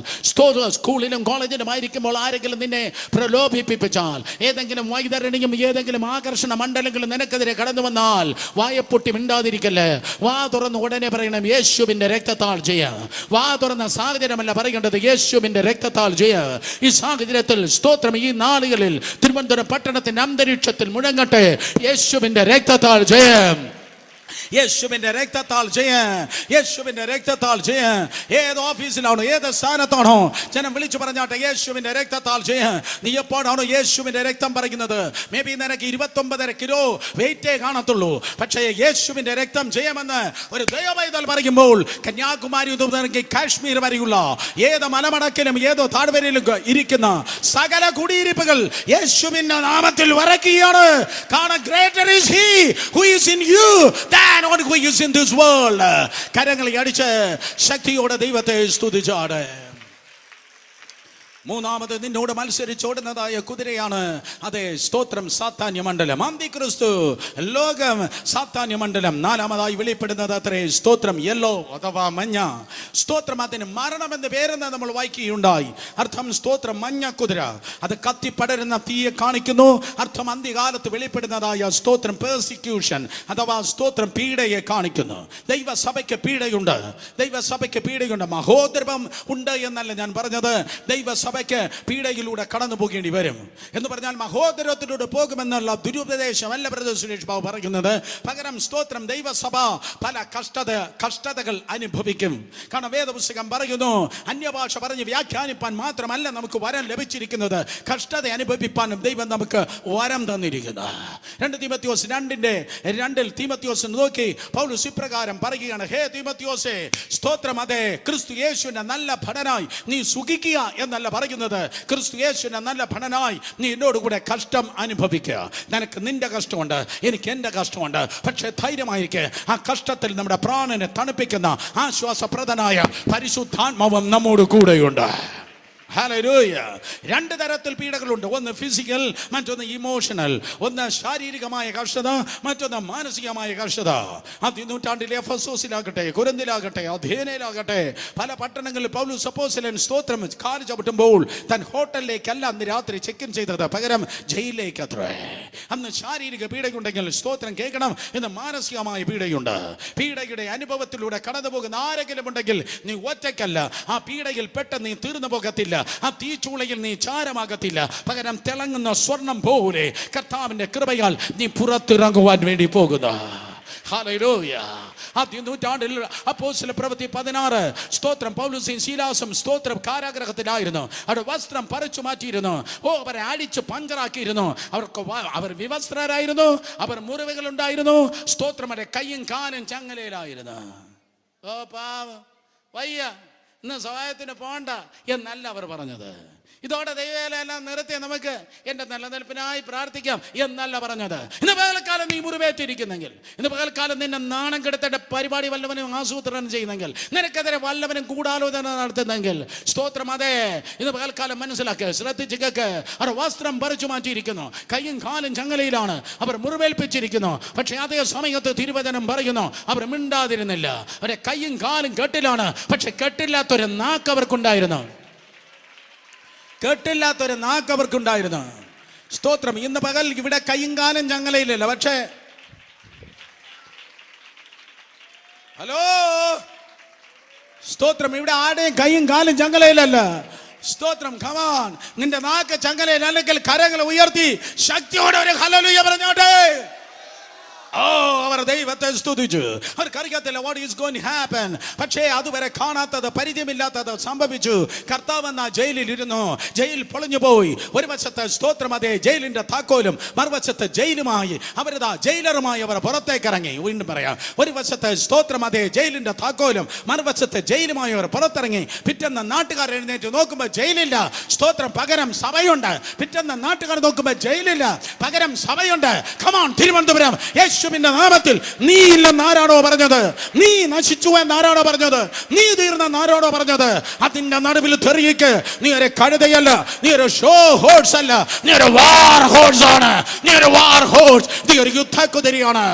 സ്കൂളിലും കോളേജിലും ആയിരിക്കുമ്പോൾ ആരെങ്കിലും നിന്നെ പ്രലോഭിപ്പിച്ചാൽ, ഏതെങ്കിലും വൈതരണിയും ഏതെങ്കിലും ആകർഷണ മണ്ഡലങ്ങളും നിനക്കെതിരെ കടന്നു വന്നാൽ, വായപ്പൊട്ടി മിണ്ടാതിരിക്കല്ലേ. വാ തുറന്ന് ഉടനെ പറയണം, യേശുവിന്റെ രക്തത്താൽ ജയ. വാ തുറന്ന സാഹചര്യമല്ല പറയേണ്ടത്, യേശുവിന്റെ രക്തത്താൽ ജയ. ഈ സാഹചര്യത്തിൽ സ്തോത്രം ഈ നാളുകളിൽ തിരുവനന്തപുരം പട്ടണത്തിന്റെ അന്തരീക്ഷത്തിൽ മുഴങ്ങട്ടെ, യേശുവിന്റെ രക്തത്താൽ ജയം, യേശുവിന്റെ രക്തത്താൽ ജയം, യേശുവിന്റെ രക്തത്താൽ ജയം. ഏത് ഓഫീസിലാണോ, ഏത് സ്ഥാനത്താണോ, ജനം വിളിച്ചു പറഞ്ഞാട്ടെ, യേശുവിന്റെ രക്തത്താൽ ജയം. നീ എപ്പോഴാണോ യേശുവിന്റെ രക്തം പറയുന്നത്, മേ ബി നിനക്ക് 29.5 കിലോ വെയിറ്റേ കാണത്തുള്ളൂ. പക്ഷേ യേശുവിന്റെ രക്തം ജയമെന്ന് ഒരു ദൈവവൈതൽ പറയുമ്പോൾ, കന്യാകുമാരി മുതൽ കാശ്മീർ വരെയുള്ള ഏത് മലമടക്കിലും ഏതോ താഴ്വരയിലും ഇരിക്കുന്ന സകല കുടിയിരിപ്പുകൾ യേശുവിന്റെ നാമത്തിൽ വരയ്ക്കുകയാണ്. കാരണം greater is he who is in you than on who is in this world. കരങ്ങളെ അടിച്ച് ശക്തിയോടെ ദൈവത്തെ സ്തുതിച്ചാട്. മൂന്നാമത് നിന്നോട് മത്സരിച്ചോടുന്നതായ കുതിരയാണ്, അതെ സ്തോത്രം, സാത്താന്യ മണ്ഡലം, അന്തിക്രിസ്തു, ലോകം, സാത്താന്യ മണ്ഡലം. നാലാമതായി വെളിപ്പെടുന്നത് അത്രേ സ്തോത്രം, യെല്ലോ അഥവാ മഞ്ഞ. സ്തോത്രം, അതിന് മരണം എന്ന് പേരെന്ന് നമ്മൾ വായിക്കുകയുണ്ടായി. അർത്ഥം സ്തോത്രം മഞ്ഞ കുതിര, അത് കത്തിപ്പടരുന്ന തീയെ കാണിക്കുന്നു. അർത്ഥം അന്ത്യകാലത്ത് വെളിപ്പെടുന്നതായ സ്തോത്രം പെർസിക്യൂഷൻ അഥവാ സ്തോത്രം പീഡയെ കാണിക്കുന്നു. ദൈവസഭയ്ക്ക് പീഡയുണ്ട്, ദൈവസഭയ്ക്ക് പീഡയുണ്ട്. മഹോദ്രവം ഉണ്ട് എന്നല്ല ഞാൻ പറഞ്ഞത്, ദൈവസഭയ്ക്ക് പീഡയിലൂടെ കടന്നു പോകേണ്ടി വരും എന്ന് പറഞ്ഞാൽ മഹോദരത്തിലൂടെ പോകുമെന്നുള്ള ദുരുപദേശമല്ല ബ്രദർ സുരേഷ് ബാബു പറയുന്നത്. പകരം സ്തോത്രം ദൈവസഭ പല കഷ്ടതകൾ അനുഭവിക്കും. കാരണം വേദപുസ്തകം പറയുന്നു, അന്യഭാഷ പറഞ്ഞ് വ്യാഖ്യാനിപ്പാൻ മാത്രമല്ല നമുക്ക് വരം ലഭിച്ചിരിക്കുന്നത്, കഷ്ടത അനുഭവിപ്പാനും ദൈവം നമുക്ക് വരം തന്നിരിക്കുന്നു. 2 തീമോഥെയോസ് 2:2 തീമോഥെയോസ് നോക്കി പൗലോസ് ഇപ്രകാരം പറയുകയാണ്, ഹേ തീമോഥെയോസേ, സ്തോത്രം, അതെ ക്രിസ്തു യേശുവിന്റെ നല്ല ഭടനായി നീ സുഖിക്കുക എന്നല്ല പറയുന്നത്. ക്രിസ്തു യേശുവിന്റെ നല്ല ഭടനായി നീ എന്നോട് കൂടെ കഷ്ടം അനുഭവിക്കുക. നിനക്ക് നിന്റെ കഷ്ടമുണ്ട്, എനിക്ക് എൻ്റെ കഷ്ടമുണ്ട്. പക്ഷേ ധൈര്യമായിരിക്കെ, ആ കഷ്ടത്തിൽ നമ്മുടെ പ്രാണനെ തണുപ്പിക്കുന്ന ആശ്വാസപ്രദനായ പരിശുദ്ധാത്മാവും നമ്മോട് കൂടെയുണ്ട്. ഹല്ലേലൂയ. 2 തരത്തിൽ പീഡകളുണ്ട്. ഒന്ന് ഫിസിക്കൽ, മറ്റൊന്ന് ഇമോഷണൽ. ഒന്ന് ശാരീരികമായ കഷ്ടത, മറ്റൊന്ന് മാനസികമായ കഷ്ടത. ആദ്യ നൂറ്റാണ്ടിലെ എഫെസോസിലാകട്ടെ, കൊരിന്തിലാകട്ടെ, അഥേനയിലാകട്ടെ, പല പട്ടണങ്ങളിൽ പൗലോസ് അപ്പോസ്തലൻ സ്തോത്രം കാല് ചവിട്ടുമ്പോൾ താൻ ഹോട്ടലിലേക്കല്ല അന്ന് രാത്രി ചെക്ക് ഇൻ ചെയ്തത്, പകരം ജയിലിലേക്ക് അത്രേ. അന്ന് ശാരീരിക പീഡയുണ്ടെങ്കിൽ സ്തോത്രം കേൾക്കണം, ഇന്ന് മാനസികമായ പീഡയുണ്ട്. പീഡയുടെ അനുഭവത്തിലൂടെ കടന്നു പോകുന്ന ആരെങ്കിലും ഉണ്ടെങ്കിൽ നീ ഒറ്റയ്ക്കല്ല. ആ പീഡയിൽ പെട്ടെന്ന് നീ തീർന്നു പോകത്തില്ല, ആ തീച്ചൂളയിൽ നീ ചാരമാകത്തില്ല. പകരം തിളങ്ങുന്ന സ്വർണം പോലെ കർത്താവിന്റെ കൃപയാൽ നീ പുറത്തിറങ്ങുവാൻ വേണ്ടി പോകുന്നു. ഹല്ലേലൂയ. ആദ്യ നൂറ്റാണ്ടിൽ അപ്പോസ്തല പ്രവൃത്തി 16 സ്തോത്രം പൗലോസും ശീലാസും സ്തോത്രം കാരാഗ്രഹത്തിലായിരുന്നു. അവിടെ വസ്ത്രം പറിച്ചു മാറ്റിയിരുന്നു. അവരെ അടിച്ച് പഞ്ചറാക്കിയിരുന്നു. അവർ വിവസ്ത്രരായിരുന്നു, അവർ മുറിവുകൾ ഉണ്ടായിരുന്നു. സ്തോത്രം, അവരുടെ കയ്യും കാലും ചങ്ങലയിലായിരുന്നു. ഓ പാവം, വയ്യ, ഇന്ന് സഹായത്തിന് പോണ്ട എന്നല്ല അവർ പറഞ്ഞത്. ഇതോടെ ദൈവവേലയെല്ലാം നിർത്തി നമുക്ക് എൻ്റെ നിലനിൽപ്പിനായി പ്രാർത്ഥിക്കാം എന്നല്ല പറഞ്ഞത്. ഇന്ന് പകൽക്കാലം നീ മുറിവേറ്റിരിക്കുന്നെങ്കിൽ, ഇന്ന് പകൽക്കാലം നിന്നെ നാണം കെടുത്തേണ്ട പരിപാടി വല്ലവനും ആസൂത്രണം ചെയ്യുന്നെങ്കിൽ, നിനക്കെതിരെ വല്ലവനും ഗൂഢാലോചന നടത്തുന്നെങ്കിൽ, സ്തോത്രം, അതെ ഇന്ന് പകൽക്കാലം മനസ്സിലാക്കുക, ശ്രദ്ധിച്ച് കേൾക്ക്. അവർ വസ്ത്രം പറിച്ചു മാറ്റിയിരിക്കുന്നു, കയ്യും കാലും ചങ്ങലയിലാണ്, അവർ മുറിവേൽപ്പിച്ചിരിക്കുന്നു. പക്ഷേ അതേ സമയത്ത് തിരുവചനം പറയുന്നു, അവർ മിണ്ടാതിരുന്നില്ല. അവരുടെ കയ്യും കാലും കെട്ടിലാണ്, പക്ഷെ കെട്ടില്ലാത്തൊരു നാക്ക് അവർക്കുണ്ടായിരുന്നു. കെട്ടില്ലാത്തൊരു നാക്ക് അവർക്കുണ്ടായിരുന്നു. സ്തോത്രം. ഇന്ന് പകൽ ഇവിടെ കയ്യും കാലും ചങ്ങലയില്ലല്ലോ, പക്ഷേ ഹലോ സ്തോത്രം, ഇവിടെ ആടെയും കയ്യും കാലും ചങ്ങലയിലല്ല. സ്തോത്രം, കമാൻ, നിന്റെ നാക്ക് ചങ്ങലയിൽ അല്ലെങ്കിൽ കരങ്ങൾ ഉയർത്തി ശക്തിയോടെ ഒരു ഹല്ലേലൂയ പറഞ്ഞോട്ടെ. അവർ ദൈവത്തെ സ്തുതിച്ചു. അവർക്കറിയത്തില്ല what is going to happen. പക്ഷേ അതുവരെ കാണാത്തത്, പരിചയമില്ലാത്തത് സംഭവിച്ചു. കർത്താവ് എന്ന ജയിലിൽ ഇരുന്നു. ജയിൽ പൊളിഞ്ഞു പോയി. ഒരു വശത്ത് സ്തോത്രം അതേ ജയിലിന്റെ താക്കോലും മറുവശത്ത് ജയിലുമായി അവരതാ ജയിലറുമായി അവർ പുറത്തേക്ക് ഇറങ്ങി. വീണ്ടും പറയാം, ഒരു വശത്ത് സ്തോത്രം അതേ ജയിലിന്റെ താക്കോലും മറുവശത്ത് ജയിലുമായി അവർ പുറത്തിറങ്ങി. പിറ്റേന്ന് നാട്ടുകാർ എഴുന്നേറ്റ് നോക്കുമ്പോൾ ജയിലില്ല, സ്തോത്രം, പകരം സഭയുണ്ട്. പിറ്റേന്ന് നാട്ടുകാർ നോക്കുമ്പോൾ ജയിലില്ല, പകരം സഭയുണ്ട്. കമോൺ തിരുവനന്തപുരം, യേശുവിന്റെ നാമത്തിൽ നീ ഇല്ലെന്ന് ആരാണോ പറഞ്ഞത്? നീ നശിച്ചു എന്ന് ആരാണോ പറഞ്ഞത്? നീ തീർന്നെന്ന് ആരാണോ പറഞ്ഞത്? അതിന്റെ നടുവിൽ തെറിയിക്ക്. നീ ഒരു കഴുതയല്ല, നീ ഒരു ഷോ ഹോഴ്സ് അല്ല, നീ ഒരു വാർ ഹോഴ്സ് ആണ്. നീ ഒരു വാർ ഹോഴ്സ്, നീ ഒരു യുദ്ധക്കുതിരയാണ്.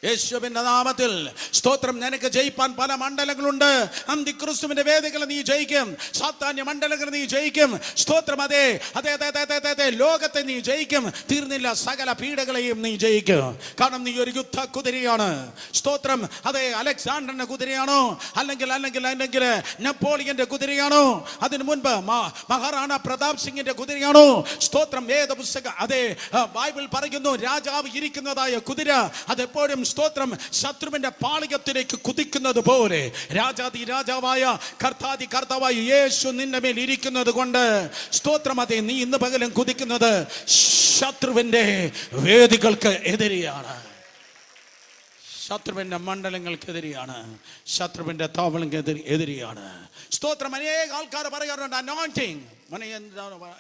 യേശുവിന്റെ നാമത്തിൽ സ്തോത്രം. നിനക്ക് ജയിപ്പാൻ പല മണ്ഡലങ്ങളുണ്ട്. അന്തിക്രിസ്തുവിന്റെ വേദികൾ നീ ജയിക്കും, സാത്താന്യ മണ്ഡലങ്ങൾ നീ ജയിക്കും. സ്തോത്രം അതെ അതെ അതെ അതെ അതെ ലോകത്തെ നീ ജയിക്കും. തീർന്നില്ല, സകല പീഡകളെയും നീ ജയിക്കും. കാരണം നീ ഒരു യുദ്ധ കുതിരയാണ്. സ്തോത്രം അതെ. അലക്സാണ്ടറിന്റെ കുതിരയാണോ അല്ലെങ്കിൽ അല്ലെങ്കിൽ അല്ലെങ്കിൽ നെപ്പോളിയന്റെ കുതിരയാണോ? അതിനു മുൻപ് മഹാറാണ പ്രതാപ് സിംഗിന്റെ കുതിരയാണോ? സ്തോത്രം വേദപുസ്തകം അതെ ബൈബിൾ പറയുന്നു, രാജാവ് ഇരിക്കുന്നതായ കുതിര അതെപ്പോഴും സ്തോത്രം ശത്രുവിന്റെ പാളയത്തിലേക്ക് കുതിക്കുന്നത് പോലെ രാജാതി രാജാവായ കർത്താതി കർത്താവായ യേശു നിന്റെ മേൽ ഇരിക്കുന്നത് കൊണ്ട് സ്തോത്രം അതെ നീ ഇന്ന് പകലും കുതിക്കുന്നത് ശത്രുവിന്റെ വേദികൾക്ക് എതിരെയാണ്, ശത്രുവിന്റെ മണ്ഡലങ്ങൾക്കെതിരെയാണ്, ശത്രുവിന്റെ താവളങ്ങൾക്കെതിരെയാണ്. സ്തോത്രം. അനേക ആൾക്കാർ പറയാറുണ്ട് അനോയിന്റിങ്.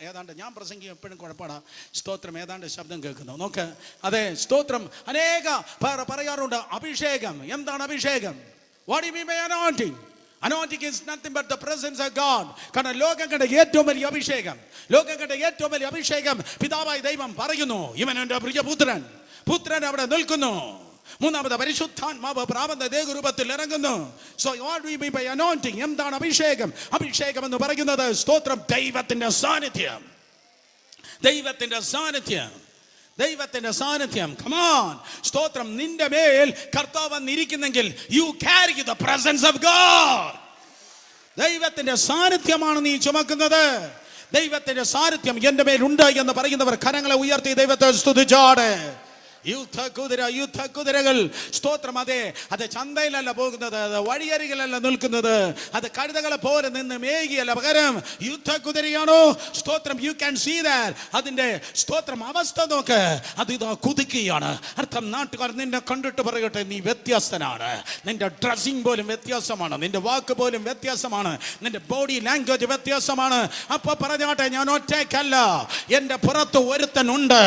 ഏതാണ്ട് ഞാൻ പ്രസംഗിക്കും എപ്പോഴും കുഴപ്പമാണ്. സ്തോത്രം ഏതാണ്ട് ശബ്ദം കേൾക്കുന്നു. നോക്ക് അതെ സ്തോത്രം. അനേക പറയാറുണ്ട് അഭിഷേകം. എന്താണ് അഭിഷേകം? What do you mean by anointing? Anointing is nothing but the presence of God. കാരണം ലോകം കണ്ട ഏറ്റവും വലിയ അഭിഷേകം, ലോകം കണ്ട ഏറ്റവും വലിയ അഭിഷേകം പിതാവായ ദൈവം പറയുന്നു, ഇവൻ എൻ്റെ പ്രിയപുത്രൻ, പുത്രൻ അവിടെ നിൽക്കുന്നു. മൂന്നാമത് പരിശുദ്ധാത്മാവ് പ്രാപഞ്ച ദേഹരൂപത്തിൽ ഇറങ്ങുന്നു. So what we mean by anointing? എന്താണ് അഭിഷേകം? അഭിഷേകം എന്ന് പറയുന്നത് സ്തോത്രം ദൈവത്തിന്റെ സാന്നിധ്യം, ദൈവത്തിന്റെ സാന്നിധ്യം, ദൈവത്തിന്റെ സാന്നിധ്യം. Come on. സ്തോത്രം. നിന്റെ മേൽ കർത്താവ് വന്നിരിക്കുന്നെങ്കിൽ you carry the presence of God. ദൈവത്തിന്റെ സാന്നിധ്യമാണ് നീ ചുമക്കുന്നത്. ദൈവത്തിന്റെ സാന്നിധ്യം എൻ്റെ മേലുണ്ട് എന്ന് പറയുന്നവർ കരങ്ങളെ ഉയർത്തി ദൈവത്തെ സ്തുതിച്ചാട്. യുദ്ധക്കുതിരകൾ സ്തോത്രം അതെ അത് ചന്തയിലല്ല പോകുന്നത്, അത് വഴിയരികിലല്ല നിൽക്കുന്നത്, അത് കഴുതകളെ പോലെ നിന്ന് മേകിയല്ല, പകരം യുദ്ധക്കുതിരയാണോ? സ്തോത്രം. You can see that. അതിന്റെ സ്തോത്രം അവസ്ഥ നോക്ക്. അത് ഇതാ കുതിക്കുകയാണ്. അർത്ഥം നാട്ടുകാർ നിന്നെ കണ്ടിട്ട് പറയട്ടെ നീ വ്യത്യസ്തനാണ്. നിന്റെ ഡ്രസ്സിംഗ് പോലും വ്യത്യാസമാണ്, നിന്റെ വാക്ക് പോലും വ്യത്യാസമാണ്, നിന്റെ ബോഡി ലാംഗ്വേജ് വ്യത്യാസമാണ്. അപ്പൊ പറഞ്ഞാട്ടെ ഞാൻ ഒറ്റയ്ക്കല്ല, എന്റെ പുറത്ത് ഒരുത്തനുണ്ട്,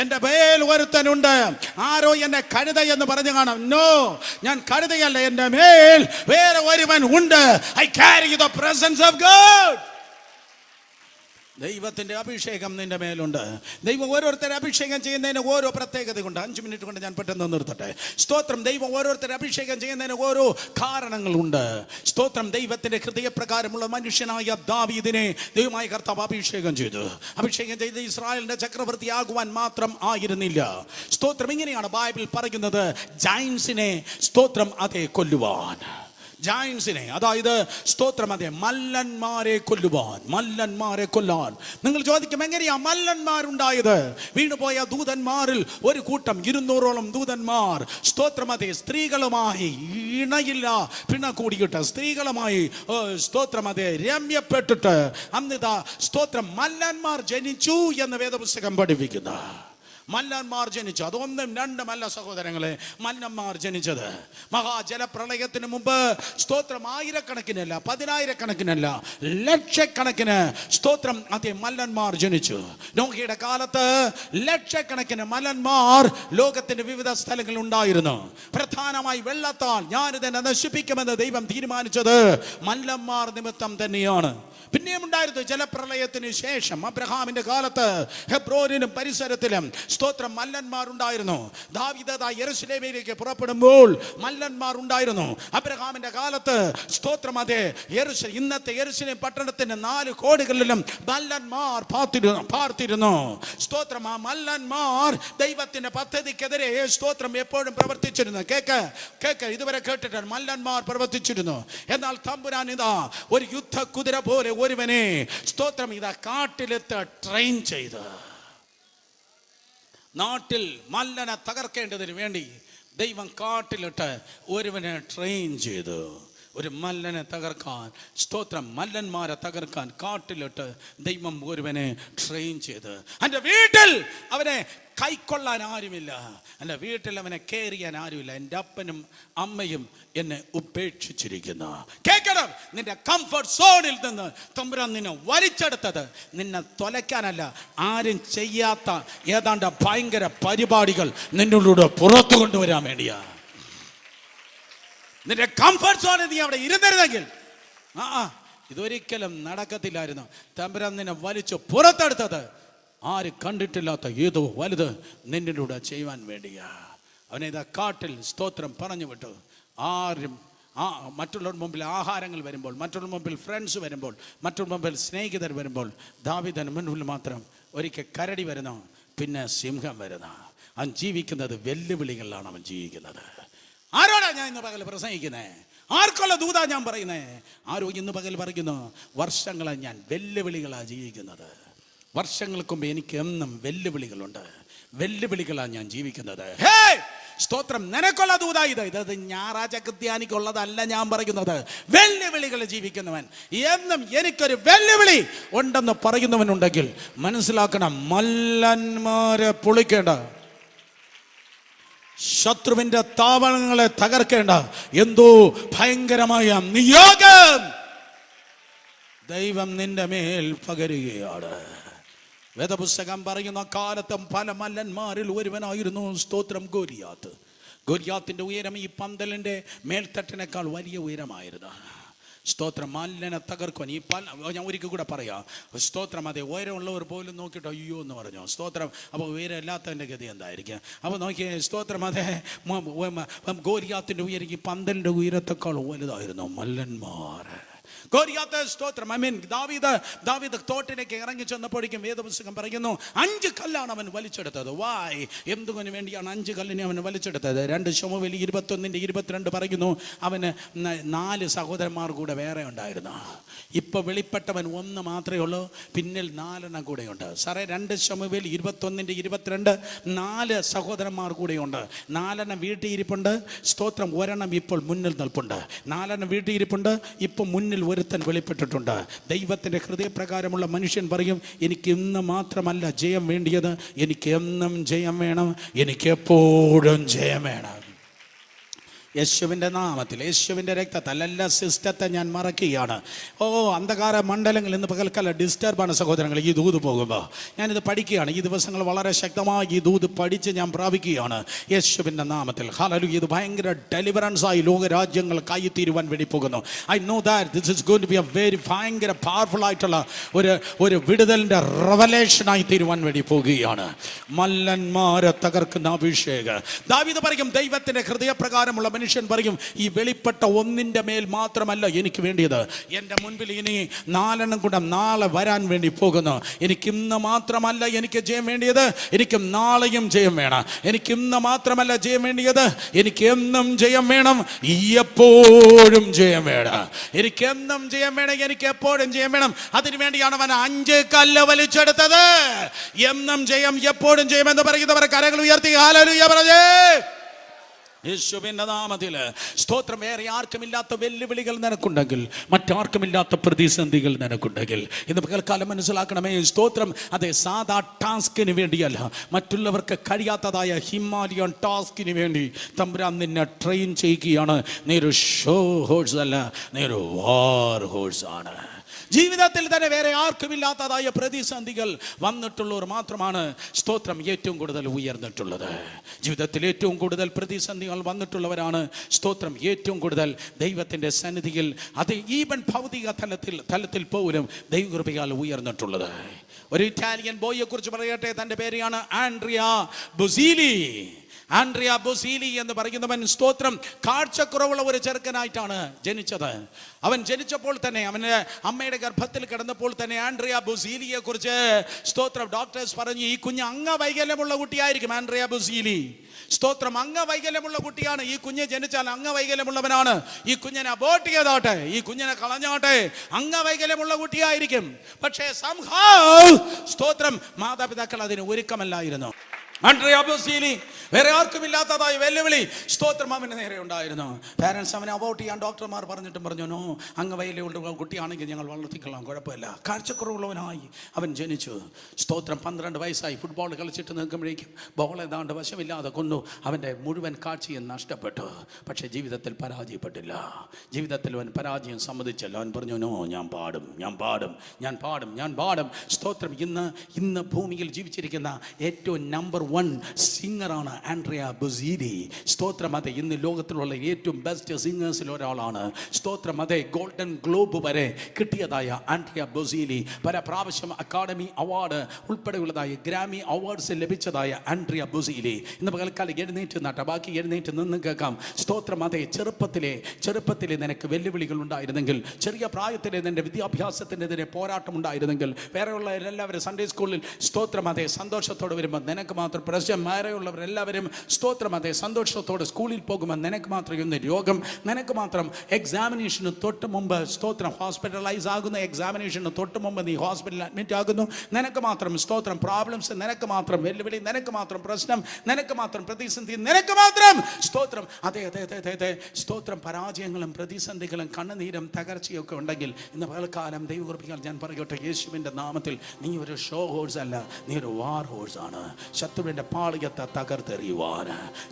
എന്റെ മേൽ ഒരുത്തനുണ്ട്. ആരോ എന്നെ കഴുത എന്ന് പറഞ്ഞു കാണാം. നോ, ഞാൻ കഴുതയല്ല, എന്റെ മേൽ വേറെ ഒരുവൻ ഉണ്ട്. I carry the presence of God. ദൈവത്തിന്റെ അഭിഷേകം നിന്റെ മേലുണ്ട്. ദൈവം ഓരോരുത്തരെ അഭിഷേകം ചെയ്യുന്നതിന് ഓരോ പ്രത്യേകതയുണ്ട്. 5 മിനിറ്റ് കൊണ്ട് ഞാൻ പെട്ടെന്ന് നിർത്തട്ടെ. സ്തോത്രം. ദൈവം ഓരോരുത്തരെ അഭിഷേകം ചെയ്യുന്നതിന് ഓരോ കാരണങ്ങളുണ്ട്. സ്തോത്രം. ദൈവത്തിന്റെ ഹൃദയപ്രകാരമുള്ള മനുഷ്യനായ ദാവീദിനെ ദൈവമായ കർത്താവ് അഭിഷേകം ചെയ്തു. അഭിഷേകം ചെയ്ത് ഇസ്രായേലിന്റെ ചക്രവർത്തിയാകുവാൻ മാത്രം ആയിരുന്നില്ല. സ്തോത്രം. ഇങ്ങനെയാണ് ബൈബിൾ പറയുന്നത്, ജയൻസിനെ സ്തോത്രം അതെ കൊല്ലുവാൻ, ജയൻസിനെ അതായത് സ്തോത്രം അതെ മല്ലന്മാരെ കൊല്ലുവാൻ, മല്ലന്മാരെ കൊല്ലാൻ. നിങ്ങൾ ചോദിക്കും എങ്ങനെയാ മല്ലന്മാരുണ്ടായത്? വീണുപോയ ദൂതന്മാരിൽ ഒരു കൂട്ടം 200ഓളം ദൂതന്മാർ സ്തോത്രം അതെ സ്ത്രീകളുമായി ഇണയില്ല പിണ കൂടിയിട്ട് സ്ത്രീകളുമായി സ്തോത്രം അതെ രമ്യപ്പെട്ടിട്ട് അന്നിതാ സ്തോത്രം മല്ലന്മാർ ജനിച്ചു എന്ന് വേദപുസ്തകം പഠിപ്പിക്കുന്നു. മല്ലന്മാർ ജനിച്ചു. അതൊന്നും രണ്ടുമല്ല സഹോദരങ്ങളെ, മല്ലന്മാർ ജനിച്ചത് മഹാജലപ്രളയത്തിന് മുമ്പ് സ്തോത്രം ആയിരക്കണക്കിനല്ല, പതിനായിരക്കണക്കിനല്ല, ലക്ഷക്കണക്കിന് സ്തോത്രം അതേ മല്ലന്മാർ ജനിച്ചു. നോഹയുടെ കാലത്ത് ലക്ഷക്കണക്കിന് മല്ലന്മാർ ലോകത്തിന്റെ വിവിധ സ്ഥലങ്ങളിൽ ഉണ്ടായിരുന്നു. പ്രധാനമായി വെള്ളത്താൽ ഞാനിതിനെ നശിപ്പിക്കുമെന്ന് ദൈവം തീരുമാനിച്ചത് മല്ലന്മാർ നിമിത്തം തന്നെയാണ്. പിന്നെയും ഉണ്ടായിരുന്നു ജലപ്രളയത്തിന് ശേഷം അബ്രഹാമിന്റെ കാലത്ത് ഹെബ്രോനിലും പരിസരത്തിലും സ്തോത്രം മല്ലന്മാർ ഉണ്ടായിരുന്നു. ദാവീദ് യെരൂശലേമിലേക്ക് പുറപ്പെടുമ്പോൾ മല്ലന്മാർ ഉണ്ടായിരുന്നു. അബ്രഹാമിന്റെ കാലത്ത് സ്തോത്രം അതെ ഇന്നത്തെ യെരൂശലേം പട്ടണത്തിന്റെ 4 കോടികളിലും മല്ലന്മാർ പാർത്തിരുന്നു. സ്തോത്രം. ആ മല്ലന്മാർ ദൈവത്തിന്റെ പദ്ധതിക്കെതിരെ സ്തോത്രം എപ്പോഴും പ്രവർത്തിച്ചിരുന്നു. കേക്ക് ഇതുവരെ കേട്ടിട്ടാണ് മല്ലന്മാർ പ്രവർത്തിച്ചിരുന്നു. എന്നാൽ തമ്പുരാൻ ഇതാ ഒരു യുദ്ധ കുതിര പോലെ ഒരുവനെ സ്തോത്രം ഇതാ കാട്ടിലെത്ത് ട്രെയിൻ ചെയ്ത് നാട്ടിൽ മല്ലനെ തകർക്കേണ്ടതിന് വേണ്ടി ദൈവം കാട്ടിലിട്ട് ഒരുവനെ ട്രെയിൻ ചെയ്തു. ഒരു മല്ലനെ തകർക്കാൻ, സ്തോത്രം, മല്ലന്മാരെ തകർക്കാൻ കാട്ടിലിട്ട് ദൈവം ഒരുവനെ ട്രെയിൻ ചെയ്ത്. എൻ്റെ വീട്ടിൽ അവനെ കൈക്കൊള്ളാൻ ആരുമില്ല, എൻ്റെ വീട്ടിൽ അവനെ കെയർ ചെയ്യാൻ ആരുമില്ല. എൻ്റെ അപ്പനും അമ്മയും എന്നെ ഉപേക്ഷിച്ചിരിക്കുന്നു. കേൾക്കണം, നിന്റെ കംഫർട്ട് സോണിൽ നിന്ന് തമ്പുരാൻ നിന്നെ വലിച്ചെടുത്തത് നിന്നെ തൊലയ്ക്കാനല്ല, ആരും ചെയ്യാത്ത ഏതാണ്ട് ഭയങ്കര പരിപാടികൾ നിന്നോട് പുറത്തു കൊണ്ടുവരാൻ വേണ്ടിയാ. നിന്റെ കംഫർട്ട് സോണിൽ നീ അവിടെ ഇരുന്നിരുന്നെങ്കിൽ ഇതൊരിക്കലും നടക്കത്തില്ലായിരുന്നു. തമ്പുരാൻ നിന്നെ വലിച്ചു പുറത്തെടുത്തത് ആര് കണ്ടിട്ടില്ലാത്ത ഏതോ വലുത് നിന്നിലൂടെ ചെയ്യുവാൻ വേണ്ടിയാ. അവനെ ഇതാ കാട്ടിൽ, സ്തോത്രം, പറഞ്ഞു വിട്ടു. ആരും മറ്റുള്ളവരുടെ മുമ്പിൽ ആഹാരങ്ങൾ വരുമ്പോൾ, മറ്റുള്ള മുമ്പിൽ ഫ്രണ്ട്സ് വരുമ്പോൾ, മറ്റുള്ള മുമ്പിൽ സ്നേഹിതർ വരുമ്പോൾ, ദാവീദിന് മുൻപിൽ മാത്രം ഒരിക്കൽ കരടി വരുന്നു, പിന്നെ സിംഹം വരുന്നു. അവൻ ജീവിക്കുന്നത് വെല്ലുവിളികളിലാണ്. അവൻ ജീവിക്കുന്നത്. ആരോടാ ഞാൻ ഇന്ന് പകൽ പ്രസംഗിക്കുന്നേ? ആർക്കുള്ള ദൂതാ ഞാൻ പറയുന്നേ? ആരോ ഇന്ന് പകൽ പറയുന്നു, വർഷങ്ങളാണ് ഞാൻ വെല്ലുവിളികളാണ് ജീവിക്കുന്നത്. വർഷങ്ങൾക്ക് മുമ്പ് എനിക്ക് എന്നും വെല്ലുവിളികളുണ്ട്. വെല്ലുവിളികളാണ് ഞാൻ ജീവിക്കുന്നത്. ഹേ സ്തോത്രം, നിനക്കുള്ള ദൂതാ ഇത്. ഇത് ഞായറാഴ്ച ക്രിസ്ത്യാനിക്കുള്ളതല്ല ഞാൻ പറയുന്നത്. വെല്ലുവിളികൾ ജീവിക്കുന്നവൻ, എന്നും എനിക്കൊരു വെല്ലുവിളി ഉണ്ടെന്ന് പറയുന്നവനുണ്ടെങ്കിൽ മനസ്സിലാക്കണം, മല്ലന്മാരെ പൊളിക്കേണ്ട, ശത്രുവിന്റെ താവളങ്ങളെ തകർക്കേണ്ട എന്തോ ഭയങ്കരമായ നിയോഗം ദൈവം നിന്റെ മേൽ പകരുകയാണ്. വേദപുസ്തകം പറയുന്ന കാലത്തും പല മല്ലന്മാരിൽ ഒരുവനായിരുന്നു, സ്തോത്രം, ഗോലിയാത്ത്. ഗോലിയാത്തിന്റെ ഉയരം ഈ പന്തലിന്റെ മേൽത്തട്ടിനേക്കാൾ വലിയ ഉയരമായിരുന്നു. സ്തോത്രം, മല്ലനെ തകർക്കുവാൻ ഞാൻ ഒരിക്കൽ കൂടെ പറയാം. സ്തോത്രം, അതെ, ഉയരമുള്ളവർ പോലും നോക്കിയിട്ട് അയ്യോ എന്ന് പറഞ്ഞു. സ്തോത്രം. അപ്പോൾ ഉയരം ഇല്ലാത്തതിൻ്റെ ഗതി എന്തായിരിക്കും? അപ്പോൾ നോക്കിയേ, സ്തോത്രം, അതെ, ഗോലിയാത്തിന്റെ ഉയരം ഈ പന്തലിന്റെ ഉയരത്തെക്കാൾ വലുതായിരുന്നു. മല്ലന്മാർ ഗോലിയാത്ത്, സ്തോത്രം, ദാവീദ് തോട്ടിലേക്ക് ഇറങ്ങി ചെന്നപ്പോഴേക്കും വേദപുസ്തകം പറയുന്നു 5 കല്ലാണ് അവൻ വലിച്ചെടുത്തത്. വായ്, എന്തുകൊണ്ടു വേണ്ടിയാണ് 5 കല്ലിനെ അവൻ വലിച്ചെടുത്തത്? 2 ശമൂവേൽ 21:22 പറയുന്നു, അവന് 4 സഹോദരന്മാർ കൂടെ വേറെ ഉണ്ടായിരുന്നു. ഇപ്പൊ വെളിപ്പെട്ടവൻ 1 മാത്രമേ ഉള്ളൂ, പിന്നിൽ 4 കൂടെയുണ്ട്. സാറേ, 2 ശമൂവേൽ 21:22 4 സഹോദരന്മാർ കൂടെയുണ്ട്. 4 വീട്ടിൽ ഇരിപ്പുണ്ട്. സ്തോത്രം, 1 ഇപ്പോൾ മുന്നിൽ നിൽപ്പുണ്ട്. 4 വീട്ടിൽ ഇരിപ്പുണ്ട്. ഇപ്പൊ മുന്നിൽ ഒരുത്തൻ വെളിപ്പെട്ടിട്ടുണ്ട്. ദൈവത്തിന്റെ ഹൃദയപ്രകാരമുള്ള മനുഷ്യൻ പറയും, എനിക്ക് ഇന്ന് മാത്രമല്ല ജയം വേണ്ടിയത്, എനിക്ക് എന്നും ജയം വേണം, എനിക്ക് എപ്പോഴും ജയം വേണം. യേശുവിൻ്റെ നാമത്തിൽ, യേശുവിൻ്റെ രക്തത്താൽ എല്ലാ സിസ്റ്റത്തെ ഞാൻ മറക്കുകയാണ്. അന്ധകാര മണ്ഡലങ്ങൾ ഇന്ന് പകൽക്കാല ഡിസ്റ്റർബാണ് സഹോദരങ്ങൾ. ഈ ദൂത് പോകുമ്പോൾ ഞാനിത് പഠിക്കുകയാണ്. ഈ ദിവസങ്ങൾ വളരെ ശക്തമായി ഈ ദൂത് പഠിച്ച് ഞാൻ പ്രാപിക്കുകയാണ് യേശുവിൻ്റെ നാമത്തിൽ. ഹല്ലേലൂയ. ഇത് ഭയങ്കര ഡെലിവറൻസായി ലോകരാജ്യങ്ങൾ കൈത്തീരുവാൻ വേണ്ടി പോകുന്നു. I know that this is going to be a very ഭയങ്കര പവർഫുൾ ആയിട്ടുള്ള ഒരു വിടുതലിൻ്റെ റെവലേഷനായി തീരുവാൻ വേണ്ടി പോകുകയാണ്. മല്ലന്മാരെ തകർക്കുന്ന അഭിഷേകം. ദാവീദ് പറയും, ദൈവത്തിൻ്റെ ഹൃദയപ്രകാരമുള്ള മനുഷ്യൻ പറയും, ഈ വെളിപ്പെട്ട ഒന്നിൻ്റെ മേൽ മാത്രമല്ല എനിക്ക് വേണ്ടിയത്, എൻ്റെ മുൻപിൽ ഇനി 4 കൂടെ നാളെ വരാൻ വേണ്ടി പോകുന്നു. എനിക്ക് ഇന്ന് മാത്രമല്ല എനിക്ക് ജയം വേണ്ടിയത്, എനിക്ക് നാളെയും ജയം വേണം. എനിക്ക് ഇന്ന് മാത്രമല്ല ജയം വേണ്ടിയത്, എനിക്ക് എന്നും ജയം വേണം, എപ്പോഴും ജയം വേണം. എനിക്ക് എന്നും ജയം വേണം, എനിക്ക് എപ്പോഴും ജയം വേണം. അതിനു വേണ്ടിയാണ് അവൻ 5 കല്ല് വലിച്ചെടുത്തത്. എന്നും ജയം, എപ്പോഴും ജയം എന്ന് പറയുന്നവർ കരങ്ങൾ ഉയർത്തി ഹല്ലേലൂയ പറഞ്ഞേ. യേശുവിൻ്റെ നാമത്തിൽ സ്തോത്രം. വേറെ ആർക്കുമില്ലാത്ത വെല്ലുവിളികൾ നിനക്കുണ്ടെങ്കിൽ, മറ്റാർക്കുമില്ലാത്ത പ്രതിസന്ധികൾ നിനക്കുണ്ടെങ്കിൽ ഇന്ന് പകൽക്കാലം മനസ്സിലാക്കണമേ. സ്തോത്രം, അതെ, സാധാ ടാസ്കിന് വേണ്ടിയല്ല, മറ്റുള്ളവർക്ക് കഴിയാത്തതായ ഹിമാലയൻ ടാസ്കിന് വേണ്ടി തമ്പുരാൻ നിന്നെ ട്രെയിൻ ചെയ്യുകയാണ്. നീ ഒരു ഷോ ഹോഴ്സ് അല്ല, നീ ഒരു വാർ ഹോഴ്സ് ആണ്. ജീവിതത്തിൽ തന്നെ വേറെ ആർക്കുമില്ലാത്തതായ പ്രതിസന്ധികൾ വന്നിട്ടുള്ളവർ മാത്രമാണ് സ്തോത്രം ഏറ്റവും കൂടുതൽ ഉയർന്നിട്ടുള്ളത്. ജീവിതത്തിൽ ഏറ്റവും കൂടുതൽ പ്രതിസന്ധികൾ വന്നിട്ടുള്ളവരാണ് സ്തോത്രം ഏറ്റവും കൂടുതൽ ദൈവത്തിൻ്റെ സന്നിധിയിൽ, അത് ഈവൻ ഭൗതിക തലത്തിൽ പോലും ദൈവകൃപയാൽ ഉയർന്നിട്ടുള്ളത്. ഒരു ഇറ്റാലിയൻ ബോയിയെ കുറിച്ച് പറയട്ടെ. തൻ്റെ പേരാണ് ആൻഡ്രിയ ബൊസീലി. ആൻഡ്രിയ ബൊസീലി എന്ന് പറയുന്നവൻ സ്തോത്രം കാഴ്ചക്കുറവുള്ള ഒരു ചെറുക്കനായിട്ടാണ് ജനിച്ചത്. അവൻ ജനിച്ചപ്പോൾ തന്നെ, അവൻ്റെ അമ്മയുടെ ഗർഭത്തിൽ കിടന്നപ്പോൾ തന്നെ ആൻഡ്രിയ ബൊസീലിയെ കുറിച്ച് സ്തോത്രം ഡോക്ടേഴ്സ് പറഞ്ഞു, ഈ കുഞ്ഞ് അംഗവൈകല്യമുള്ള കുട്ടിയായിരിക്കും. ആൻഡ്രിയ ബൊസീലി, സ്തോത്രം, അംഗവൈകല്യമുള്ള കുട്ടിയാണ്. ഈ കുഞ്ഞ് ജനിച്ചാൽ അംഗവൈകല്യമുള്ളവനാണ്. ഈ കുഞ്ഞിനെ അബോർട്ട് ചെയ്തോട്ടെ, ഈ കുഞ്ഞിനെ കളഞ്ഞോട്ടെ, അംഗവൈകല്യമുള്ള കുട്ടിയായിരിക്കും. പക്ഷേ സംഭവം സ്തോത്രം മാതാപിതാക്കൾ അതിന് ഒരുക്കമല്ലായിരുന്നു. ആൻഡ്രിയ ബൊസീലി വേറെ ആർക്കുമില്ലാത്തതായ വെല്ലുവിളി സ്തോത്രം അവന് നേരെ ഉണ്ടായിരുന്നു. പാരൻസ് അവനെ അബോട്ട് ചെയ്യാൻ ഡോക്ടർമാർ പറഞ്ഞു, നോ, അംഗവൈകല്യമുള്ള കുട്ടിയാണെങ്കിൽ ഞങ്ങൾ വളർത്തിക്കൊള്ളാം, കുഴപ്പമില്ല. കാഴ്ചക്കുറവുള്ളവനായി അവൻ ജനിച്ചു. സ്തോത്രം 12 വയസ്സായി. ഫുട്ബോൾ കളിച്ചിട്ട് നിൽക്കുമ്പോഴേക്കും ബോൾ ഏതാണ്ട് വശമില്ലാതെ കൊന്നു. അവൻ്റെ മുഴുവൻ കാഴ്ചയും നഷ്ടപ്പെട്ടു. പക്ഷേ ജീവിതത്തിൽ പരാജയപ്പെട്ടില്ല. ജീവിതത്തിൽ അവൻ പരാജയം സമ്മതിച്ചല്ല. അവൻ പറഞ്ഞു, നോ, ഞാൻ പാടും. സ്തോത്രം. ഇന്ന് ഭൂമിയിൽ ജീവിച്ചിരിക്കുന്ന ഏറ്റവും നമ്പർ 1 സിംഗറാണ് ആൻഡ്രിയ ബൊസീലി. സ്തോത്രം. അതെ, ഇന്ന് ലോകത്തിലുള്ള ഏറ്റവും ബെസ്റ്റ് സിംഗേഴ്സിൽ ഒരാളാണ്. സ്തോത്രം. അതെ, ഗോൾഡൻ ഗ്ലോബ് വരെ കിട്ടിയതായ ആൻഡ്രിയ ബൊസീലി, പല പ്രാവശ്യം അക്കാഡമി അവാർഡ് ഉൾപ്പെടെയുള്ളതായ ഗ്രാമി അവാർഡ്സ് ലഭിച്ചതായ ആൻഡ്രിയ ബൊസീലി ഇന്ന് പകൽക്കാലം ബാക്കി എഴുന്നേറ്റ് നിന്ന് കേൾക്കാം. സ്തോത്രം. അതെ, ചെറുപ്പത്തിലെ നിനക്ക് വെല്ലുവിളികൾ ഉണ്ടായിരുന്നെങ്കിൽ, ചെറിയ പ്രായത്തിലെ നിന്റെ വിദ്യാഭ്യാസത്തിനെതിരെ പോരാട്ടം ഉണ്ടായിരുന്നെങ്കിൽ, വേറെയുള്ള എല്ലാവരും സൺഡേ സ്കൂളിൽ സ്തോത്രം അതെ സന്തോഷത്തോടെ വരുമ്പോൾ നിനക്ക് മാത്രം പ്രശ്നം. വേറെയുള്ളവരെല്ലാവരും സ്തോത്രം അതെ സന്തോഷത്തോടെ സ്കൂളിൽ പോകുമ്പോൾ നിനക്ക് മാത്രം ഇന്ന് രോഗം. നിനക്ക് മാത്രം എക്സാമിനേഷന് തൊട്ട് മുമ്പ് സ്തോത്രം ഹോസ്പിറ്റലൈസ് ആകുന്ന എക്സാമിനേഷന് തൊട്ട് മുമ്പ് നീ ഹോസ്പിറ്റലിൽ അഡ്മിറ്റ് ആകുന്നു. നിനക്ക് മാത്രം സ്തോത്രം പ്രോബ്ലംസ്, നിനക്ക് മാത്രം വെല്ലുവിളി, നിനക്ക് മാത്രം പ്രശ്നം, നിനക്ക് മാത്രം പ്രതിസന്ധി, നിനക്ക് മാത്രം സ്തോത്രം അതെ സ്തോത്രം പരാജയങ്ങളും പ്രതിസന്ധികളും കണ്ണുനീരും തകർച്ചയൊക്കെ ഉണ്ടെങ്കിൽ ഇന്ന് പകൽക്കാലം ദൈവകൃപയാൽ ഞാൻ പറയട്ടെ, യേശുവിൻ്റെ നാമത്തിൽ നീ ഒരു ഷോ ഹോഴ്സ് അല്ല, നീ ഒരു വാർ ഹോഴ്സ് ആണ്. ശത്രുവിൻ്റെ പാളിയത്തെ തകർത്തെറിയുവാൻ,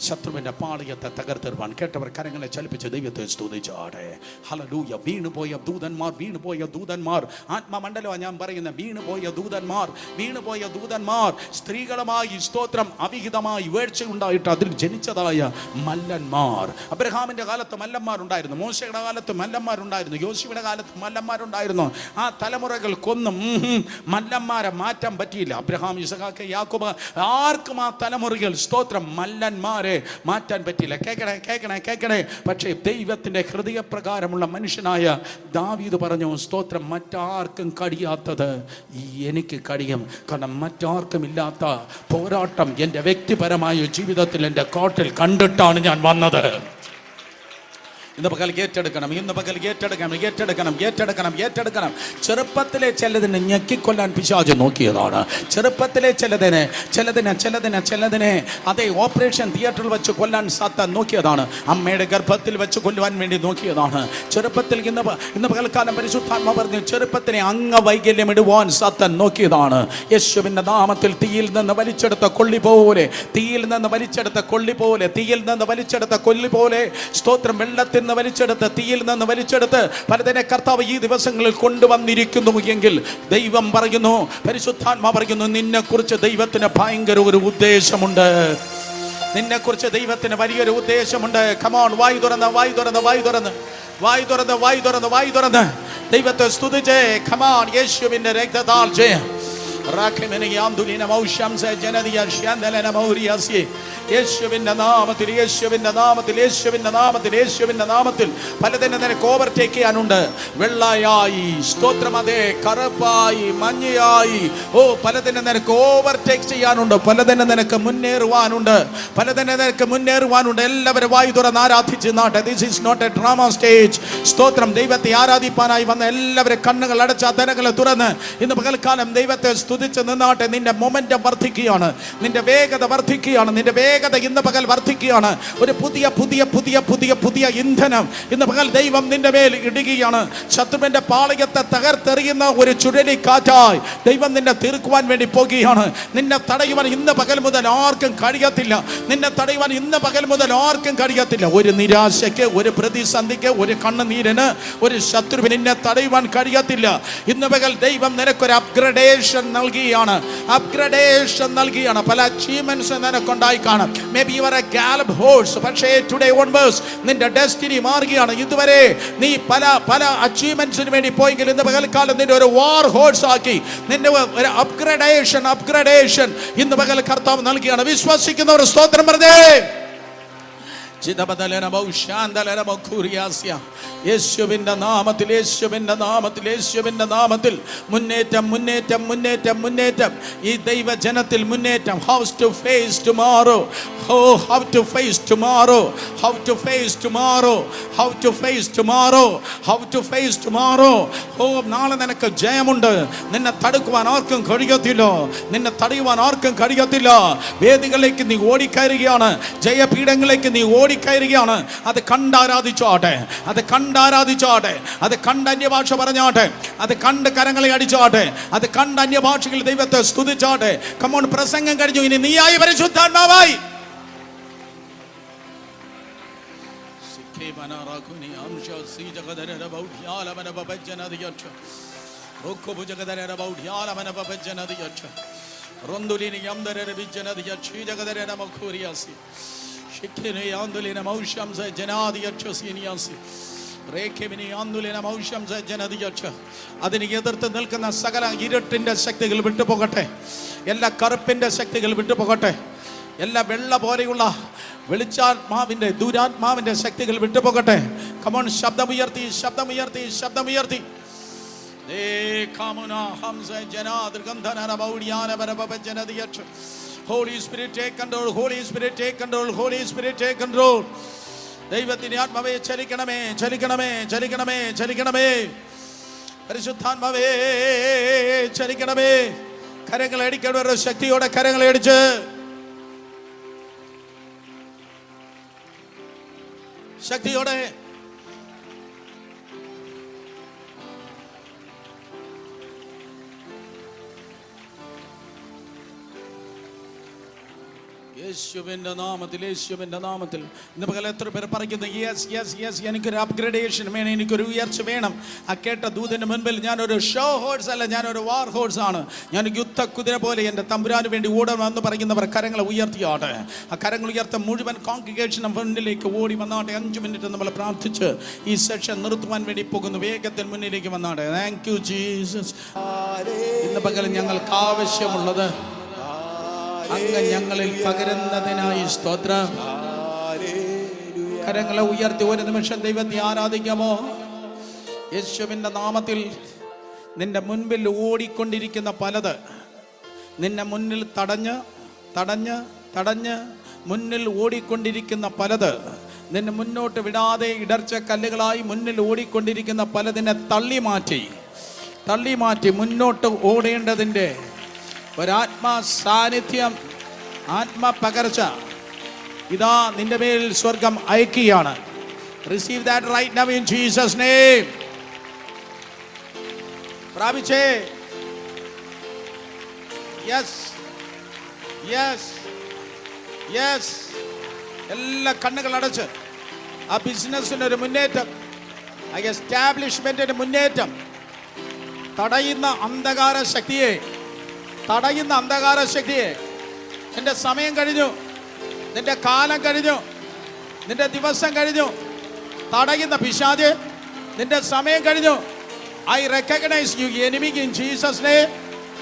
ശത്രുവിൻ്റെ പാളിയത്തെ തകർത്തെറിയുവാൻ കേട്ടവർ കരങ്ങളെ ചലിപ്പിച്ച് ദൈവത്തെ സ്തുതിച്ചാട്ടെ. ഹല്ലേലൂയ. വീണുപോയ ദൂതന്മാർ ആത്മമണ്ഡലമാണ് ഞാൻ പറയുന്ന വീണുപോയ ദൂതന്മാർ സ്ത്രീകളുമായി സ്തോത്രം അവിഹിതമായി വീഴ്ച ഉണ്ടായിട്ട് അതിൽ ജനിച്ചതായ മല്ലന്മാർ. അബ്രഹാമിൻ്റെ കാലത്ത് മല്ലന്മാരുണ്ടായിരുന്നു, മോശയുടെ കാലത്ത് മല്ലന്മാരുണ്ടായിരുന്നു, യോശുവയുടെ കാലത്ത് മല്ലന്മാരുണ്ടായിരുന്നു. ആ തലമുറകൾ കൊന്നും മല്ലന്മാരെ മാറ്റാൻ പറ്റിയില്ല. അബ്രഹാം, ഇസഹാക്ക്, യാക്കോബ്, ആർക്കും ആ തലമുറകൾ സ്തോത്രം മല്ലന്മാരെ മാറ്റാൻ പറ്റിയില്ല. കേൾക്കണേ. പക്ഷേ ദൈവത്തിൻ്റെ ഹൃദയപ്രകാരമുള്ള മനുഷ്യനായ ദാവീദ് പറഞ്ഞു, സ്തോത്രം മറ്റാർക്കും കഴിയാത്തത് എനിക്ക് കഴിയും. കാരണം മറ്റാർക്കും ഇല്ലാത്ത പോരാട്ടം എൻ്റെ വ്യക്തിപരമായ ജീവിതത്തിൽ എൻ്റെ കോട്ടിൽ കണ്ടിട്ടാണ് ഞാൻ വന്നത്. ഇന്ന് പകൽ ഏറ്റെടുക്കണം. ചെറുപ്പത്തിലെ ചിലതിനെ ഞെക്കിക്കൊല്ലാൻ പിശാച് നോക്കിയതാണ്. ചെറുപ്പത്തിലെ ചിലതിനെ അതേ ഓപ്പറേഷൻ തിയേറ്ററിൽ വെച്ച് കൊല്ലാൻ സാത്താൻ നോക്കിയതാണ്. അമ്മയുടെ ഗർഭത്തിൽ വെച്ച് കൊല്ലുവാൻ വേണ്ടി നോക്കിയതാണ്. ചെറുപ്പത്തിൽ ഇന്ന് പകൽക്കാലം പരിശുദ്ധാത്മ പറഞ്ഞു, ചെറുപ്പത്തിനെ അംഗവൈകല്യം ഇടുവാൻ സാത്താൻ നോക്കിയതാണ്. യേശുവിൻ്റെ നാമത്തിൽ തീയിൽ നിന്ന് വലിച്ചെടുത്ത കൊള്ളി പോലെ സ്തോത്രം വെള്ളത്തിൽ തീയിൽ നിന്ന് വലിച്ചെടുത്ത് പലതിനെ കർത്താവ് ഈ ദിവസങ്ങളിൽ കൊണ്ടുവന്നിരിക്കുന്നു എങ്കിൽ ദൈവം പറയുന്നു, പരിശുദ്ധാത്മാ പറയുന്നു, നിന്നെക്കുറിച്ച് ദൈവത്തിന് ഭയങ്കര ഒരു ഉദ്ദേശമുണ്ട്. നിന്നെക്കുറിച്ച് ദൈവത്തിന് വലിയൊരു ഉദ്ദേശമുണ്ട്. കമോൺ, വായ് തുറന്ന് ദൈവത്തെ സ്തുതിച്ചേ. കമോൺ, യേശുവിന്റെ രക്തത്താൽ ജയം. യേശുവിന്റെ നാമത്തിൽ പലതിനെ നിനക്ക് ഓവർടേക്ക് ചെയ്യാനുണ്ട്. വെള്ളയായി സ്തോത്രം അതെ കറുപ്പായി മഞ്ഞയായി പലതിനെ നിനക്ക് ഓവർടേക്ക് ചെയ്യാനുണ്ട്. പലതിനെ നിനക്ക് മുന്നേറുവാനുണ്ട്. എല്ലാവരും വായു തുറന്ന് ആരാധിച്ച് നാട്ടെ. This is not a drama stage. സ്തോത്രം. ദൈവത്തെ ആരാധിപ്പാനായി വന്ന എല്ലാവരും കണ്ണുകൾ അടച്ച തനകളെ തുറന്ന് ഇന്ന് പകൽക്കാലം ദൈവത്തെ സ്തുതിച്ച് നിന്നാട്ടെ. നിന്റെ മൊമെന്റം വർദ്ധിക്കുകയാണ്, നിന്റെ വേഗത വർദ്ധിക്കുകയാണ്, നിന്റെ വേഗത ഇന്ന് പകൽ വർദ്ധിക്കുകയാണ്. ഒരു പുതിയ ഇന്ധനം ഇന്ന് പകൽ ദൈവം നിന്റെ മേൽ ഇടുകയാണ്. ശത്രുവിന്റെ പാളയത്തെ തകർത്തെറിയുന്ന ഒരു ചുഴലിക്കാറ്റായി ദൈവം നിന്നെ തീർക്കുവാൻ വേണ്ടി പോകുകയാണ്. നിന്നെ തടയുവാൻ ഇന്ന് പകൽ മുതൽ ആർക്കും കഴിയത്തില്ല. ഒരു നിരാശയ്ക്ക്, ഒരു പ്രതിസന്ധിക്ക്, ഒരു കണ്ണുനീരിന്, ഒരു ശത്രുവിന് നിന്നെ തടയുവാൻ കഴിയത്തില്ല. ഇന്ന് പകൽ ദൈവം നിനക്കൊരു അപ്ഗ്രഡേഷൻ നൽകിയാണ്. പല അച്ചീവ്മെന്റ്സ് നിനക്കുണ്ടായി കാണും. Maybe you are a gallop horse, പക്ഷേ ടുഡേ ഓൺവേഴ്സ് നിന്റെ ഡെസ്റ്റിനി മാറുകയാണ്. ഇതുവരെ നീ പല അച്ചീവ്മെന്റ്സിന് വേണ്ടി പോയെങ്കിൽ ഇന്ന് പകൽക്കാലം നിന്റെ ഒരു വാർ ഹോഴ്സ് ആക്കി നിന്റെ ഒരു അപ്ഗ്രഡേഷൻ ഇന്ന് പകൽ കർത്താവ് നൽകിയാണ്. വിശ്വസിക്കുന്നവർ സ്തോത്രം പറഞ്ഞേ. യേശുവിന്റെ നാമത്തിൽ, യേശുവിന്റെ നാമത്തിൽ, യേശുവിന്റെ നാമത്തിൽ മുന്നേറ്റം, മുന്നേറ്റം, മുന്നേറ്റം, മുന്നേറ്റം. ഈ ദൈവജനത്തിൽ മുന്നേറ്റം. How to face tomorrow? How to face tomorrow? How to face tomorrow? How to face tomorrow? How to face tomorrow? നാളെ നിനക്ക് ജയമുണ്ട്. നിന്നെ തടുക്കുവാൻ ആർക്കും കഴിയത്തില്ല. നിന്നെ തടയുവാൻ ആർക്കും കഴിയത്തില്ല. വേദികളിലേക്ക് നീ ഓടിക്കയറുകയാണ്. ജയപീഠങ്ങളിലേക്ക് നീ ഓടിക്കയറുകയാണ്. അത് കണ്ടാരാധിച്ചോട്ടെ, അത് കണ്ടാരാധിച്ചോട്ടെ, അത് കണ്ട് അന്യഭാഷ പറഞ്ഞോട്ടെ, അത് കണ്ട് കരങ്ങളെ അടിച്ചോട്ടെ, അത് കണ്ട് അന്യഭാഷകൾ ദൈവത്തെ സ്തുതിച്ചോട്ടെ. കമോൺ, പ്രസംഗം കഴിഞ്ഞു. ഇനി നീയായി പരിശുദ്ധാത്മാവായി. അതിന് എതിർത്ത് നിൽക്കുന്ന സകല ഇരുട്ടിന്റെ ശക്തികൾ വിട്ടുപോകട്ടെ. എല്ലാ കറുപ്പിന്റെ ശക്തികൾ വിട്ടുപോകട്ടെ. എല്ലാ വെള്ള പോലെയുള്ള വെളിച്ചാത്മാവിന്റെ ദുരാത്മാവിന്റെ ശക്തികൾ വിട്ടുപോകട്ടെ. കമോൺ, ശബ്ദമുയർത്തി, ശബ്ദമുയർത്തി, ശബ്ദമുയർത്തി. Holy Spirit, take control. Holy Spirit, take control. Holy Spirit, take control. ദൈവത്തിന്റെ ആത്മാവേ ചലിക്കണമേ, ചലിക്കണമേ, ചലിക്കണമേ, ചലിക്കണമേ. പരിശുദ്ധാത്മാവേ ചലിക്കണമേ. കരങ്ങളെ അടിക്കണ ശക്തിയോടെ കരങ്ങളെ അടിച്ച് ശക്തിയോടെ യേശുവിന്റെ നാമത്തിൽ, യേശുവിന്റെ നാമത്തിൽ. ഇന്ന് പകൽ എത്ര പേർ പറയുന്നു, യെസ് യെസ് യെസ്, എനിക്കൊരു അപ്ഗ്രഡേഷൻ വേണം, എനിക്കൊരു ഉയർച്ച വേണം. ആ കേട്ട ദൂതന്റെ മുൻപിൽ ഞാനൊരു ഷോ ഹോഴ്സ് അല്ല, ഞാനൊരു വാർ ഹോഴ്സ് ആണ്. ഞാൻ യുദ്ധ കുതിര പോലെ എൻ്റെ തമ്പുരാന് വേണ്ടി ഓടണമെന്ന് പറയുന്നവർ കരങ്ങളെ ഉയർത്തിയാട്ടെ. ആ കരങ്ങൾ ഉയർത്ത മുഴുവൻ കോൺഗ്രിഗേഷനും മുന്നിലേക്ക് ഓടി വന്നാട്ടെ. 5 മിനിറ്റ് നമ്മൾ പ്രാർത്ഥിച്ച് ഈ സെഷൻ നിർത്തുവാൻ വേണ്ടി പോകുന്നു. വേഗത്തിൽ മുന്നിലേക്ക് വന്നാട്ടെ. Thank you Jesus. ഇന്ന് പകൽ ഞങ്ങൾക്ക് ആവശ്യമുള്ളത് അങ്ങ് ഞങ്ങളിൽ പകരുന്നതിനായി സ്തോത്രം. കരങ്ങളെ ഉയർത്തി ഒരു നിമിഷം ദൈവത്തെ ആരാധിക്കാമോ? യേശുവിന്റെ നാമത്തിൽ നിന്റെ മുൻപിൽ ഓടിക്കൊണ്ടിരിക്കുന്ന പലത്, നിന്നെ മുന്നിൽ തടഞ്ഞ് തടഞ്ഞ് തടഞ്ഞ് മുന്നിൽ ഓടിക്കൊണ്ടിരിക്കുന്ന പലത്, നിന്നെ മുന്നോട്ട് വിടാതെ ഇടർച്ച കല്ലുകളായി മുന്നിൽ ഓടിക്കൊണ്ടിരിക്കുന്ന പലതിനെ തള്ളി മാറ്റി മുന്നോട്ട് ഓടേണ്ടതിൻ്റെ ഒരാത്മാ സാന്നിധ്യം, ആത്മ പകർച്ച ഇതാ നിന്റെ മേൽ സ്വർഗം അയക്കുകയാണ്. Receive that right now in Jesus name. പ്രാപിച്ചേ. Yes yes yes. എല്ലാ കണ്ണുകൾ അടച്ച് ആ ബിസിനസ്സിന് ഒരു മുന്നേറ്റം, ആ എസ്റ്റാബ്ലിഷ്മെന്റിന് മുന്നേറ്റം, തടയുന്ന അന്ധകാര ശക്തിയെ നിന്റെ സമയം കഴിഞ്ഞു, നിന്റെ കാലം കഴിഞ്ഞു, നിന്റെ ദിവസം കഴിഞ്ഞു. തടയുന്ന പിശാച്, നിന്റെ സമയം കഴിഞ്ഞു. I recognise you enemy in Jesus name.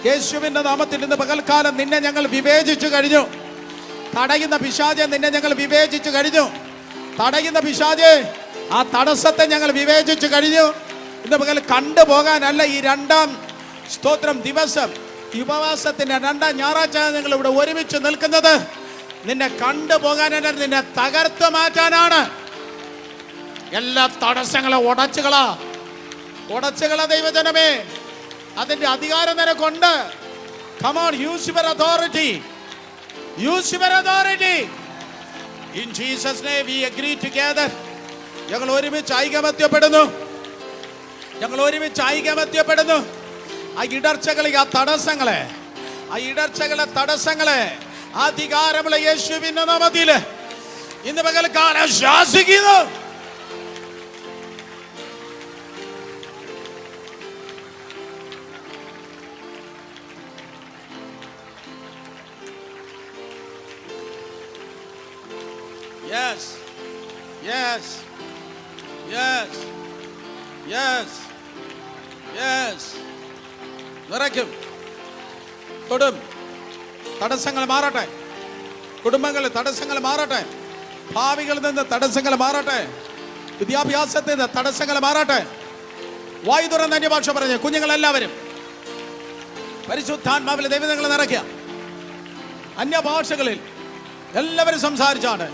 യേശുവിന്റെ നാമത്തിൽ ഇന്ന് പകൽക്കാലം നിന്നെ ഞങ്ങൾ വിവേചിച്ചു കഴിഞ്ഞു. തടയുന്ന പിശാചെ നിന്നെ ഞങ്ങൾ വിവേചിച്ചു കഴിഞ്ഞു. തടയുന്ന പിശാചെ ആ തടസ്സത്തെ ഞങ്ങൾ വിവേചിച്ചു കഴിഞ്ഞു. ഇന്ന് പകൽ കണ്ടുപോകാനല്ല ഈ 2-ാം സ്തോത്രം ദിവസം, ഉപവാസത്തിന്റെ 2-ാം ഞായറാഴ്ച നിങ്ങൾ ഇവിടെ ഒരുമിച്ച് നിൽക്കുന്നത് നിന്നെ കണ്ടുപോകാനല്ല, നിന്നെ തകർത്ത് മാറ്റാനാണ്. എല്ലാ തടസ്സങ്ങളെ ഉടച്ചുകള ദൈവജനമേ, അതിന്റെ അധികാരം നിനക്കുണ്ട്. Come on, use your authority. Use your authority. In Jesus' name we agree together. ഞങ്ങൾ ഒരുമിച്ച് ഐകമത്യപ്പെടുന്നു. ആ ഇടർച്ചകളെ, ആ തടസ്സങ്ങളെ അധികാരമുള്ള യേശുവിന്റെ നാമത്തിൽ ഇന്ന് പകൽക്കാലം ശാസിക്കുന്നു. Yes, yes, yes, yes, yes. നിറയ്ക്കും, തൊടും. തടസ്സങ്ങൾ മാറട്ടെ. കുടുംബങ്ങളിൽ തടസ്സങ്ങൾ മാറട്ടെ. ഭാവികളിൽ നിന്ന് തടസ്സങ്ങൾ മാറട്ടെ. വിദ്യാഭ്യാസത്തിൽ നിന്ന് തടസ്സങ്ങൾ മാറട്ടെ. വായു തുറന്ന് അന്യഭാഷ പറഞ്ഞ് കുഞ്ഞുങ്ങളെല്ലാവരും പരിശുദ്ധാത്മാവിൽ ദൈവങ്ങൾ നിറയ്ക്കുക. അന്യഭാഷകളിൽ എല്ലാവരും സംസാരിച്ചാട്ടെ.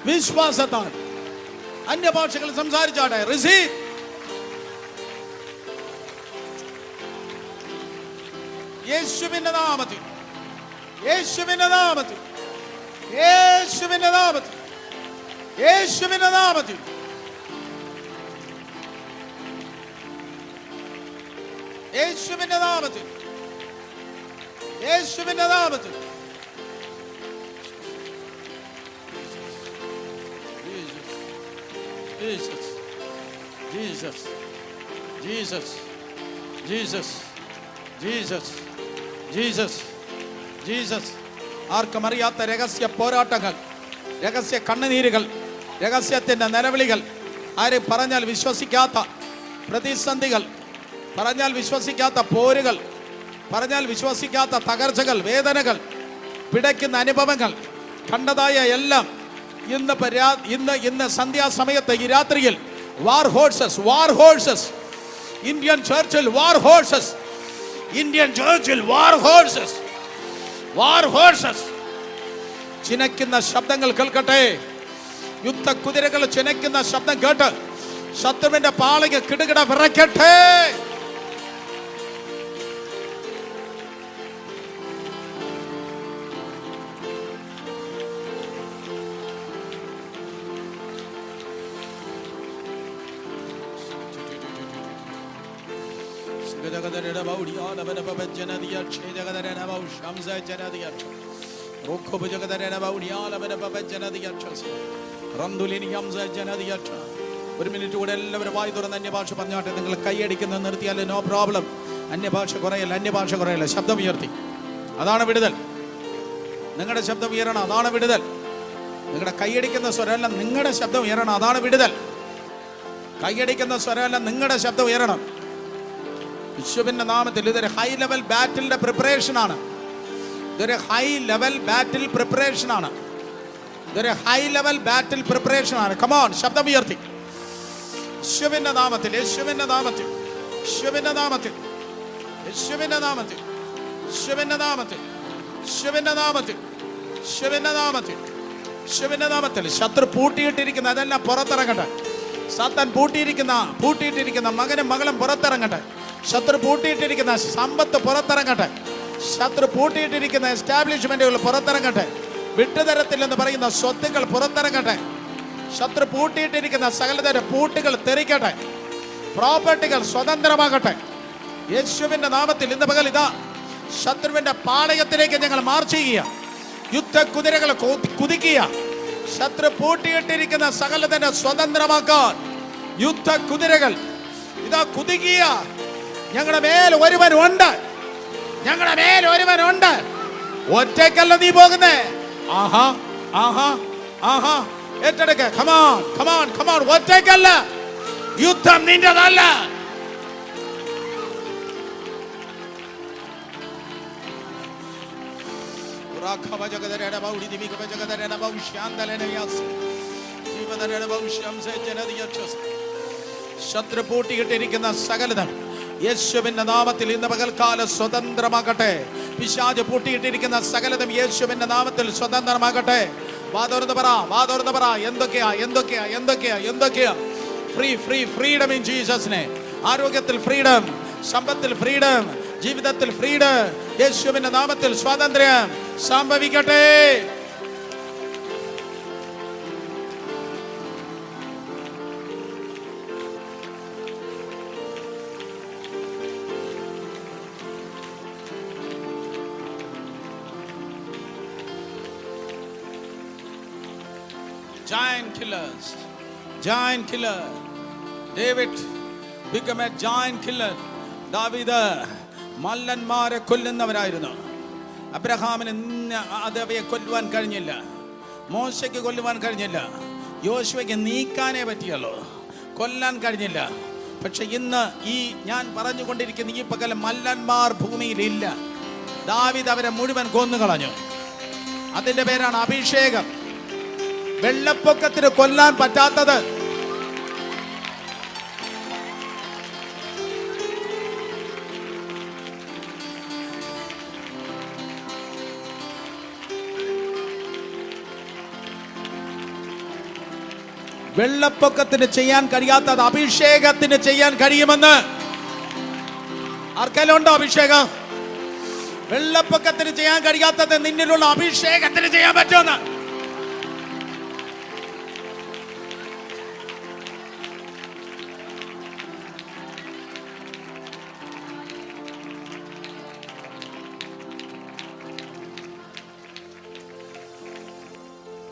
വിശ്വാസത്താൽ അന്യഭാഷകളിൽ സംസാരിച്ചാട്ടെ. റിസീവ്. യേശുവിന്റെ നാമത്തിൽ, യേശുവിന്റെ നാമത്തിൽ, യേശുവിന്റെ നാമത്തിൽ, യേശുവിന്റെ നാമത്തിൽ, യേശുവിന്റെ നാമത്തിൽ, യേശുവിന്റെ നാമത്തിൽ. Jesus, Jesus, Jesus, Jesus, Jesus, Jesus, Jesus. ആർക്കും അറിയാത്ത രഹസ്യ പോരാട്ടങ്ങൾ, രഹസ്യ കണ്ണുനീരുകൾ, രഹസ്യത്തിന്റെ നിലവിളികൾ, ആരും പറഞ്ഞാൽ വിശ്വസിക്കാത്ത പ്രതിസന്ധികൾ, പറഞ്ഞാൽ വിശ്വസിക്കാത്ത പോരുകൾ, പറഞ്ഞാൽ വിശ്വസിക്കാത്ത തകർച്ചകൾ, വേദനകൾ, പിടയ്ക്കുന്ന അനുഭവങ്ങൾ, കണ്ടതായ എല്ലാം ഇന്ന് സന്ധ്യാസമയത്ത് ഈ രാത്രിയിൽ വാർ ഹോഴ്സസ്, വാർ ഹോഴ്സസ്, ഇന്ത്യൻ ചർച്ചിൽ വാർ ഹോഴ്സസ്, ഇന്ത്യൻ ചർച്ചിൽ വാർ ഹോഴ്സസ്, വാർ ഹോഴ്സസ് ചിനയ്ക്കുന്ന ശബ്ദങ്ങൾ കേൾക്കട്ടെ. യുദ്ധ കുതിരകൾ ചിനയ്ക്കുന്ന ശബ്ദം കേട്ട് ശത്രുവിന്റെ പാളക കിടുകിട വിറയ്ക്കട്ടെ. ഒരു മിനിറ്റ് കൂടെ എല്ലാവരും വായി തുറന്ന് അന്യഭാഷ പറഞ്ഞാട്ടെ. നിങ്ങൾ കൈയടിക്കുന്നത് നിർത്തിയാൽ നോ പ്രോബ്ലം. അന്യഭാഷ കുറയല്ല, അന്യഭാഷ കുറയല്ല. ശബ്ദം ഉയർത്തി, അതാണ് വിടുതൽ. നിങ്ങളുടെ ശബ്ദം ഉയരണം, അതാണ് വിടുതൽ. നിങ്ങളുടെ കൈയടിക്കുന്ന സ്വരമല്ല, നിങ്ങളുടെ ശബ്ദം ഉയരണം, അതാണ് വിടുതൽ. കൈയടിക്കുന്ന സ്വരമല്ല, നിങ്ങളുടെ ശബ്ദം ഉയരണം. യേശുവിന്റെ നാമത്തിൽ ഇതൊരു ഹൈ ലെവൽ ബാറ്റിലിന്റെ പ്രിപ്പറേഷൻ ആണ്. ഇതൊരു ഹൈ ലെവൽ ബാറ്റിൽ പ്രിപ്പറേഷൻ ആണ്. ഇതൊരു ഹൈ ലെവൽ ബാറ്റിൽ പ്രിപ്പറേഷൻ ആണ്. കമോൺ, ശബ്ദം ഉയർത്തി. യേശുവിന്റെ നാമത്തിൽ, യേശുവിന്റെ നാമത്തിൽ, യേശുവിന്റെ നാമത്തിൽ, യേശുവിന്റെ നാമത്തിൽ, യേശുവിന്റെ നാമത്തിൽ, യേശുവിന്റെ നാമത്തിൽ, യേശുവിന്റെ നാമത്തിൽ, യേശുവിന്റെ നാമത്തിൽ. ശത്രു പൂട്ടിയിട്ടിരിക്കുന്ന അതെല്ലാം പുറത്തിറങ്ങട്ടെ. സാത്താൻ പൂട്ടിയിട്ടിരിക്കുന്ന മകനും മകളും പുറത്തിറങ്ങട്ടെ. ശത്രു പൂട്ടിയിട്ടിരിക്കുന്ന സമ്പത്ത് പുറത്തിറങ്ങട്ടെ. ശത്രു പൂട്ടിയിട്ടിരിക്കുന്ന എസ്റ്റാബ്ലിഷ്മെന്റുകൾ പുറത്തിറങ്ങട്ടെ. വിട്ടുതരത്തിൽ എന്ന് പറയുന്ന സ്വത്തുക്കൾ പുറത്തിറങ്ങട്ടെ. ശത്രു പൂട്ടിയിട്ടിരിക്കുന്ന സകലതര പൂട്ടുകൾ തെറിക്കട്ടെ. പ്രോപ്പർട്ടികൾ സ്വതന്ത്രമാകട്ടെ. യേശുവിന്റെ നാമത്തിൽ ഇന്ന് പകൽ ഇതാ ശത്രുവിന്റെ പാളയത്തിലേക്ക് ഞങ്ങൾ മാർച്ച് ചെയ്യുക. യുദ്ധ കുതിരകൾ കുതിക്കുക. ശത്രു പൂട്ടിയിട്ടിരിക്കുന്ന സകലതര സ്വതന്ത്രമാക്കാൻ യുദ്ധ കുതിരകൾ ഇതാ കുതിക്കുക. ഞങ്ങളുടെ മേൽ ഒരുവനുണ്ട്, ഞങ്ങളുടെ മേൽ ഒരുവനുണ്ട്. ഒറ്റയ്ക്കല്ല നീ പോകുന്നേ. ആഹാ ആഹാ ആഹാ, ഏറ്റെടുക്ക. Come on come on come on. ഒറ്റയ്ക്കല്ല, യുദ്ധം നിന്റെതല്ല. ശത്രു പൂട്ടിയിട്ടിരിക്കുന്ന സകലതം യേശുവിന്റെ നാമത്തിൽ ഇന്ന് പകൽക്കാലം സ്വതന്ത്രമാകട്ടെ. പിശാച് പൂട്ടിയിട്ടിരിക്കുന്ന സകലതും യേശുവിന്റെ നാമത്തിൽ സ്വതന്ത്രമാകട്ടെ. വാതോർന്ന് പറ, വാതോർന്ന് പറ. എന്തൊക്കെയാ എന്തൊക്കെയാ എന്തൊക്കെയാ എന്തൊക്കെയാ? Free free freedom in Jesus name. ആരോഗ്യത്തിൽ ഫ്രീഡം, സമ്പത്തിൽ ഫ്രീഡം, ജീവിതത്തിൽ ഫ്രീഡം. യേശുവിന്റെ നാമത്തിൽ സ്വാതന്ത്ര്യം സംഭവിക്കട്ടെ. Giant killers, giant killer. David became a giant killer. ദാവീദ് മല്ലന്മാരെ കൊല്ലുന്നവരായിരുന്നു. അബ്രഹാമിന് അവയെ കൊല്ലുവാൻ കഴിഞ്ഞില്ല. മോശയ്ക്ക് കൊല്ലുവാൻ കഴിഞ്ഞില്ല. യോശുവയ്ക്ക് നീക്കാനേ പറ്റിയല്ലോ, കൊല്ലാൻ കഴിഞ്ഞില്ല. പക്ഷെ ഇന്ന് ഈ ഞാൻ പറഞ്ഞുകൊണ്ടിരിക്കുന്ന ഈ പകൽ മല്ലന്മാർ ഭൂമിയിലില്ല. ദാവീദ് അവരെ മുഴുവൻ കൊന്നുകളഞ്ഞു. അതിൻ്റെ പേരാണ് അഭിഷേകം. വെള്ളപ്പൊക്കത്തിന് കൊല്ലാൻ പറ്റാത്തത്, വെള്ളപ്പൊക്കത്തിന് ചെയ്യാൻ കഴിയാത്തത് അഭിഷേകത്തിന് ചെയ്യാൻ കഴിയുമെന്ന് ആർക്കെല്ലാം ഉണ്ടോ അഭിഷേകം? വെള്ളപ്പൊക്കത്തിന് ചെയ്യാൻ കഴിയാത്തത് നിന്നിലുള്ള അഭിഷേകത്തിന് ചെയ്യാൻ പറ്റുമെന്ന്.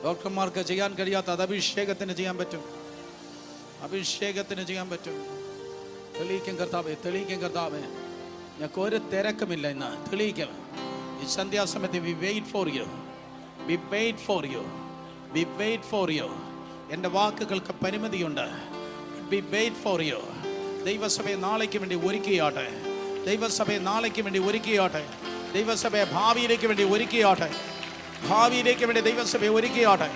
ഡോക്ടർമാർക്ക് ചെയ്യാൻ കഴിയാത്തത് അഭിഷേകത്തിന് ചെയ്യാൻ പറ്റും. അഭിഷേകത്തിന് ചെയ്യാൻ പറ്റും. തെളിയിക്കും കർത്താവേ, തെളിയിക്കും കർത്താവേ. ഞങ്ങൾക്ക് ഒരു തിരക്കുമില്ല ഇന്ന്. തെളിയിക്കും. ഈ സന്ധ്യാസമയത്ത് we wait for you, we wait for you, we wait for you. എൻ്റെ വാക്കുകൾക്ക് പരിമിതിയുണ്ട്. We wait for you. ദൈവസഭയെ നാളേക്ക് വേണ്ടി ഒരുക്കിയാട്ടെ. ദൈവസഭയെ നാളേക്ക് വേണ്ടി ഒരുക്കിയാട്ടെ. ദൈവസഭയെ ഭാവിയിലേക്ക് വേണ്ടി ഒരുക്കിയാട്ടെ. ഭാവിയിലേക്ക് വേണ്ടി ദൈവസഭയെ ഒരുക്കിയാട്ടെ.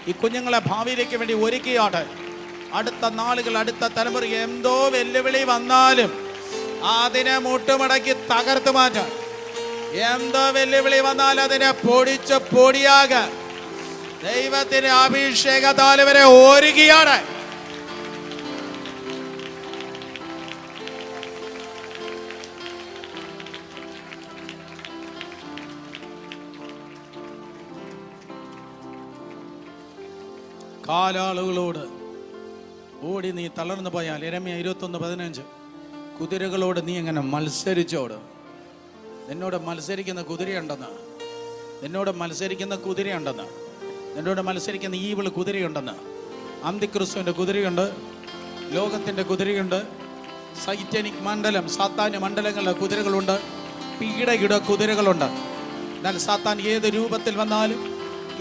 ഈ കുഞ്ഞുങ്ങളെ ഭാവിയിലേക്ക് വേണ്ടി ഒരുക്കിയാട്ടെ. അടുത്ത നാളുകൾ, അടുത്ത തലമുറ എന്തോ വെല്ലുവിളി വന്നാലും അതിനെ മുട്ടുമടക്കി തകർത്ത് മാറ്റാൻ, എന്തോ വെല്ലുവിളി വന്നാൽ അതിനെ പൊടിച്ച് പൊടിയാകാൻ ദൈവത്തിന് അഭിഷേകത്താൽ ഇവരെ ഒരുക്കിയാണ്. കാലാളുകളോട് ഓടി നീ തളർന്നു പോയാൽ, യെരമ്യാ 21:15, കുതിരകളോട് നീ എങ്ങനെ മത്സരിച്ചോട്. നിന്നോട് മത്സരിക്കുന്ന കുതിരയുണ്ടെന്ന്, നിന്നോട് മത്സരിക്കുന്ന കുതിരയുണ്ടെന്ന്, നിന്നോട് മത്സരിക്കുന്ന ഈവിള് കുതിരയുണ്ടെന്ന്. അന്തിക്രിസ്തുവിൻ്റെ കുതിരയുണ്ട്, ലോകത്തിൻ്റെ കുതിരയുണ്ട്, സൈറ്റനിക് മണ്ഡലം, സാത്താന്യ മണ്ഡലങ്ങളുടെ കുതിരകളുണ്ട്, പീഡയുടെ കുതിരകളുണ്ട്. എന്നാൽ സാത്താൻ ഏത് രൂപത്തിൽ വന്നാലും,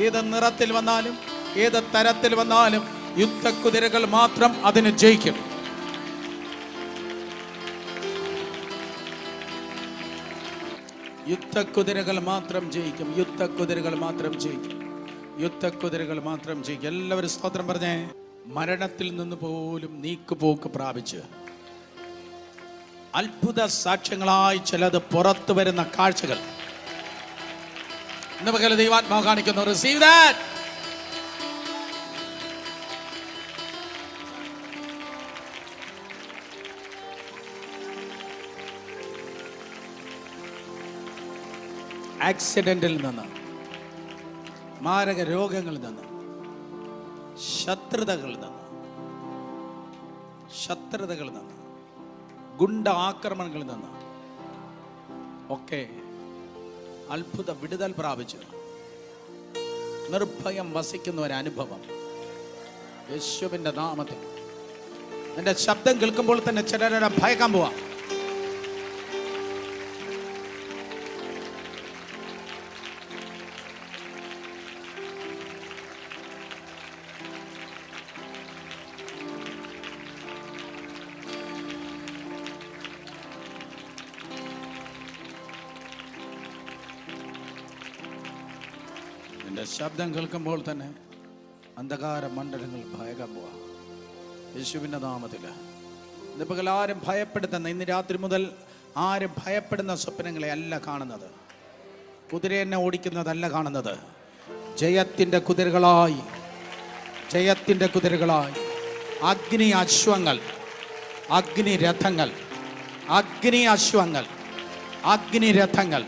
ഏത് നിറത്തിൽ വന്നാലും, ഏത് തരത്തിൽ വന്നാലും യുദ്ധക്കുതിരകൾ മാത്രം അതിന് ജയിക്കും. യുദ്ധക്കുതിരകൾ മാത്രം ജയിക്കും. യുദ്ധക്കുതിരകൾ മാത്രം ജയിക്കും. യുദ്ധക്കുതിരകൾ മാത്രം ജയിക്കും. എല്ലാവരും സ്തോത്രം പറഞ്ഞേ. മരണത്തിൽ നിന്ന് പോലും നീക്കുപോക്ക് പ്രാപിച്ച് അത്ഭുത സാക്ഷ്യങ്ങളായി ചിലത് പുറത്തു വരുന്ന കാഴ്ചകൾ ഇന്ന് പകൽ ദൈവാത്മാവ് കാണിക്കുന്നു. Receive that. ആക്സിഡന്റിൽ നിന്ന്, മാരക രോഗങ്ങളിൽ നിന്ന്, ശത്രുതകളിൽ നിന്ന്, ഗുണ്ട ആക്രമണങ്ങളിൽ നിന്ന് ഒക്കെ അത്ഭുത വിടുതൽ പ്രാപിച്ചു നിർഭയം വസിക്കുന്ന ഒരു അനുഭവം യേശുവിൻ്റെ നാമത്തിൽ. എൻ്റെ ശബ്ദം കേൾക്കുമ്പോൾ തന്നെ ചിലരുടെ ഭയക്കാൻ പോവാം. എൻ്റെ ശബ്ദം കേൾക്കുമ്പോൾ തന്നെ അന്ധകാര മണ്ഡലങ്ങൾ ഭയക്കാൻ പോവാം യേശുവിൻ്റെ നാമത്തിൽ. ഇന്നിപ്പോൾ ആരും ഭയപ്പെടുത്തുന്ന, ഇന്ന് രാത്രി മുതൽ ആരും ഭയപ്പെടുന്ന സ്വപ്നങ്ങളെ അല്ല കാണുന്നത്. കുതിരയെന്നെ ഓടിക്കുന്നതല്ല കാണുന്നത്. ജയത്തിൻ്റെ കുതിരകളായി, ജയത്തിൻ്റെ കുതിരകളായി അഗ്നി അശ്വങ്ങൾ, അഗ്നി രഥങ്ങൾ, അഗ്നി അശ്വങ്ങൾ, അഗ്നി രഥങ്ങൾ,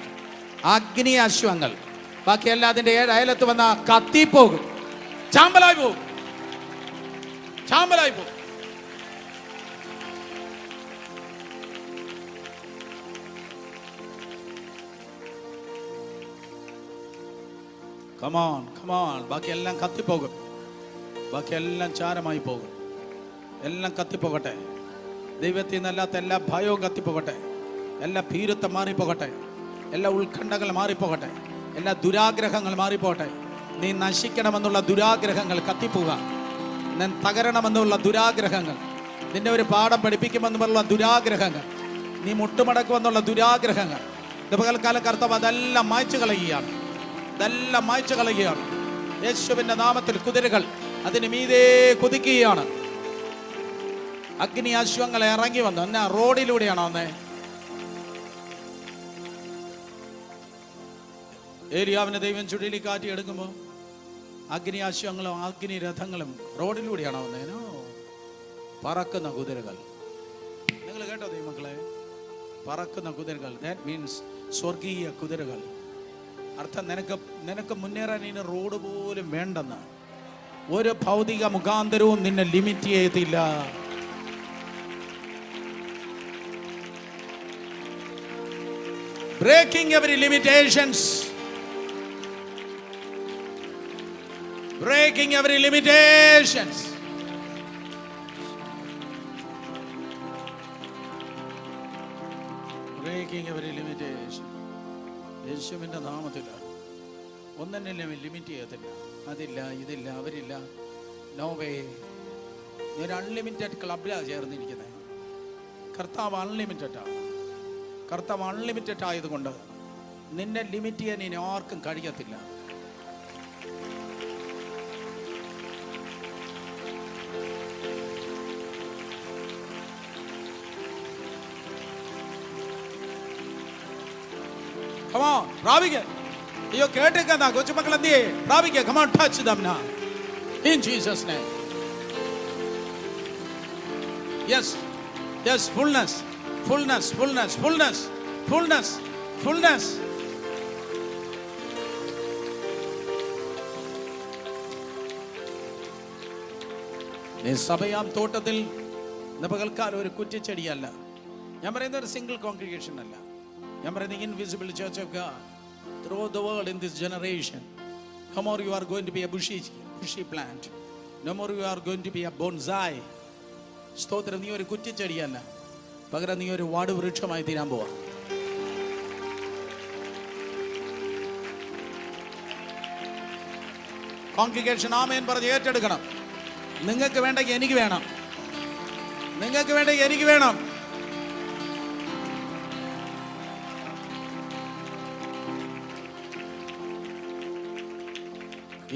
അഗ്നി അശ്വങ്ങൾ. ബാക്കിയെല്ലാം അതിൻ്റെ അയലത്ത് വന്ന കത്തിപ്പോകും, ചാമ്പലായി പോകും, ചാമ്പലായി പോകും. Come on come on. ബാക്കിയെല്ലാം കത്തിപ്പോകും, ബാക്കിയെല്ലാം ചാരമായി പോകും. എല്ലാം കത്തിപ്പോകട്ടെ. ദൈവത്തിൽ നിന്നല്ലാത്ത എല്ലാ ഭയവും കത്തിപ്പോകട്ടെ. എല്ലാ ഭീരുത്വം മാറിപ്പോകട്ടെ. എല്ലാ ഉത്കണ്ഠകൾ മാറിപ്പോകട്ടെ. എല്ലാ ദുരാഗ്രഹങ്ങൾ മാറിപ്പോകട്ടെ. നീ നശിക്കണമെന്നുള്ള ദുരാഗ്രഹങ്ങൾ കത്തിപ്പോക. ഞാൻ തകരണമെന്നുള്ള ദുരാഗ്രഹങ്ങൾ, നിന്നെ ഒരു പാഠം പഠിപ്പിക്കുമെന്നുള്ള ദുരാഗ്രഹങ്ങൾ, നീ മുട്ടുമടക്കുമെന്നുള്ള ദുരാഗ്രഹങ്ങൾ, ഇത് പകൽക്കാലം കർത്താവ് അതെല്ലാം മായ്ച്ചു കളയുകയാണ്. ഇതെല്ലാം മായ്ച്ചു കളയുകയാണ്. യേശുവിന്റെ നാമത്തിൽ കുതിരകൾ അതിന് മീതെ കുതിക്കുകയാണ്. അഗ്നി അശ്വങ്ങൾ ഇറങ്ങി വന്നു. എന്നാ റോഡിലൂടെയാണോ വന്നേ? ഏലിയാവിനെ ദൈവം ചുഴലിക്കാറ്റ് എടുക്കുമ്പോൾ അഗ്നി അശ്വങ്ങളും അഗ്നി രഥങ്ങളും റോഡിലൂടെയാണോ വന്നേനോ? പറക്കുന്ന കുതിരകൾ. നിങ്ങൾ കേട്ടോ ദൈവമക്കളെ? പറക്കുന്ന കുതിരകൾ. ദാറ്റ് മീൻസ് സ്വർഗീയ കുതിരകൾ. അർത്ഥം നിനക്ക് മുന്നേറാൻ ഇനി റോഡ് പോലും വേണ്ടെന്ന്. ഒരു ഭൗതിക മുഖാന്തരവും നിന്നെ ലിമിറ്റ് ചെയ്തില്ല. Breaking every limitations. Breaking every limitations. Breaking every limitation. യേശുവിന്റെ നാമത്തിൽ ഒന്നെന്നെ ലിമിറ്റ് ചെയ്യത്തില്ല. അതില്ല, ഇതില്ല, അവരില്ല. No way. ഞാൻ അൺലിമിറ്റഡ് ക്ലബിലാണ് ചേർന്നിരിക്കുന്നത്. കർത്താവ് അൺലിമിറ്റഡാണ്. കർത്താവ് അൺലിമിറ്റഡ് ആയതുകൊണ്ട് നിന്നെ ലിമിറ്റ് ചെയ്യാൻ ഇനി ആർക്കും കഴിയത്തില്ല. Come on, പ്രാപിക്കുക. അയ്യോ കേട്ടേക്കാ കൊച്ചുമക്കൾ എന്ത് ചെയ്യേ? പ്രാപിക്കുക. Come on, touch them now. In Jesus' name. Yes, yes, fullness. Fullness, fullness, fullness, fullness, fullness. നീ സഭയാം തോട്ടത്തിൽ പകൽക്കാലം ഒരു കുറ്റിച്ചെടിയല്ല. ഞാൻ പറയുന്ന ഒരു സിംഗിൾ കോൺഗ്രിഗേഷൻ അല്ല. ഞാൻ പറയുന്നത് invisible church of God throughout the world in this generation. No more you are going to be a bushy plant. No more you are going to be a bonsai. സ്തോത്രം. നീ ഒരു കുറ്റിച്ചെടിയല്ല, പകരം നീ ഒരു വാടുവൃക്ഷമായി തീരാൻ പോവാ. കോൺഗ്രിഗേഷൻ ആമേൻ പറഞ്ഞ് ഏറ്റെടുക്കണം. നിങ്ങൾക്ക് വേണ്ടെങ്കിൽ എനിക്ക് വേണം. നിങ്ങൾക്ക് വേണ്ടെങ്കിൽ എനിക്ക് വേണം.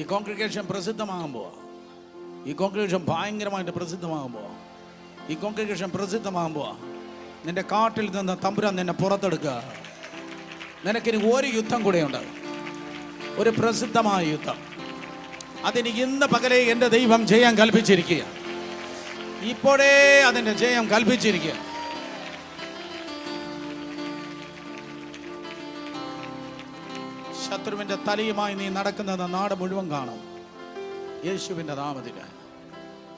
ഈ കോൺഗ്രിഗേഷൻ പ്രസിദ്ധമാകാൻ പോവാ. ഈ കോൺഗ്രിഗേഷൻ ഭയങ്കരമായിട്ട് പ്രസിദ്ധമാകാൻ പോവാ. ഈ കോൺഗ്രിഗേഷൻ പ്രസിദ്ധമാകാൻ പോവാ. നിന്റെ കാട്ടിൽ നിന്ന് തമ്പുരാൻ നിന്നെ പുറത്തെടുക്കുക. നിനക്കിനി ഒരു യുദ്ധം കൂടെയുണ്ട്, ഒരു പ്രസിദ്ധമായ യുദ്ധം. അതിന് ഇന്ന് പകലെ എൻ്റെ ദൈവം ജയം കൽപ്പിച്ചിരിക്കുക. ഇപ്പോഴേ അതിൻ്റെ ജയം കൽപ്പിച്ചിരിക്കുക. ശത്രുവിൻ്റെ തലയുമായി നീ നടക്കുന്നത് നാട് മുഴുവൻ കാണും. യേശുവിൻ്റെ നാമത്തിൽ,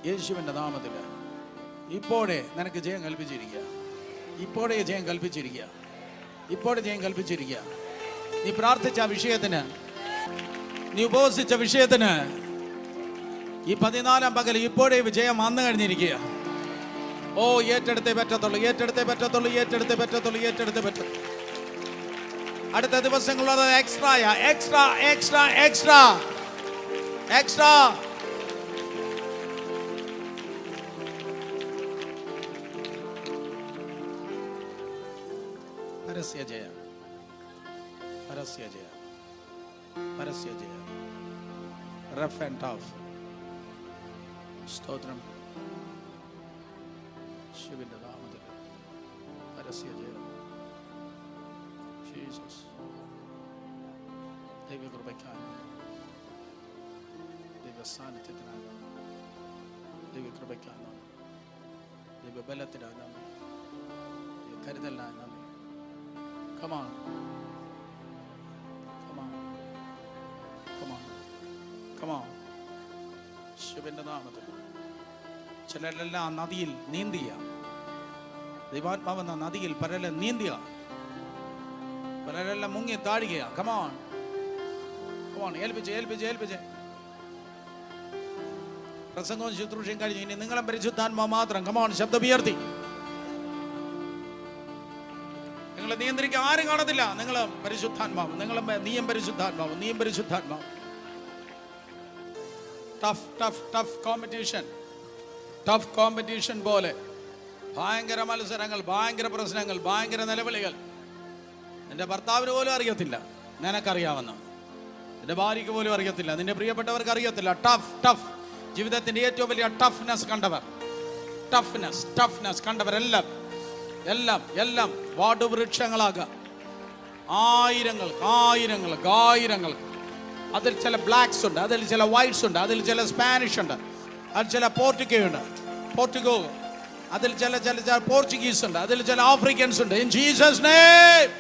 യേശുവിൻ്റെ നാമത്തിൽ ഇപ്പോഴേ നിനക്ക് ജയം കൽപ്പിച്ചിരിക്കുക. ഇപ്പോഴേ ജയം കൽപ്പിച്ചിരിക്കുക. ഇപ്പോഴേ ജയം കൽപ്പിച്ചിരിക്കുക. നീ പ്രാർത്ഥിച്ച വിഷയത്തിന്, നീ ഉപവസിച്ച വിഷയത്തിന് ഈ 14-ാം പകൽ ഇപ്പോഴേ വിജയം വന്നു കഴിഞ്ഞിരിക്കുക. ഓ, ഏറ്റെടുത്തേ പറ്റത്തുള്ളൂ, ഏറ്റെടുത്തേ പറ്റത്തുള്ളൂ, ഏറ്റെടുത്തേ പറ്റത്തുള്ളൂ, ഏറ്റെടുത്തേ പറ്റത്തുള്ളൂ. അടുത്ത ദിവസങ്ങളുള്ളത് extra extra extra extra extra. പരസ്യ ജയ, പരസ്യ ജയ, പരസ്യ ജയ. Rough and tough. സ്തോത്രം. ശിവന്റെ നാമത്തിൽ പരസ്യ ജയം. ജീസസ്. ദൈവകൃപയ്ക്കായി, ദൈവസാന്നിധ്യത്തിനായി, ദൈവകൃപയ്ക്കായി, ദൈവബലത്തിനായി നന്ദി, കരുതലിനായി നന്ദി. Come on. Come on. Come on. Come on. ശിവന്റെ നാമത്തിൽ ചിലരെല്ലാം നദിയിൽ നീന്തിയ, ദൈവാത്മാവെന്ന നദിയിൽ പലരെല്ലാം നീന്തിയ, പലരെല്ലാം മുങ്ങി താഴുകയാ. Come on. Come on. ഏൽപ്പിച്ച് പ്രസംഗവും ശുശ്രൂഷയും കഴിഞ്ഞു. ഇനി നിങ്ങളും പരിശുദ്ധാത്മാവ് മാത്രം. Come on. ശബ്ദം ഉയർത്തി. നിങ്ങളെ നിയന്ത്രിക്കാൻ ആരും കാണത്തില്ല. നിങ്ങളും പരിശുദ്ധാത്മാവ്, നീയും പരിശുദ്ധാത്മാവ്, നീയും പരിശുദ്ധാത്മാവ്. ടഫ് കോമ്പറ്റീഷൻ പോലെ ഭയങ്കര മത്സരങ്ങൾ, ഭയങ്കര പ്രശ്നങ്ങൾ, ഭയങ്കര നിലവിളികൾ. എൻ്റെ ഭർത്താവിന് പോലും അറിയത്തില്ല, നിനക്കറിയാമെന്ന്. നിന്റെ ഭാര്യയ്ക്ക് പോലും അറിയത്തില്ല, നിന്റെ പ്രിയപ്പെട്ടവർക്ക് അറിയത്തില്ല. ടഫ് ജീവിതത്തിന്റെ ഏറ്റവും വലിയ ടഫ്നെസ് കണ്ടവർ, ടഫ്നെസ് കണ്ടവർ എല്ലാം വാടുവൃക്ഷങ്ങളാകാം. ആയിരങ്ങൾ. അതിൽ ചില ബ്ലാക്സ് ഉണ്ട്, അതിൽ ചില വൈറ്റ്സ് ഉണ്ട്, അതിൽ ചില സ്പാനിഷ് ഉണ്ട്, അതിൽ ചില പോർട്ടുഗോ, അതിൽ ചില പോർച്ചുഗീസ് ഉണ്ട്, അതിൽ ചില ആഫ്രിക്കൻസ് ഉണ്ട്. In Jesus name